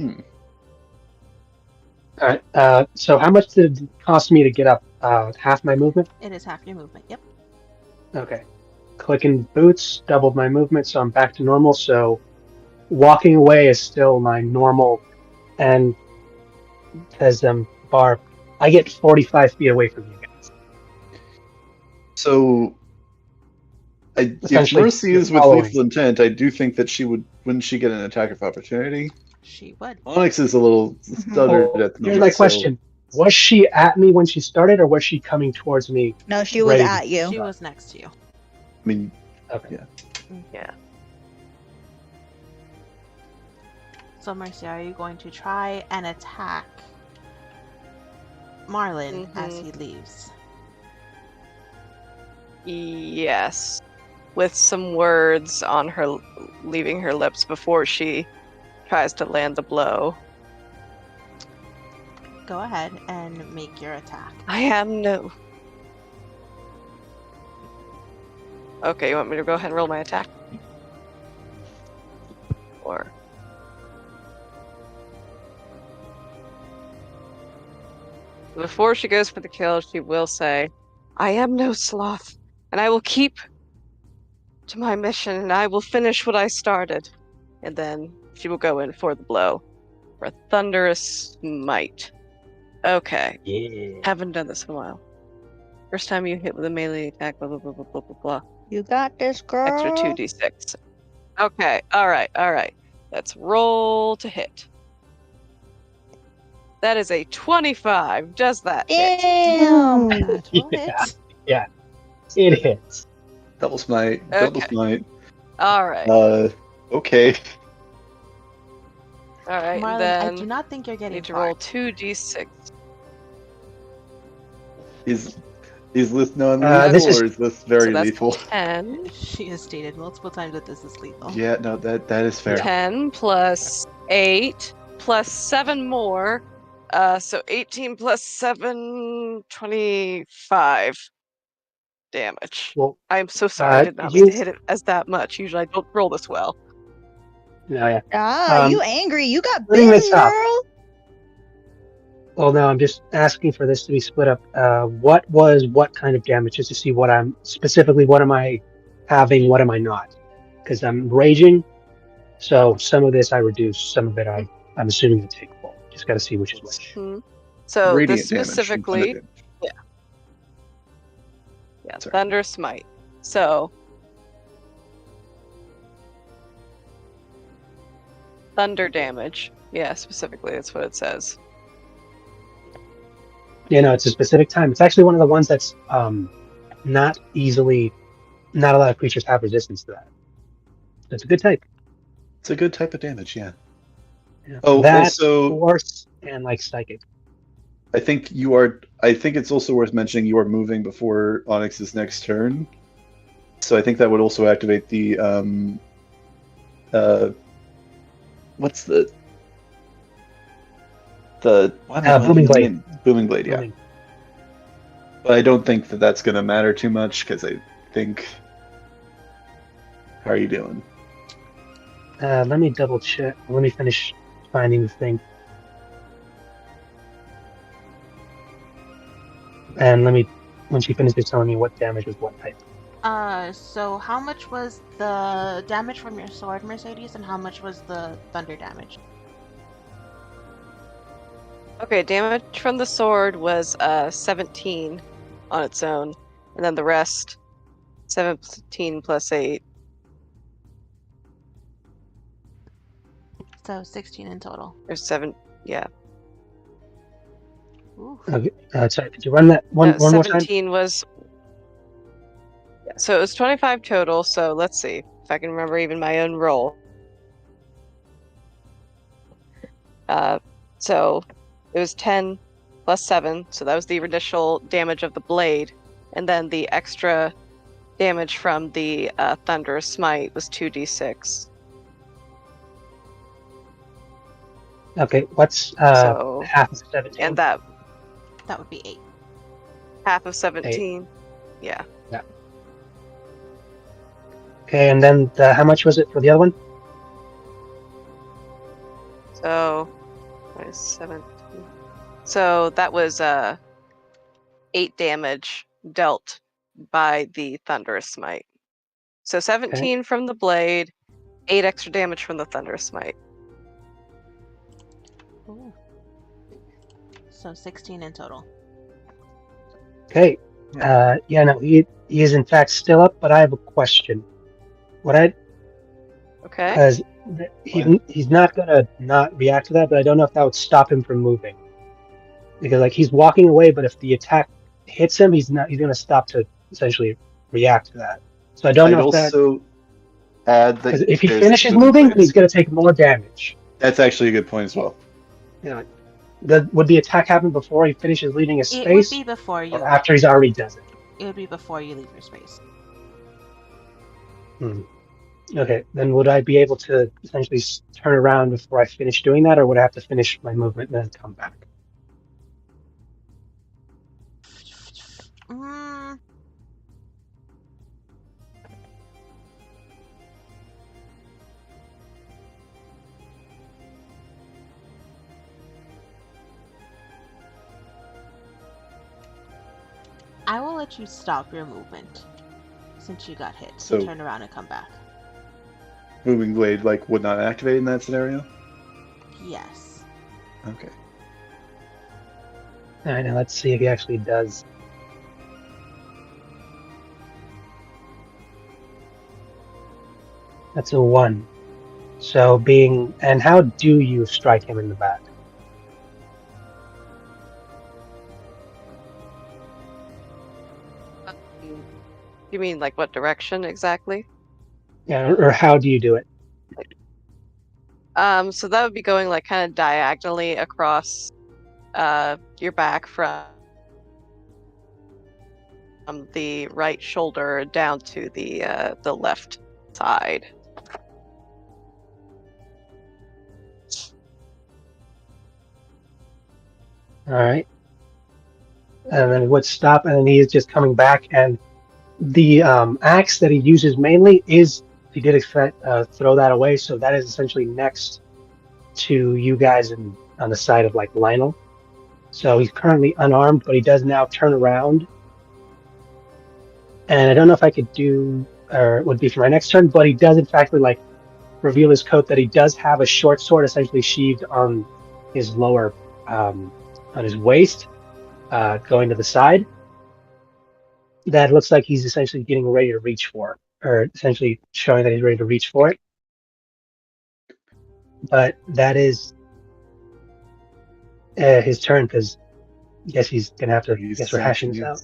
All right. So how much did it cost me to get up? Half my movement. It is half your movement. Yep. Okay. Clicking boots doubled my movement, so I'm back to normal. So walking away is still my normal, and as Barb, I get 45 feet away from you guys. So, if Essentially, Mercy you're is with following. lethal intent, I do think that she wouldn't she get an attack of opportunity? She would. Onyx is a little stuttered Well, at the here's moment. my so- question: was she at me when she started, or was she coming towards me? No, she was Ready. at you. She was next to you. I mean, Okay. Yeah. So, Mercy, are you going to try and attack Marlin as he leaves? Yes. With some words on her, leaving her lips before she tries to land the blow. Go ahead and make your attack. I am no. Okay, you want me to go ahead and roll my attack? Or. Before she goes for the kill, she will say, I am no sloth, and I will keep to my mission, and I will finish what I started. And then she will go in for the blow. For a thunderous smite. Okay. Yeah. Haven't done this in a while. First time you hit with a melee attack, blah, blah, blah, blah, blah, blah, blah. You got this, girl. Extra 2d6. Okay, alright. Let's roll to hit. That is a 25. Does that hit? Damn. That will Yeah. hit. Yeah. It hits. double smite, double Okay. smite. Alright. Okay. Alright, Marlin, then I do not think you're I getting need to far. roll 2d6. Is this non This lethal is- or is this very So that's lethal? 10. She has stated multiple times that this is lethal. Yeah, no, that is fair. 10 plus 8 plus 7 more. So 18 plus 7, 25 damage. Well, I'm so sorry, I did not mean to you- hit it as that much. Usually I don't roll this well. no, yeah. Ah, Um, you angry? You got putting bitten, this up. girl. Well, no, I'm just asking for this to be split up. What was what kind of damage, just to see what I'm specifically. What am I having? What am I not? Because I'm raging, so some of this I reduce, some of it I'm assuming to take full. Just got to see which is which. So Radiant this damage from specifically, thunder yeah, Sorry. Thunder Smite. So thunder damage. Yeah, specifically, that's what it says. Yeah, no, it's a specific time. It's actually one of the ones that's not a lot of creatures have resistance to that. So it's a good type. It's a good type of damage, yeah. Yeah. Oh, that, also- force and like psychic. I think it's also worth mentioning you are moving before Onyx's next turn. So I think that would also activate the what's the Booming Blade. Booming Blade, yeah. Booming. But I don't think that that's going to matter too much because I think. How are you doing? Let me double check. Let me finish finding the thing. And when she finishes telling me what damage was what type. So how much was the damage from your sword, Mercedes, and how much was the thunder damage? Okay, damage from the sword was 17 on its own, and then the rest 17 plus 8. So 16 in total. Or 7, yeah. Ooh. Okay, sorry, could you run that one more time? 17 was. Yeah, so it was 25 total, so let's see if I can remember even my own roll. So it was 10 plus 7, so that was the initial damage of the blade, and then the extra damage from the Thunderous Smite was 2d6. Okay, what's So, half of 17? and that That would be 8. half of 17, yeah. Okay, and then how much was it for the other one? So, 17. So that was 8 damage dealt by the Thunderous Smite. So 17 from the blade, 8 extra damage from the Thunderous Smite. Ooh. So 16 in total. Okay. Yeah, no, he is in fact still up, but I have a question. Okay. Because he's not gonna not react to that, but I don't know if that would stop him from moving. Because like he's walking away, but if the attack hits him, he's gonna stop to essentially react to that. So I don't know if that. Also add that If he there's finishes movement moving, then blades. he's gonna take more damage. That's actually a good point as well. You know, would the attack happen before he finishes leaving his It space, would be before you. or after he's already does it? It would be before you leave your space. Okay, then would I be able to essentially turn around before I finish doing that, or would I have to finish my movement and then come back? I will let you stop your movement since you got hit. So- turn around and come back. Moving blade would not activate in that scenario? Yes. Okay. Alright, now let's see if he actually does. That's a 1. So and how do you strike him in the back? You mean like what direction exactly? Yeah, or how do you do it? So that would be going like kind of diagonally across your back from the right shoulder down to the left side. Alright. And then it would stop, and then he is just coming back, and the axe that he uses mainly is, he did throw that away, so that is essentially next to you guys on the side of like Lionel. So he's currently unarmed, but he does now turn around. And I don't know if I could do, or it would be for my next turn, but he does in fact reveal his coat that he does have a short sword essentially sheathed on his lower, on his waist, going to the side. That looks like he's essentially getting ready to reach for, or essentially showing that he's ready to reach for it. But that is his turn, because I guess he's gonna have to. I guess we're hashing this out.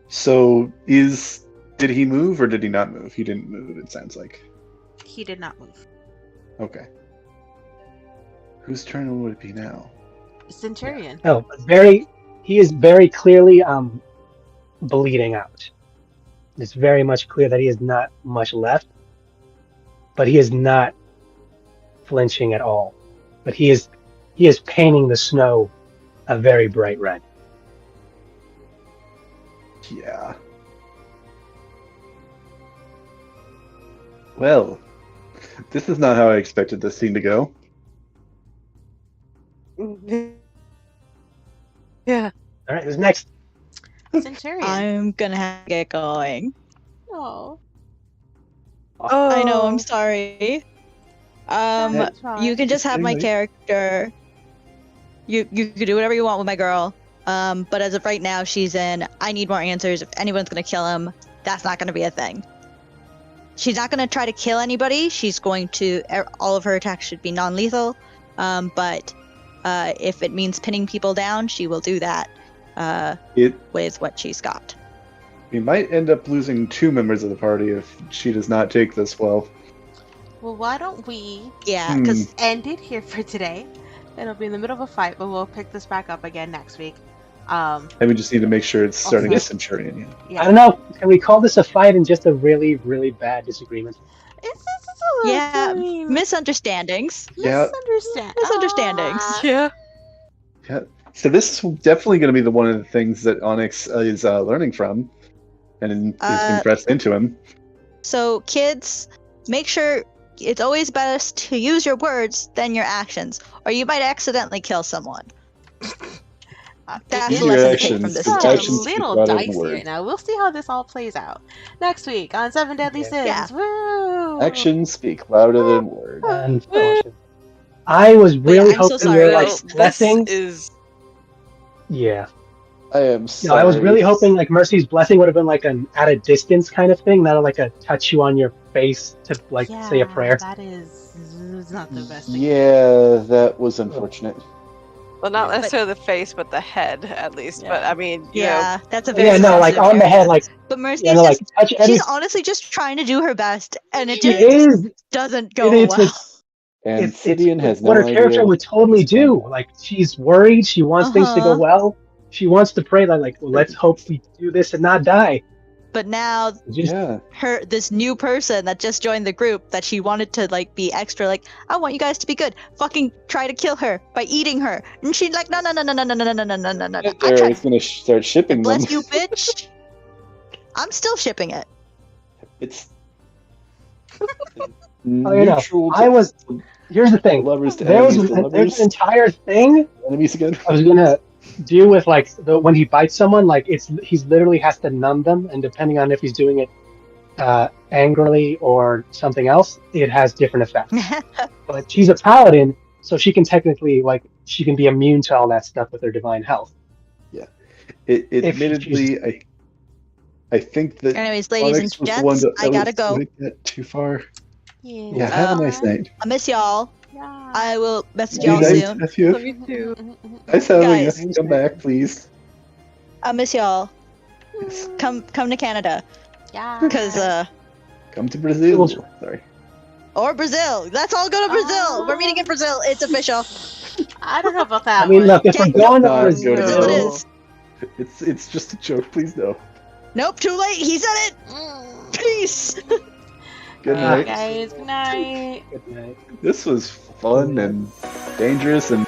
So did he move or did he not move? He didn't move. It sounds like. He did not move. Okay. Whose turn would it be now? Centurion. Oh, he is very clearly bleeding out. It's very much clear that he has not much left, but he is not flinching at all. But he is painting the snow a very bright red. Yeah. Well, this is not how I expected this scene to go. Yeah. All right, who's next? Centurion. I'm gonna have to get going. Oh. I know, I'm sorry. That's fine. You can just have my Anyway. character. You can do whatever you want with my girl. But as of right now, she's in. I need more answers. If anyone's gonna kill him, that's not gonna be a thing. She's not gonna try to kill anybody. She's going to. All of her attacks should be non-lethal. But if it means pinning people down, she will do that. With what she's got. We might end up losing 2 members of the party if she does not take this well. Well, why don't we Yeah, because end it here for today? It'll be in the middle of a fight, but we'll pick this back up again next week. And we just need to make sure it's starting Also- with Centurion. Yeah. I don't know. Can we call this a fight and just a really, really bad disagreement? It's a little, yeah, I mean, misunderstandings. Yeah. Misunderstandings. Yeah. Yeah. So this is definitely going to be the one of the things that Onyx is learning from, and is being pressed into him. So kids, make sure it's always best to use your words than your actions, or you might accidentally kill someone. That's Use the your lesson to take actions, from this because a game. actions speak little louder than dicey words. right now. We'll see how this all plays out next week on Seven Deadly Yeah. Sins. Yeah. Woo! Actions speak louder than words. And fellowship. I was But yeah, really I'm so hoping sorry, your like guys. This blessings. is Yeah. I am No, sorry. I was really hoping like Mercy's blessing would have been like an at a distance kind of thing, not like a touch you on your face to like say a prayer. That is not the best thing. Yeah, that was unfortunate. well, not Yeah. necessarily the face, but the head at least. But I mean, you know, Yeah, that's a very Yeah, no, like sensitive on the area. head, like But Mercy's you know, like just, touch any. she's honestly just trying to do her best, and it She just is. doesn't go It's well. And it's Sidian has what no her character idea would totally what's going do. Like she's worried, she wants things to go well. She wants to pray like well, let's hope we do this and not die. But now Just Yeah. this new person that just joined the group that she wanted to like be extra like, I want you guys to be good. Fucking try to kill her by eating her. And she's like, no. I There, tried it's gonna start to shipping them. bless you, bitch. I'm still shipping it. It's Oh, you know, neutral I was. Here's the thing. lovers to There was enemies to there's lovers. an entire thing Enemies again. I was gonna do with like when he bites someone, like he's literally has to numb them, and depending on if he's doing it angrily or something else, it has different effects. But she's a paladin, so she can technically she can be immune to all that stuff with her divine health. Admittedly, I think that Anyways, ladies and Onyx was the one gents, that I gotta was go. gonna get too far. Yeah. Yeah, have a nice night. I miss y'all. Yeah. I will message Be y'all nice, soon. Matthew. me too. Nice having Guys. you. Come back, please. I miss y'all. Yes. Come to Canada, Yeah. because Come to Brazil. Sorry. or Brazil. Let's all go to Brazil. We're meeting in Brazil. It's official. I don't know about that I mean, one. look, if we're Okay, going to no, Brazil, go to Brazil it Brazil. is. It's just a joke. Please no. Nope, too late. He said it. Mm. Peace. Good Uh, night. Guys, good night. good night. This was fun and dangerous and